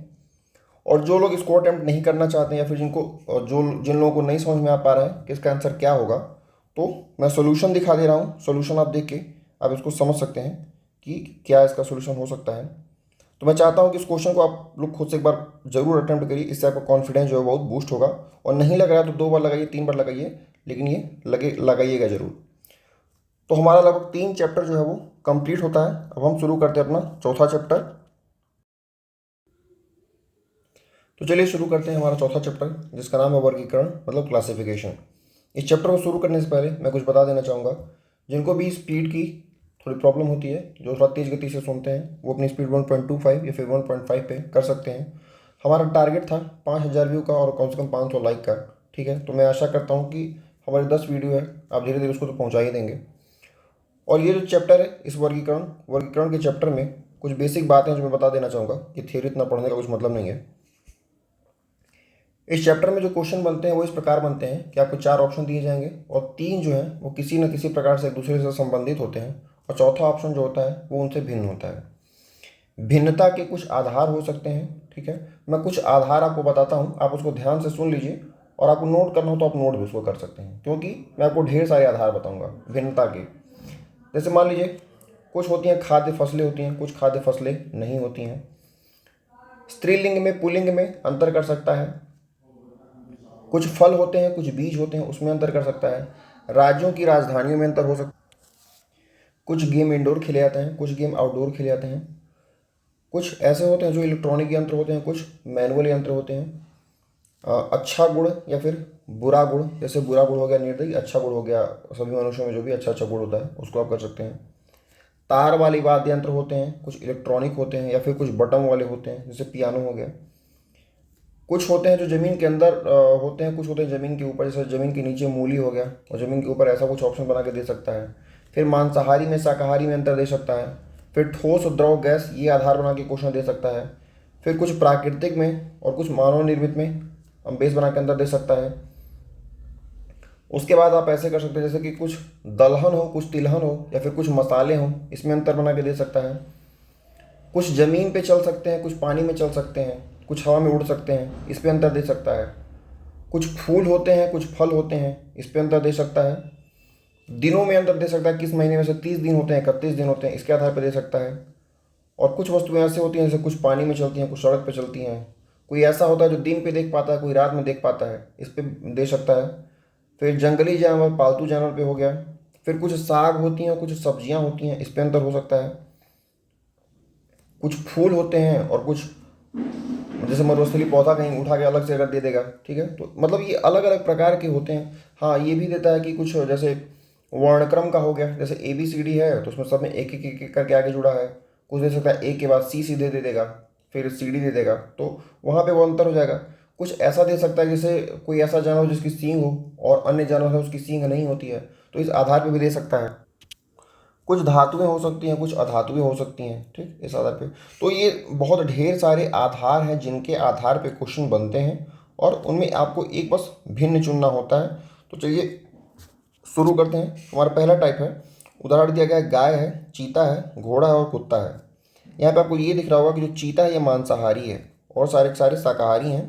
और जो लोग इसको अटेम्प्ट नहीं करना चाहते हैं या फिर जिन लोगों को नहीं समझ में आ पा रहा है कि इसका आंसर क्या होगा, तो मैं सोल्यूशन दिखा दे रहा हूँ। सोल्यूशन आप देख के आप इसको समझ सकते हैं कि क्या इसका सोल्यूशन हो सकता है। तो मैं चाहता हूँ कि इस क्वेश्चन को आप लोग खुद से एक बार जरूर अटेम्प्ट करिए, इससे आपका कॉन्फिडेंस जो है बहुत बूस्ट होगा। और नहीं लग रहा है तो 2 बार लगाइए, 3 बार लगाइए, लेकिन ये लगाइएगा जरूर। तो हमारा लगभग 3 चैप्टर जो है वो कंप्लीट होता है। अब हम शुरू करते हैं अपना चौथा चैप्टर। तो चलिए शुरू करते हैं हमारा चौथा चैप्टर, जिसका नाम है वर्गीकरण, मतलब क्लासिफिकेशन। इस चैप्टर को शुरू करने से पहले मैं कुछ बता देना चाहूँगा। जिनको भी स्पीड की थोड़ी प्रॉब्लम होती है, जो थोड़ा तेज़ गति से सुनते हैं, वो अपनी स्पीड 1.25 या फिर 1.5 पे कर सकते हैं। हमारा टारगेट था 5000 व्यू का और कम से कम 500 लाइक का, ठीक है। तो मैं आशा करता हूँ कि हमारे 10 वीडियो है, आप धीरे धीरे उसको तो पहुँचा ही देंगे। और ये जो चैप्टर है, इस वर्गीकरण के चैप्टर में कुछ बेसिक बातें जो मैं बता देना चाहूँगा। ये थियोरी इतना पढ़ने का कुछ मतलब नहीं है। इस चैप्टर में जो क्वेश्चन बनते हैं वो इस प्रकार बनते हैं कि आपको 4 ऑप्शन दिए जाएंगे और 3 जो हैं वो किसी न किसी प्रकार से एक दूसरे से संबंधित होते हैं, और चौथा ऑप्शन जो होता है वो उनसे भिन्न होता है। भिन्नता के कुछ आधार हो सकते हैं, ठीक है। मैं कुछ आधार आपको बताता हूँ, आप उसको ध्यान से सुन लीजिए, और आपको नोट करना हो तो आप नोट भी उसको कर सकते हैं, क्योंकि मैं आपको ढेर सारे आधार बताऊँगा भिन्नता के। जैसे मान लीजिए कुछ होती हैं खाद्य फसलें होती हैं, कुछ खाद्य फसलें नहीं होती हैं। स्त्रीलिंग में पुल्लिंग में अंतर कर सकता है। कुछ फल होते हैं, कुछ बीज होते हैं, उसमें अंतर कर सकता है। राज्यों की राजधानियों में अंतर हो सकता है। कुछ गेम इंडोर खेले जाते हैं, कुछ गेम आउटडोर खेले जाते हैं। कुछ ऐसे होते हैं जो इलेक्ट्रॉनिक यंत्र होते हैं, कुछ मैनुअल यंत्र होते हैं। अच्छा गुण या फिर बुरा गुण, जैसे बुरा गुण हो गया निर्दयी, अच्छा गुण हो गया सभी मनुष्यों में जो भी अच्छा अच्छा गुण होता है उसको आप कर सकते हैं। तार वाले वाद्य यंत्र होते हैं, कुछ इलेक्ट्रॉनिक होते हैं, या फिर कुछ बटन वाले होते हैं, जैसे पियानो हो गया। कुछ होते हैं जो ज़मीन के अंदर होते हैं, कुछ होते हैं ज़मीन के ऊपर, जैसे ज़मीन के नीचे मूली हो गया और ज़मीन के ऊपर, ऐसा कुछ ऑप्शन बना के दे सकता है। फिर मांसाहारी में शाकाहारी में अंतर दे सकता है। फिर ठोस द्रव गैस, ये आधार बना के क्वेश्चन दे सकता है। फिर कुछ प्राकृतिक में और कुछ मानव निर्मित में बेस बना के अंदर दे सकता है। उसके बाद आप ऐसे कर सकते हैं जैसे कि कुछ दलहन हो, कुछ तिलहन हो, या फिर कुछ मसाले हों, इसमें अंतर बना के दे सकता है। कुछ ज़मीन पे चल सकते हैं, कुछ पानी में चल सकते हैं, कुछ हवा में उड़ सकते हैं, इस पे अंतर दे सकता है। कुछ फूल होते हैं, कुछ फल होते हैं, इस पे अंतर दे सकता है। दिनों में अंतर दे सकता है, किस महीने में से 30 दिन होते हैं, 31 दिन होते हैं, इसके आधार पर दे सकता है। और कुछ वस्तुएं ऐसे होती हैं जैसे कुछ पानी में चलती हैं, कुछ सड़क पर चलती हैं। कोई ऐसा होता है जो दिन पे देख पाता है, कोई रात में देख पाता है, इस पे दे सकता है। फिर जंगली जानवर, पालतू जानवर पे हो गया। फिर कुछ साग होती हैं, कुछ सब्जियां होती हैं, इस पे अंतर हो सकता है। कुछ फूल होते हैं और कुछ, जैसे मरुस्थली पौधा कहीं उठा के अलग से अगर दे देगा, ठीक है, तो मतलब ये अलग अलग प्रकार के होते हैं। हाँ, ये भी देता है कि कुछ जैसे वर्णक्रम का हो गया, जैसे ABCD है तो उसमें सब में एक एक एक करके आगे जुड़ा है। कुछ दे सकता है A के बाद C सीधे दे देगा, फिर CD दे देगा, तो वहाँ पे वो अंतर हो जाएगा। कुछ ऐसा दे सकता है जैसे कोई ऐसा जानवर जिसकी सींग हो और अन्य जानवर है उसकी सींग नहीं होती है, तो इस आधार पर भी दे सकता है। कुछ धातुएं हो सकती हैं, कुछ अधातुएं हो सकती हैं, ठीक, इस आधार पे। तो ये बहुत ढेर सारे आधार हैं जिनके आधार पे क्वेश्चन बनते हैं, और उनमें आपको एक बस भिन्न चुनना होता है। तो चलिए शुरू करते हैं। हमारा पहला टाइप है, उदाहरण दिया गया है, गाय है, चीता है, घोड़ा है और कुत्ता है। यहाँ पे आपको ये दिख रहा होगा कि जो चीता है ये मांसाहारी है और सारे के सारे शाकाहारी हैं,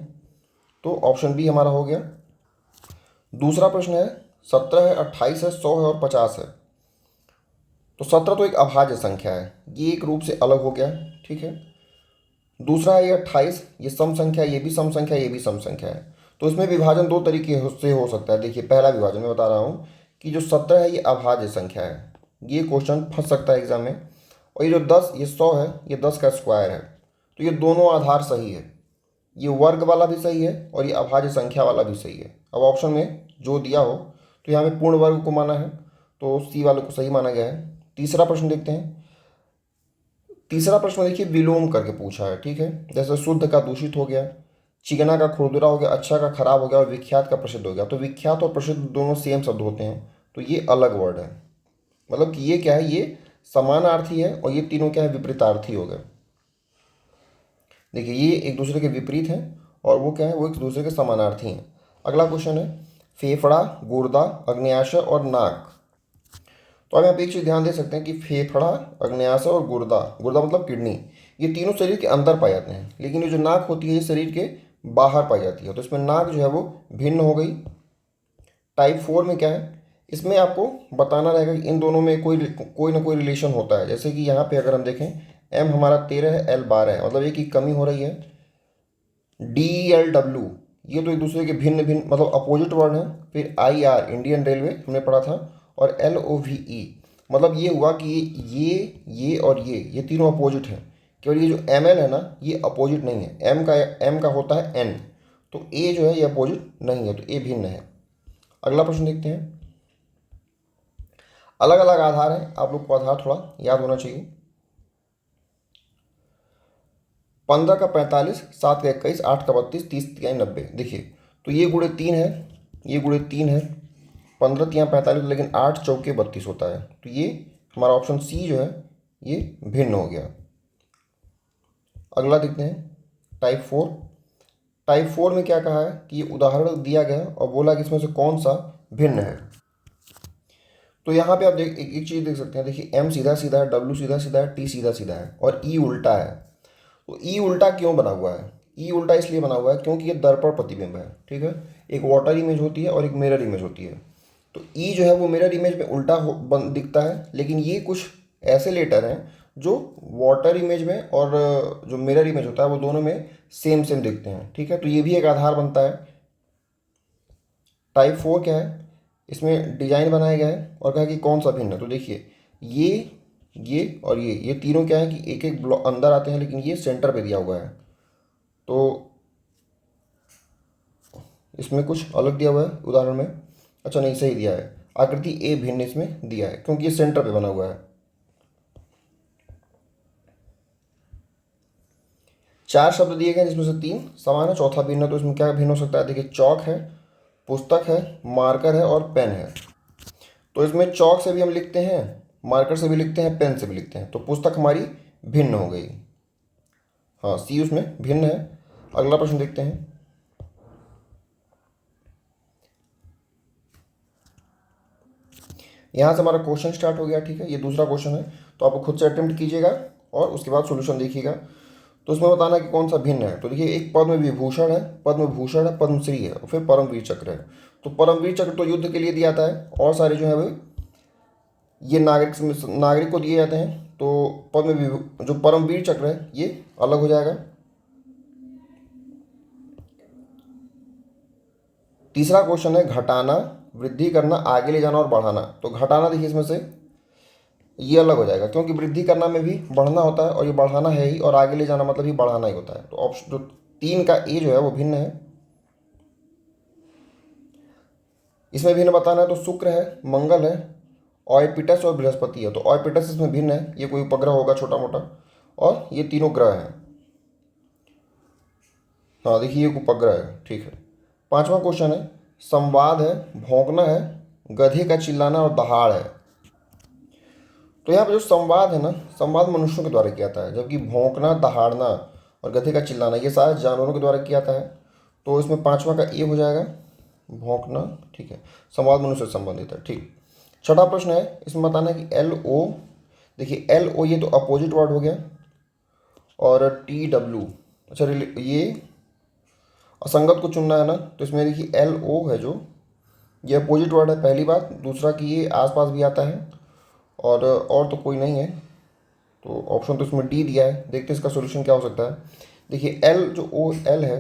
तो ऑप्शन बी हमारा हो गया। दूसरा प्रश्न है, 17 है, 28 है, 100 है और 50 है। तो 17 तो एक अभाज्य संख्या है, ये एक रूप से अलग हो गया, ठीक है। दूसरा है ये 28, ये सम संख्या, ये भी सम संख्या, ये भी सम संख्या है। तो इसमें विभाजन 2 तरीके से हो सकता है। देखिए पहला विभाजन मैं बता रहा हूँ कि जो 17 है ये अभाज्य संख्या है, ये क्वेश्चन फंस सकता है एग्जाम में। और ये जो 10, ये 100 है, ये 10 का स्क्वायर है। तो ये दोनों आधार सही है, ये वर्ग वाला भी सही है और ये अभाज्य संख्या वाला भी सही है। अब ऑप्शन में जो दिया हो, तो यहाँ पे पूर्ण वर्ग को माना है, तो सी वाले को सही माना गया है। तीसरा प्रश्न देखते हैं। तीसरा प्रश्न देखिए विलोम करके पूछा है, ठीक है। जैसे शुद्ध का दूषित हो गया, चिकना का खुरदुरा हो गया, अच्छा का खराब हो गया और विख्यात का प्रसिद्ध हो गया। तो विख्यात और प्रसिद्ध दोनों सेम शब्द होते हैं, तो ये अलग वर्ड है। मतलब कि ये क्या है, ये समानार्थी है और ये तीनों क्या है, विपरीतार्थी हो गए। देखिए ये एक दूसरे के विपरीत हैं और वो क्या है, वो एक दूसरे के समानार्थी हैं। अगला क्वेश्चन है फेफड़ा, गुर्दा, अग्न्याशय और नाक। तो अब यहाँ पे एक चीज़ ध्यान दे सकते हैं कि फेफड़ा, अग्न्याशय और गुर्दा, गुर्दा मतलब किडनी, ये तीनों शरीर के अंदर पाए जाते हैं, लेकिन ये जो नाक होती है ये शरीर के बाहर पाई जाती है। तो इसमें नाक जो है वो भिन्न हो गई। टाइप 4 में क्या है, इसमें आपको बताना रहेगा कि इन दोनों में कोई ना कोई रिलेशन होता है। जैसे कि यहाँ पे अगर हम देखें, एम हमारा 13 है, एल 12 है, मतलब एक की कमी हो रही है। डी एल डब्ल्यू, ये तो एक दूसरे के भिन्न भिन्न मतलब अपोजिट वर्ड हैं। फिर आई आर, इंडियन रेलवे हमने पढ़ा था, और एल ओ वी ई, मतलब ये हुआ कि ये और ये तीनों अपोजिट हैं। केवल ये जो एम एल है ना, ये अपोजिट नहीं है। एम का होता है एन, तो ए जो है ये अपोजिट नहीं है, तो ए भिन्न है। अगला प्रश्न देखते हैं। अलग अलग आधार हैं, आप लोग को आधार थोड़ा याद होना चाहिए। 15 का 45, 7 का 21, 8 का 32, 30 का 90। देखिए तो ये गुणे 3 है, ये गुणे 3 है, 15 तियाँ 45, लेकिन 8 चौके 32 होता है। तो ये हमारा ऑप्शन सी जो है ये भिन्न हो गया। अगला देखते हैं टाइप 4। टाइप 4 में क्या कहा है कि ये उदाहरण दिया गया और बोला कि इसमें से कौन सा भिन्न है। तो यहाँ पे आप एक चीज़ देख सकते हैं। देखिए एम सीधा सीधा है, डब्ल्यू सीधा सीधा है, टी सीधा सीधा है और ई उल्टा है। तो ई उल्टा क्यों बना हुआ है? ई उल्टा इसलिए बना हुआ है क्योंकि ये दर्पण प्रतिबिंब है, ठीक है। एक वाटर इमेज होती है और एक मिरर इमेज होती है। तो ई जो है वो मिरर इमेज में उल्टा दिखता है, लेकिन ये कुछ ऐसे लेटर हैं जो वाटर इमेज में और जो मिरर इमेज होता है वो दोनों में सेम सेम दिखते हैं, ठीक है। तो ये भी एक आधार बनता है। टाइप 4 क्या है, इसमें डिजाइन बनाया गया है और कहा कि कौन सा भिन्न है। तो देखिए ये और ये तीनों क्या है कि एक एक ब्लॉक अंदर आते हैं, लेकिन ये सेंटर पे दिया हुआ है। तो इसमें कुछ अलग दिया हुआ है उदाहरण में। अच्छा नहीं, सही दिया है, आकृति ए भिन्न इसमें दिया है क्योंकि ये सेंटर पे बना हुआ है। 4 शब्द दिए गए जिसमें से 3 समान है, चौथा भिन्न है। तो इसमें क्या भिन्न हो सकता है? देखिए चौक है, पुस्तक है, मार्कर है और पेन है। तो इसमें चौक से भी हम लिखते हैं, मार्कर से भी लिखते हैं, पेन से भी लिखते हैं। तो पुस्तक हमारी भिन्न हो गई। हाँ सी उसमें भिन्न है। अगला प्रश्न देखते हैं। यहाँ से हमारा क्वेश्चन स्टार्ट हो गया, ठीक है। ये दूसरा क्वेश्चन है, तो आप खुद से अटेम्प्ट कीजिएगा और उसके बाद सॉल्यूशन देखिएगा। तो उसमें बताना कि कौन सा भिन्न है। तो देखिए एक पद्म विभूषण है, पद्म भूषण है, पद्मश्री है और फिर परमवीर चक्र है। तो परमवीर चक्र तो युद्ध के लिए दिया जाता है और सारे जो है वो ये नागरिक को दिए जाते हैं। तो जो परमवीर चक्र है ये अलग हो जाएगा। तीसरा क्वेश्चन है घटाना, वृद्धि करना, आगे ले जाना और बढ़ाना। तो घटाना देखिए इसमें से ये अलग हो जाएगा क्योंकि वृद्धि करना में भी बढ़ना होता है और ये बढ़ाना है ही, और आगे ले जाना मतलब ही बढ़ाना ही होता है। तो ऑप्शन जो 3 का ए जो है वो भिन्न है। इसमें भिन्न बताना है तो शुक्र है, मंगल है, ऑयपिटस और बृहस्पति है। तो ऑयपिटस इसमें भिन्न है, ये कोई उपग्रह होगा छोटा मोटा, और ये तीनों ग्रह हैं। हाँ देखिए ये उपग्रह है, ठीक है। 5वां क्वेश्चन है संवाद है, भौंकना है, गधे का चिल्लाना और दहाड़ है। तो यहाँ पे जो संवाद है ना, संवाद मनुष्यों के द्वारा किया जाता है, जबकि भौंकना, दहाड़ना और गधे का चिल्लाना ये सारे जानवरों के द्वारा किया जाता है। तो इसमें 5वां का ए हो जाएगा, भौंकना, ठीक है। संवाद मनुष्य से संबंधित है, ठीक। 6ठा प्रश्न है, इसमें बताना है कि एल ओ, देखिए एल ओ ये तो अपोजिट वर्ड हो गया, और टी डब्ल्यू, अच्छा ये असंगत को चुनना है ना। तो इसमें देखिए एल ओ है जो ये अपोजिट वर्ड है, पहली बात। दूसरा कि ये आसपास भी आता है, और तो कोई नहीं है। तो ऑप्शन तो इसमें डी दिया है। देखते हैं इसका सोल्यूशन क्या हो सकता है। देखिए एल जो ओ एल है,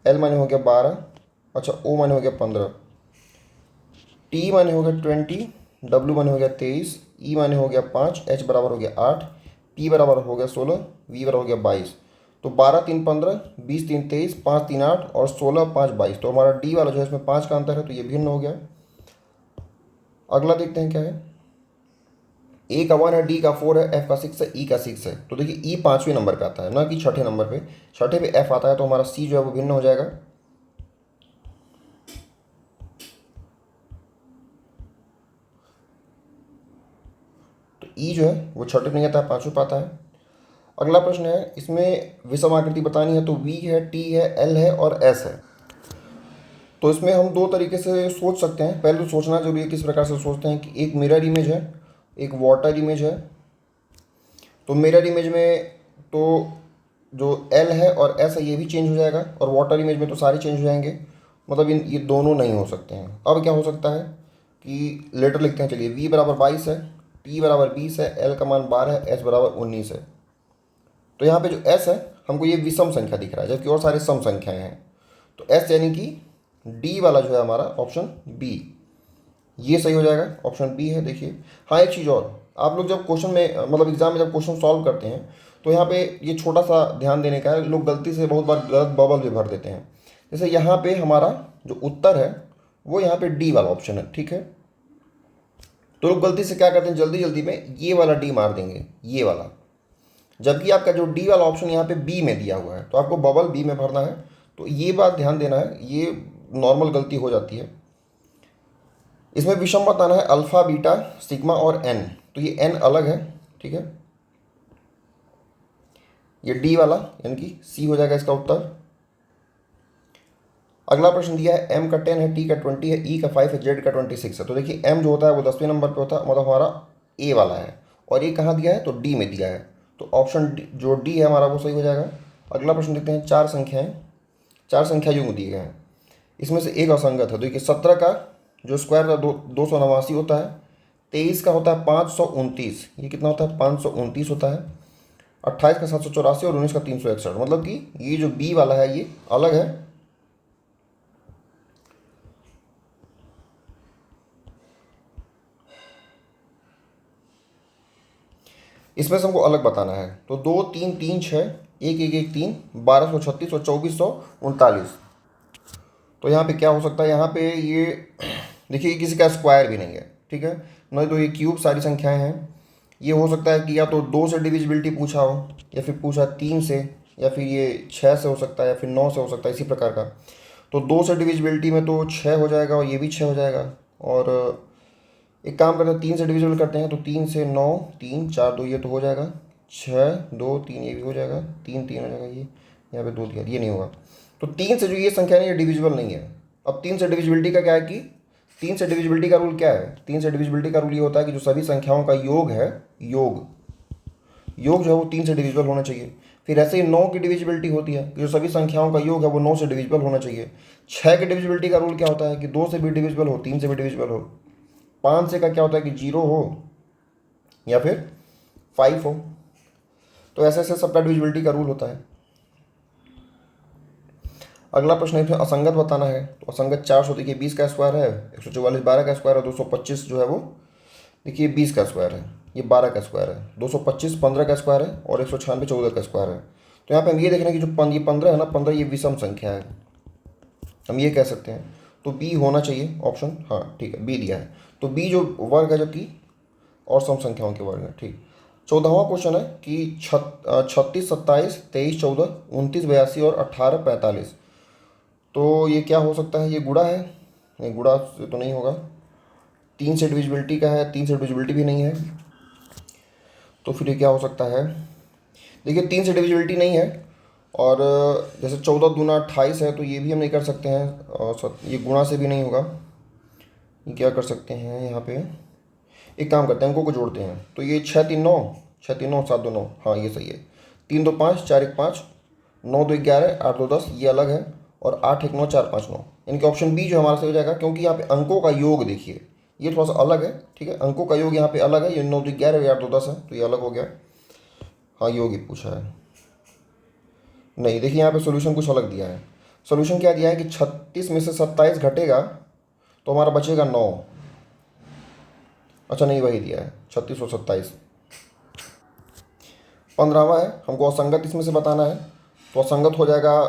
एल माने हो गया 12, अच्छा ओ माने हो गया 15, टी माने हो गया 20, डब्ल्यू माने हो गया 23, ई माने हो गया 5, एच बराबर हो गया 8, पी बराबर हो गया 16, वी बराबर हो गया 22। तो 12 3 15, 20 3 23, 5 3 8 और 16 5 22। तो हमारा डी वाला जो है इसमें 5 का अंतर है, तो ये भिन्न हो गया। अगला देखते हैं क्या है। ए का 1 है, डी का 4 है, एफ का 6 है, ई का 6 है। तो देखिए ई 5वें नंबर पे आता है, ना कि छठे नंबर पे। छठे पे एफ आता है, तो हमारा सी जो है वो भिन्न हो जाएगा। तो ई जो है वो छठे पे नहीं आता है, 5वें पे आता है। अगला प्रश्न है, इसमें विषम आकृति बतानी है। तो वी है, टी है, एल है और एस है। तो इसमें हम दो तरीके से सोच सकते हैं। पहले तो सोचना जरूरी है किस प्रकार से सोचते हैं, कि एक मिरर इमेज है, एक वाटर इमेज है। तो मिरर इमेज में तो जो एल है और एस है ये भी चेंज हो जाएगा, और वाटर इमेज में तो सारे चेंज हो जाएंगे। मतलब ये दोनों नहीं हो सकते हैं। अब क्या हो सकता है कि लेटर लिखते हैं। चलिए, वी बराबर 22 है, टी बराबर 20 है, एल का मान 12 है, एच बराबर 19 है। तो यहाँ पे जो एस है हमको ये विषम संख्या दिख रहा है, जबकि और सारे सम संख्याएं हैं। तो एस यानी कि डी वाला जो है हमारा ऑप्शन बी, ये सही हो जाएगा। ऑप्शन बी है। देखिए, हाँ एक चीज़ और, आप लोग जब क्वेश्चन में मतलब एग्जाम में जब क्वेश्चन सॉल्व करते हैं, तो यहाँ पे ये छोटा सा ध्यान देने का है। लोग गलती से बहुत बार गलत बबल भी भर देते हैं। जैसे यहाँ पे हमारा जो उत्तर है वो यहाँ पे डी वाला ऑप्शन है, ठीक है। तो लोग गलती से क्या करते हैं, जल्दी जल्दी में ये वाला डी मार देंगे, ये वाला, जबकि आपका जो डी वाला ऑप्शन यहाँ पे बी में दिया हुआ है, तो आपको बबल बी में भरना है। तो ये बात ध्यान देना है, ये नॉर्मल गलती हो जाती है। इसमें विषम बताना है, अल्फा, बीटा, सिग्मा और एन। तो ये एन अलग है, ठीक है। ये डी वाला यानी कि सी हो जाएगा इसका उत्तर। अगला प्रश्न दिया है, एम का 10 है, टी का 20 है, ई का 5 है, जेड का 26 है। तो देखिए एम जो होता है वो 10वें नंबर पे होता है, मतलब हमारा ए वाला है। और ये कहाँ दिया है, तो डी में दिया है। तो ऑप्शन जो डी है हमारा वो सही हो जाएगा। अगला प्रश्न देखते हैं, चार संख्याएं, चार संख्या युग्म दिए गए हैं। इसमें से एक असंगत है। देखिए 17 का जो स्क्वायर का 289 होता है, 23 का होता है 529, ये कितना होता है 529 होता है, 28 का 784 और 19 का 361। मतलब कि ये जो बी वाला है ये अलग है। इसमें से हमको अलग बताना है। तो 2 3 3 6 1 1 1 3 1236 और 2439। तो यहाँ पे क्या हो सकता है, यहाँ पे ये देखिए ये किसी का स्क्वायर भी नहीं है, ठीक है। नहीं तो ये क्यूब सारी संख्याएं हैं। ये हो सकता है कि या तो 2 से डिविजिबिलिटी पूछा हो, या फिर पूछा 3 से, या फिर ये 6 से हो सकता है, या फिर 9 से हो सकता है, इसी प्रकार का। तो 2 से डिविजिबिलिटी में तो 6 हो जाएगा, और ये भी 6 हो जाएगा। और एक काम करते हैं, 3 से डिविजिबल करते हैं। तो 3 से 9, 3 4 2 ये तो हो जाएगा, 6 2 3 ये भी हो जाएगा, 3 3 हो जाएगा, ये यहाँ पे 2 दिया, ये नहीं होगा। तो 3 से जो ये संख्या है ये डिविजिबल नहीं है। अब 3 से डिविजिबिलिटी का क्या है कि 3 से डिविजिबिलिटी का रूल क्या है, 3 से डिविजिबिलिटी का रूल ये होता है कि जो सभी संख्याओं का योग है, योग योग जो है वो 3 से डिविजिबल होना चाहिए। फिर ऐसे ही 9 की डिविजिबिलिटी होती है कि जो सभी संख्याओं का योग है वो 9 से डिविजिबल होना चाहिए। 6 की डिविजिबिलिटी का रूल क्या होता है कि 2 से भी डिविजिबल हो, 3 से भी डिविजिबल हो। 5 से का क्या होता है कि 0 हो या फिर 5 हो। तो ऐसे ऐसे सबका डिविजिबिलिटी का रूल होता है। अगला प्रश्न इसमें असंगत बताना है। तो असंगत 400 देखिए 20 का स्क्वायर है, 144 12 का स्क्वायर है, 225 जो है वो देखिए 20 का स्क्वायर है, ये 12 का स्क्वायर है, 225 15 का स्क्वायर है, और 196 14 का स्क्वायर है। तो यहाँ पे हम ये देख रहे हैं कि जो ये 15 है ना, 15 ये विषम संख्या है, हम ये कह सकते हैं। तो बी होना चाहिए ऑप्शन, हाँ ठीक है बी दिया है। तो बी जो वर्ग है, जबकि और सम संख्याओं के वर्ग है, ठीक। 14वां क्वेश्चन है कि 36 27 23 14 29 82 और 18 45। तो ये क्या हो सकता है, ये गुणा है, नहीं गुणा से तो नहीं होगा। 3 से डिविजिबिलिटी का है, 3 से डिविजिबिलिटी भी नहीं है। तो फिर ये क्या हो सकता है, देखिए 3 से डिविजिबिलिटी नहीं है। और जैसे 14 दूना 28 है, तो ये भी हम नहीं कर सकते हैं, और ये गुणा से भी नहीं होगा। ये क्या कर सकते हैं, यहाँ पे एक काम करते हैं, अंकों को जोड़ते हैं। तो ये 6 3 9 6 3 9 7 2 9, हाँ ये सही है। 3 2 5 4 1 5 9 2 11 8 2 10, ये अलग है। और 8 1 9 4 5 9, इनके ऑप्शन बी जो हमारा सही हो जाएगा। क्योंकि यहाँ पे अंकों का योग देखिए ये थोड़ा सा अलग है, ठीक है। अंकों का योग यहाँ पे अलग है, ये 9 2 11 8 2 10 है, तो ये अलग हो गया। हाँ योग ही पूछा है, नहीं देखिए यहाँ पे सोल्यूशन कुछ अलग दिया है। सोल्यूशन क्या दिया है कि 36 में से 27 घटेगा तो हमारा बचेगा 9। अच्छा नहीं वही दिया है, 36 और 27। 15वां है, हमको असंगत इसमें से बताना है। तो असंगत हो जाएगा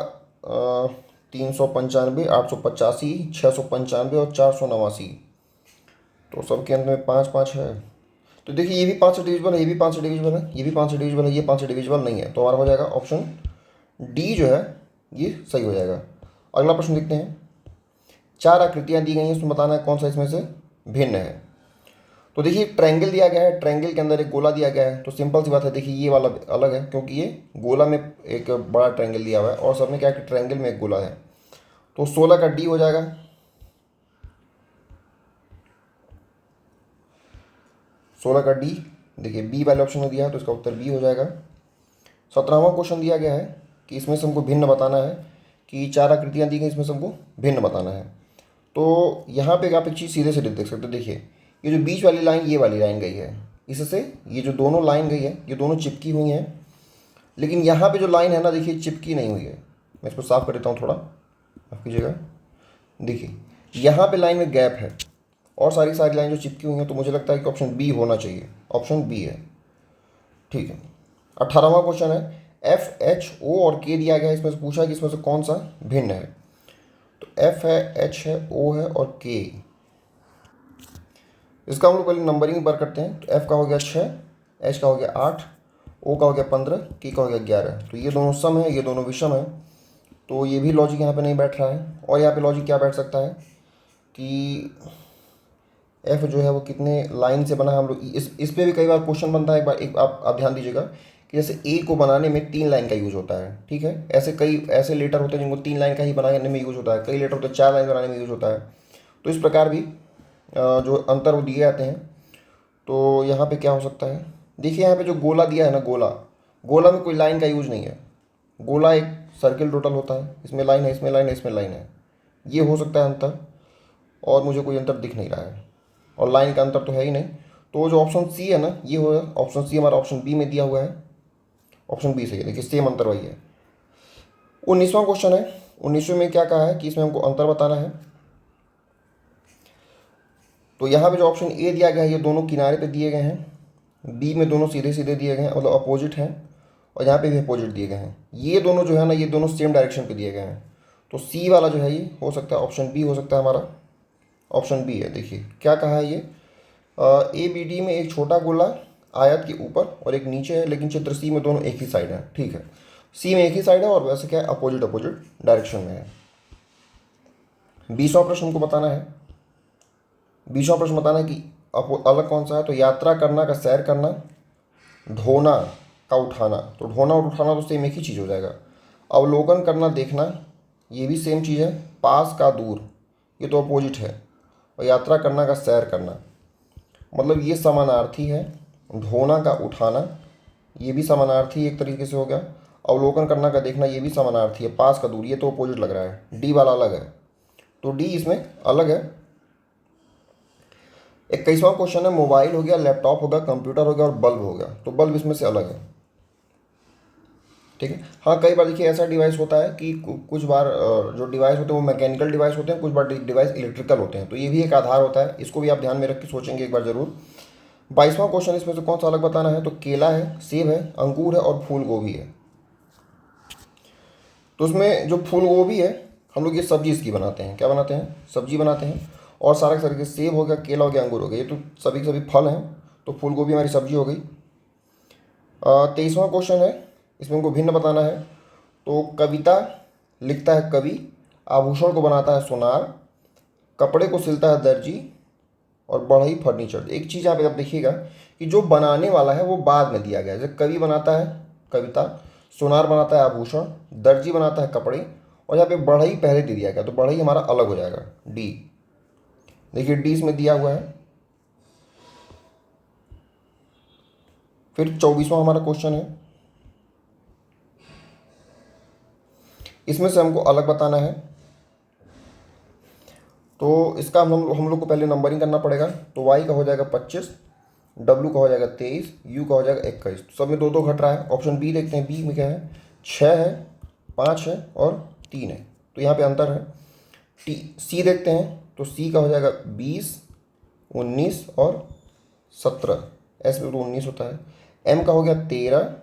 395 885 695 और 489। तो सबके अंत में 5 5 है। तो देखिए ये भी 5 से डिविजिबल है, ये भी 5 से डिविजिबल है, ये भी 5 से डिविजिबल है, ये 5 से डिविजिबल नहीं है, तो हमारा हो जाएगा ऑप्शन डी जो है ये सही हो जाएगा। अगला प्रश्न देखते हैं। 4 आकृतियाँ दी गई हैं, उसमें बताना है कौन सा इसमें से भिन्न है। तो देखिए ट्रायंगल दिया गया है, ट्रायंगल के अंदर एक गोला दिया गया है, तो सिंपल सी बात है, देखिए ये वाला अलग है क्योंकि ये गोला में एक बड़ा ट्रायंगल दिया हुआ है और सब में क्या है कि ट्रायंगल में एक गोला है, तो 16 का डी हो जाएगा। 16 का डी, देखिए बी वाले ऑप्शन में दिया है तो इसका उत्तर बी हो जाएगा। 17वां क्वेश्चन दिया गया है कि इसमें से हमको भिन्न बताना है, कि 4 आकृतियाँ दी गई, इसमें से हमको भिन्न बताना है। तो यहाँ पे आप एक चीज़ सीधे से देख सकते हो, देखिए ये जो बीच वाली लाइन, ये वाली लाइन गई है, इससे ये जो दोनों लाइन गई है ये दोनों चिपकी हुई हैं, लेकिन यहाँ पे जो लाइन है ना देखिए चिपकी नहीं हुई है। मैं इसको साफ कर देता हूँ थोड़ा, माफ कीजिएगा। देखिए यहाँ पे लाइन में गैप है और सारी सारी लाइन जो चिपकी हुई हैं, तो मुझे लगता है कि ऑप्शन बी होना चाहिए, ऑप्शन बी है। ठीक है। 18वां क्वेश्चन है, एफ एच ओ और के दिया गया है, इसमें से पूछा है कि इसमें से कौन सा भिन्न है। तो एफ है, एच है, ओ है और के। इसका हम लोग पहले नंबरिंग बार करते हैं। तो एफ का हो गया 6, एच का हो गया 8, ओ का हो गया 15, के का हो गया 11। तो ये दोनों सम है, ये दोनों विषम है, तो ये भी लॉजिक यहाँ पे नहीं बैठ रहा है। और यहाँ पे लॉजिक क्या बैठ सकता है कि एफ जो है वो कितने लाइन से बना है। हम लोग इस पे भी कई बार क्वेश्चन बनता है। एक बार एक आप ध्यान दीजिएगा कि जैसे ए को बनाने में 3 लाइन का यूज होता है, ठीक है। ऐसे कई ऐसे लेटर होते हैं जिनको 3 लाइन का ही बनाने में यूज होता है, कई लेटर होते हैं 4 लाइन बनाने में यूज होता है। तो इस प्रकार भी जो अंतर वो दिए जाते हैं। तो यहाँ पे क्या हो सकता है, देखिए यहाँ पे जो गोला दिया है ना, गोला में कोई लाइन का यूज नहीं है। गोला एक सर्किल टोटल होता है, इसमें लाइन है, इसमें लाइन है, इसमें लाइन है, ये हो सकता है अंतर। और मुझे कोई अंतर दिख नहीं रहा है, और लाइन का अंतर तो है ही नहीं। तो जो ऑप्शन सी है ना, ये होगा ऑप्शन सी, हमारा ऑप्शन बी में दिया हुआ है, ऑप्शन बी सही है। देखिए सेम अंतर वही है। 19वां क्वेश्चन है। 19वें में क्या कहा है कि इसमें हमको अंतर बताना है। तो यहाँ पे जो ऑप्शन ए दिया गया है, ये दोनों किनारे पे दिए गए हैं, बी में दोनों सीधे सीधे दिए गए हैं, मतलब अपोजिट हैं, और यहाँ पे भी अपोजिट दिए गए हैं। ये दोनों जो है ना, ये दोनों सेम डायरेक्शन पे दिए गए हैं। तो सी वाला जो है ये हो सकता है ऑप्शन बी हो सकता है हमारा, ऑप्शन बी है। देखिए क्या कहा है ये, ए बी डी में एक छोटा गोला आयत के ऊपर और एक नीचे है, लेकिन चित्र सी में दोनों एक ही साइड है। ठीक है, सी में एक ही साइड है और वैसे क्या है, अपोजिट अपोजिट डायरेक्शन में है। 20वां प्रश्न हमको बताना है। 20वां प्रश्न बताना है कि अलग कौन सा है। तो यात्रा करना का सैर करना, ढोना का उठाना, तो ढोना और उठाना तो सेम एक ही चीज़ हो जाएगा। अवलोकन करना देखना, ये भी सेम चीज़ है। पास का दूर, ये तो अपोजिट है। और यात्रा करना का सैर करना, मतलब ये समानार्थी है। ढोना का उठाना, ये भी समानार्थी एक तरीके से हो गया। अवलोकन करना का देखना, ये भी समानार्थी है। पास का दूर, ये तो अपोजिट लग रहा है, डी वाला अलग है, तो डी इसमें अलग है। 21वां क्वेश्चन है, मोबाइल हो गया, लैपटॉप हो गया, कंप्यूटर हो गया और बल्ब हो गया, तो बल्ब इसमें से अलग है। ठीक है। हाँ, कई बार देखिए ऐसा डिवाइस होता है कि कुछ बार जो डिवाइस होते हैं वो मैकेनिकल डिवाइस होते हैं, कुछ बार डिवाइस इलेक्ट्रिकल होते हैं, तो ये भी एक आधार होता है। इसको भी आप ध्यान में रख के सोचेंगे एक बार जरूर। 22वां क्वेश्चन, इसमें से कौन सा अलग बताना है। तो केला है, सेब है, अंगूर है और फूल गोभी है। तो उसमें जो फूल गोभी है, हम लोग ये सब्जी इसकी बनाते हैं, क्या बनाते हैं, सब्जी बनाते हैं। और सारा के सारे सेब हो गया, केला हो गया, अंगूर हो गया, ये तो सभी के सभी फल हैं, तो फूल गोभी हमारी सब्जी हो गई। 23वां क्वेश्चन है, इसमें हमको भिन्न बताना है। तो कविता लिखता है कवि, आभूषण को बनाता है सोनार, कपड़े को सिलता है दर्जी और बढ़ई फर्नीचर। एक चीज़ यहाँ पे आप देखिएगा कि जो बनाने वाला है वो बाद में दिया गया है। जैसे कवि बनाता है कविता, सोनार बनाता है आभूषण, दर्जी बनाता है कपड़े, और यहाँ पे बढ़ई पहले दे दिया गया, तो बढ़ई हमारा अलग हो जाएगा, डी। देखिए डी इसमें दिया हुआ है। फिर 24वां हमारा क्वेश्चन है, इसमें से हमको अलग बताना है। तो इसका हम लोग को पहले नंबरिंग करना पड़ेगा। तो वाई का हो जाएगा 25, डब्ल्यू का हो जाएगा 23, यू का हो जाएगा 21। सब में दो दो घट रहा है। ऑप्शन बी देखते हैं, बी में क्या है, 6 है, 5 है और 3 है, तो यहाँ पे अंतर है। सी देखते हैं, तो सी का हो जाएगा 20, 19 और 17, एस में तो 19 होता है। एम का हो गया 13,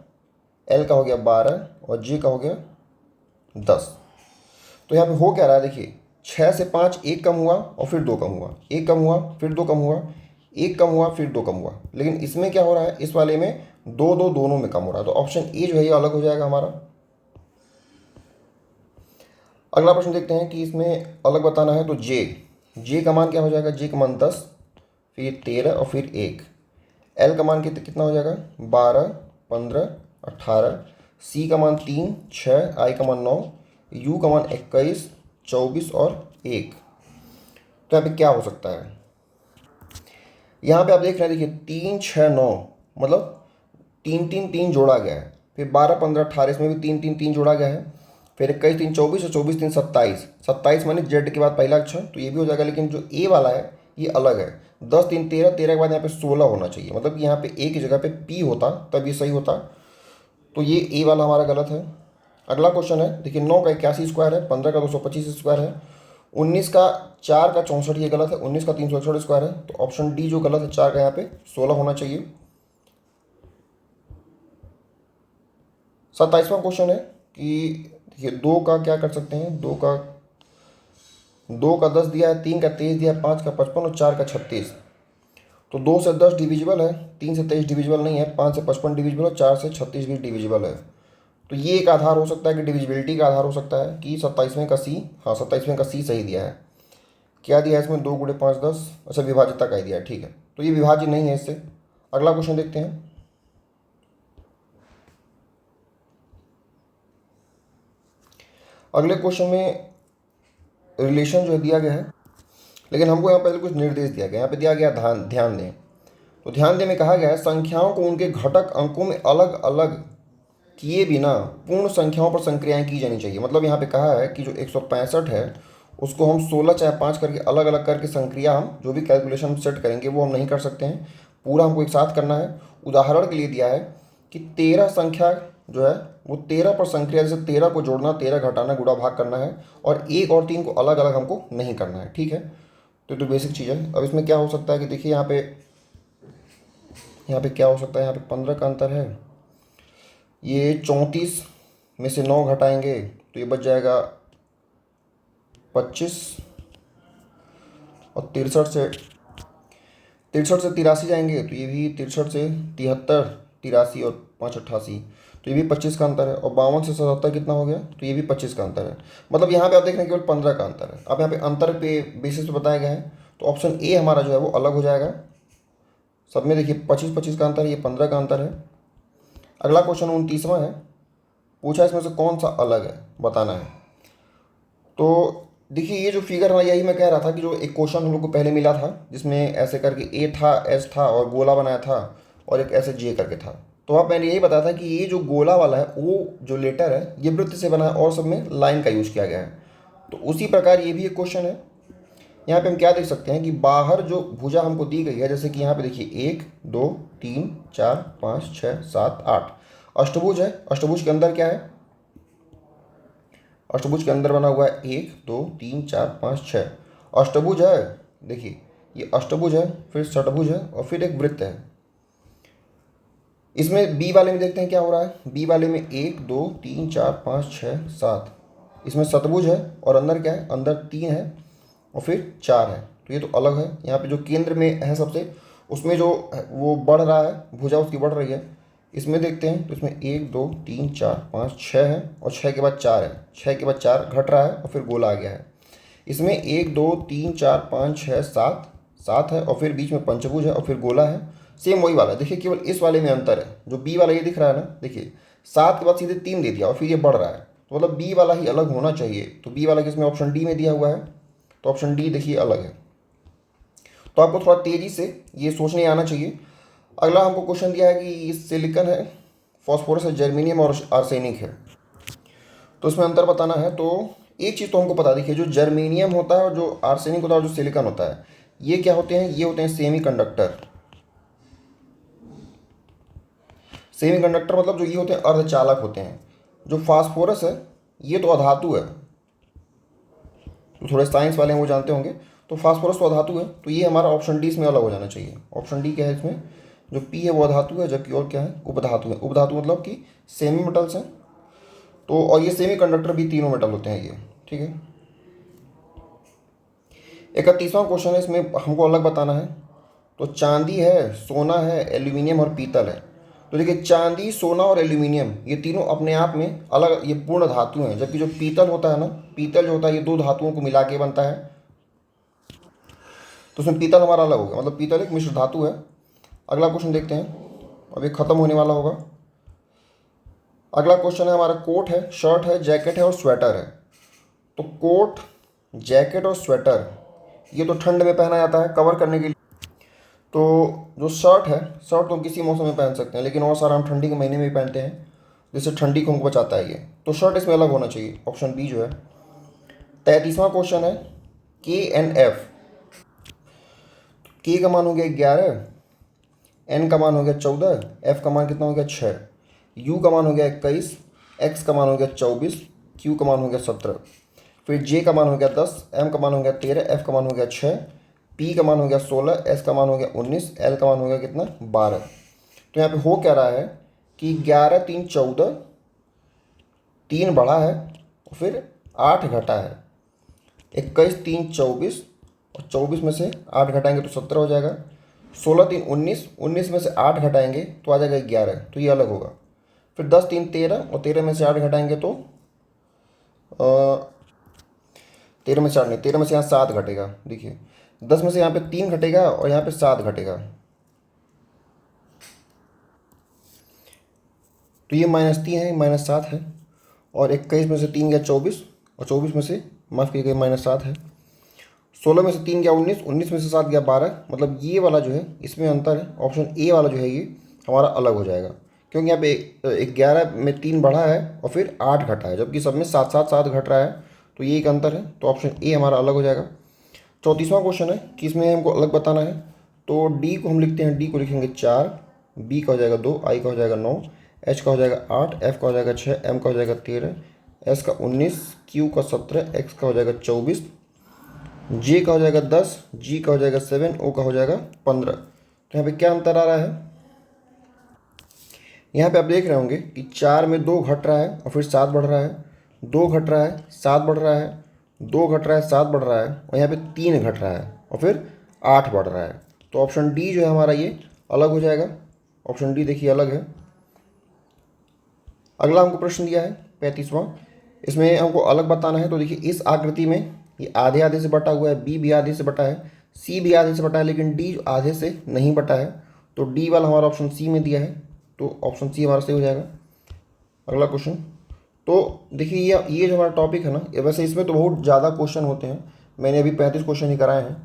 एल का हो गया 12 और जे का हो गया 10। तो यहाँ पे हो क्या रहा है, देखिए 6 से 5 एक कम हुआ और फिर 2 कम हुआ, एक कम हुआ फिर 2 कम हुआ, एक कम हुआ फिर 2 कम हुआ, लेकिन इसमें क्या हो रहा है, इस वाले में 2 2 दोनों में कम हो रहा है, तो ऑप्शन ए जो है ये अलग हो जाएगा हमारा। अगला प्रश्न देखते हैं कि इसमें अलग बताना है, तो जे का मान क्या हो जाएगा, जे का मान 10, फिर 13 और फिर 1। एल का मान कितना हो जाएगा, 12 15 18। सी का मान 3 6, आई का मान 9, यू का मान 21 24 और 1। तो यहाँ पे क्या हो सकता है, यहाँ पे आप देख रहे हैं, देखिए 3 6 9, मतलब 3 3 3 जोड़ा गया है, फिर 12 15 18 इसमें भी 3 3 3 जोड़ा गया है, फिर 21 3 24 और 24 3 27। 27 माने जेड के बाद पहला अक्षर, तो ये भी हो जाएगा, लेकिन जो ए वाला है ये अलग है। 10 3 13, 13 के बाद यहाँ पे 16 होना चाहिए, मतलब कि यहाँ पे ए की जगह पे पी होता तब ये सही होता, तो ये ए वाला हमारा गलत है। अगला क्वेश्चन है, देखिए 9 का 81 स्क्वायर है, 15 का 225 स्क्वायर है, 19 का 4 का 64, ये गलत है, 19 का 361 स्क्वायर है, तो ऑप्शन डी जो गलत है 4 का यहाँ पे 16 होना चाहिए। 27वां क्वेश्चन है कि देखिए 2 का क्या कर सकते हैं, 2 का 10 दिया है, 3 का 23 दिया है, 5 का 55 और 4 का 36। तो 2 से 10 डिविजिबल है, 3 से 23 डिविजिबल नहीं है, 5 से 55 डिविजिबल और 4 से 36 भी डिविजिबल है। तो ये एक आधार हो सकता है कि डिविजिबिलिटी का आधार हो सकता है कि 27वें का सी, हाँ 27वें का सी सही दिया है। क्या दिया है इसमें, 2 गुणे 5 10, अच्छा विभाज्यता का ही दिया है, ठीक है, तो ये विभाज्य नहीं है इससे। अगला क्वेश्चन देखते हैं। अगले क्वेश्चन में रिलेशन जो है दिया गया है, लेकिन हमको यहाँ पहले कुछ निर्देश दिया गया, यहाँ पे दिया गया ध्यान दें। तो ध्यान दें में कहा गया है, संख्याओं को उनके घटक अंकों में अलग अलग किए बिना पूर्ण संख्याओं पर संक्रियाएं की जानी चाहिए। मतलब यहाँ पे कहा है कि जो 165 है उसको हम 16 चाहे 5 करके अलग अलग करके संक्रिया हम जो भी कैलकुलेशन सेट करेंगे वो हम नहीं कर सकते हैं, पूरा हमको एक साथ करना है। उदाहरण के लिए दिया है कि 13 संख्या जो है वो 13 पर संक्रिया, जैसे 13 को जोड़ना, 13 घटाना, गुणा भाग करना है, और 1 और 3 को अलग अलग हमको नहीं करना है, ठीक है। तो बेसिक चीज़ है। अब इसमें क्या हो सकता है कि देखिए यहाँ पे क्या हो सकता है, यहाँ पे 15 का अंतर है, ये 34 में से 9 घटाएंगे तो ये बच जाएगा 25, और 63 से 83 जाएंगे तो ये भी 63 से 73, 83 और 5 88, तो ये भी 25 का अंतर है। और 52 से 77 कितना हो गया, तो ये भी 25 का अंतर है। मतलब यहाँ पे आप देख रहे हैं केवल 15 का अंतर है। अब यहाँ पे अंतर पे बेसिस पे बताया गया है, तो ऑप्शन ए हमारा जो है वो अलग हो जाएगा। सब में देखिए 25 का अंतर है, ये 15 का अंतर है। अगला क्वेश्चन 29वां है, पूछा इसमें से कौन सा अलग है बताना है। तो देखिए ये जो फिगर है, यही मैं कह रहा था कि जो एक क्वेश्चन हम लोग को पहले मिला था जिसमें ऐसे करके ए था, एस था और गोला बनाया था, और एक ऐसे जे करके था। तो वहाँ मैंने यही बताया था कि ये जो गोला वाला है वो जो लेटर है ये वृत्त से बना है और सब में लाइन का यूज़ किया गया है। तो उसी प्रकार ये भी एक क्वेश्चन है। यहाँ पे हम क्या देख सकते हैं कि बाहर जो भुजा हमको दी गई है, जैसे कि यहाँ पे देखिए 1 2 3 4 5 6 7 8 अष्टभुज है। अष्टभुज के अंदर क्या है, अष्टभुज के अंदर बना हुआ है 1 2 3 4 5 6 अष्टभुज है। देखिए ये अष्टभुज है, फिर षटभुज है और फिर एक वृत्त है। इसमें बी वाले में देखते हैं क्या हो रहा है। बी वाले में 1 2 3 4 5 6 7, इसमें सतभुज है और अंदर क्या है, अंदर 3 है और फिर 4 है, तो ये तो अलग है। यहाँ पे जो केंद्र में है सबसे, उसमें जो वो बढ़ रहा है भुजा उसकी बढ़ रही है। इसमें देखते हैं तो इसमें 1 2 3 4 5 6 है और 6 के बाद 4 है, 6 के बाद 4 घट रहा है और फिर गोला आ गया है। इसमें 1 2 3 4 5 6 7 7 है और फिर बीच में पंचभुज है और फिर गोला है। सेम वही वाला, देखिए केवल इस वाले में अंतर है। जो बी वाला ये दिख रहा है ना, देखिए 7 के बाद सीधे 3 दे दिया और फिर ये बढ़ रहा है, तो मतलब बी वाला ही अलग होना चाहिए। तो बी वाला किसमें, ऑप्शन डी में दिया हुआ है, तो ऑप्शन डी देखिए अलग है। तो आपको थोड़ा तेज़ी से ये सोचने आना चाहिए। अगला हमको क्वेश्चन दिया है कि सिलिकॉन है, फॉस्फोरस है, जर्मेनियम और आर्सेनिक है, तो इसमें अंतर बताना है। तो एक चीज़ तो हमको पता, देखिए जो जर्मेनियम होता है और जो आर्सेनिक होता है और जो सिलिकॉन होता है, ये क्या होते हैं, ये होते हैं सेमी कंडक्टर। सेमी कंडक्टर मतलब जो ये होते हैं अर्धचालक होते हैं। जो फास्फोरस है ये तो अधातु है, तो थोड़े साइंस वाले हैं वो जानते होंगे। तो फास्फोरस तो अधातु है, तो ये हमारा ऑप्शन डी इसमें अलग हो जाना चाहिए। ऑप्शन डी क्या है, इसमें जो पी है वो अधातु है, जबकि और क्या है, उपधातु है। उपधातु मतलब कि सेमी मेटल्स हैं। तो और ये सेमी कंडक्टर भी तीनों मेटल होते हैं ये, ठीक है। 31वां क्वेश्चन है, इसमें हमको अलग बताना है। तो चांदी है, सोना है, एल्यूमिनियम और पीतल है। तो देखिए चांदी, सोना और एल्यूमिनियम ये तीनों अपने आप में अलग, ये पूर्ण धातु हैं, जबकि जो पीतल होता है ना, पीतल जो होता है ये दो धातुओं को मिला के बनता है। तो उसमें पीतल हमारा अलग हो गया, मतलब पीतल एक मिश्र धातु है। अगला क्वेश्चन देखते हैं, अभी खत्म होने वाला होगा। अगला क्वेश्चन है हमारा, कोट है, शर्ट है, जैकेट है और स्वेटर है। तो कोट, जैकेट और स्वेटर ये तो ठंड में पहना जाता है कवर करने के लिए। तो जो शर्ट है, शर्ट तो हम किसी मौसम में पहन सकते हैं, लेकिन और सारा हम ठंडी के महीने में ही पहनते हैं, जिससे ठंडी को हमको बचाता है ये। तो शर्ट इसमें अलग होना चाहिए, ऑप्शन बी जो है। 33वां क्वेश्चन है, के एन एफ। के का मान हो गया 11, एन का मान हो गया 14, एफ का मान कितना हो गया 6, यू का मान हो गया 21, एक्स का मान हो गया 24, क्यू का मान हो गया 17, फिर जे का मान हो गया 10, एम का मान हो गया 13, एफ का मान हो गया 6, पी का मान हो गया 16, एस का मान हो गया 19, एल का मान हो गया कितना 12। तो यहाँ पे हो क्या रहा है कि 11 3 14, 3 बढ़ा है और फिर 8 घटा है, 21 3 24 और 24 में से 8 घटाएंगे तो 17 हो जाएगा, 16 3 19, 19 में से 8 घटाएंगे तो आ जाएगा 11, तो ये अलग होगा। फिर 10 3 13 और 13 में से 8 घटाएंगे तो 13 में से 8 नहीं, 13 में से यहाँ 7 घटेगा। देखिए 10 में से यहाँ पे 3 घटेगा और यहाँ पे 7 घटेगा, तो ये -3 है, -7 है। और 21 में से 3 गया 24 और 24 में से माफ़ कीजिएगा -7 है। 16 में से 3 गया 19, 19 में से 7 गया 12, मतलब ये वाला जो है इसमें अंतर है, ऑप्शन ए वाला जो है ये हमारा अलग हो जाएगा, क्योंकि यहाँ पे 11 में 3 बढ़ा है और फिर 8 घटा है, जबकि सब में 7 7 7 घट रहा है, तो ये एक अंतर है, तो ऑप्शन ए हमारा अलग हो जाएगा। 34वां क्वेश्चन है कि इसमें हमको अलग बताना है। तो डी को हम लिखते हैं, डी को लिखेंगे 4, बी का हो जाएगा 2, आई का हो जाएगा 9, एच का हो जाएगा 8, एफ का हो जाएगा 6, एम का हो जाएगा 13, एस का 19, क्यू का 17, एक्स का हो जाएगा 24, जे का हो जाएगा 10, जी का हो जाएगा 7, ओ का हो जाएगा 15। तो यहाँ पे क्या अंतर आ रहा है, यहाँ पे आप देख रहे होंगे कि 4 में 2 घट रहा है और फिर 7 बढ़ रहा है, 2 घट रहा है 7 बढ़ रहा है, 2 घट रहा है 7 बढ़ रहा है, और यहाँ पे 3 घट रहा है और फिर 8 बढ़ रहा है। तो ऑप्शन डी जो है हमारा ये अलग हो जाएगा, ऑप्शन डी देखिए अलग है। अगला हमको प्रश्न दिया है 35वां, इसमें हमको अलग बताना है। तो देखिए इस आकृति में ये आधे आधे से बटा हुआ है, बी भी आधे से बटा है, सी भी आधे से बटा है, लेकिन डी आधे से नहीं बटा है, तो डी वाला हमारा ऑप्शन सी में दिया है, तो ऑप्शन सी हमारा सही हो जाएगा। अगला क्वेश्चन, तो देखिए ये जो हमारा टॉपिक है ना, ये वैसे इसमें तो बहुत ज़्यादा क्वेश्चन होते हैं, मैंने अभी 35 क्वेश्चन ही कराए हैं,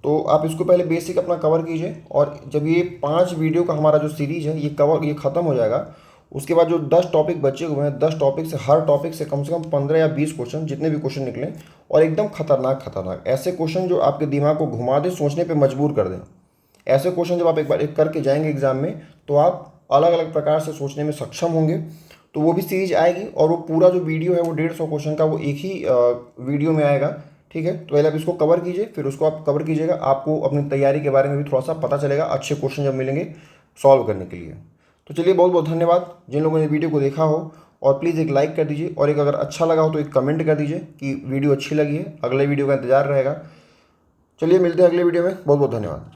तो आप इसको पहले बेसिक अपना कवर कीजिए, और जब ये 5 वीडियो का हमारा जो सीरीज है ये ख़त्म हो जाएगा, उसके बाद जो 10 टॉपिक बचे हुए हैं, 10 टॉपिक से हर टॉपिक से कम 15 या 20 क्वेश्चन, जितने भी क्वेश्चन निकलें, और एकदम खतरनाक ऐसे क्वेश्चन जो आपके दिमाग को घुमा दे, सोचने पे मजबूर कर दें। ऐसे क्वेश्चन जब आप एक बार करके जाएंगे एग्जाम में, तो आप अलग अलग प्रकार से सोचने में सक्षम होंगे। तो वो भी सीरीज आएगी, और वो पूरा जो वीडियो है वो 150 क्वेश्चन का वो एक ही वीडियो में आएगा, ठीक है। तो पहले आप इसको कवर कीजिए, फिर उसको आप कवर कीजिएगा, आपको अपनी तैयारी के बारे में भी थोड़ा सा पता चलेगा, अच्छे क्वेश्चन जब मिलेंगे सॉल्व करने के लिए। तो चलिए बहुत बहुत धन्यवाद जिन लोगों ने वीडियो को देखा हो, और प्लीज़ एक लाइक कर दीजिए, और एक अगर अच्छा लगा हो तो एक कमेंट कर दीजिए कि वीडियो अच्छी लगी है। अगले वीडियो का इंतजार रहेगा। चलिए मिलते हैं अगले वीडियो में, बहुत बहुत धन्यवाद।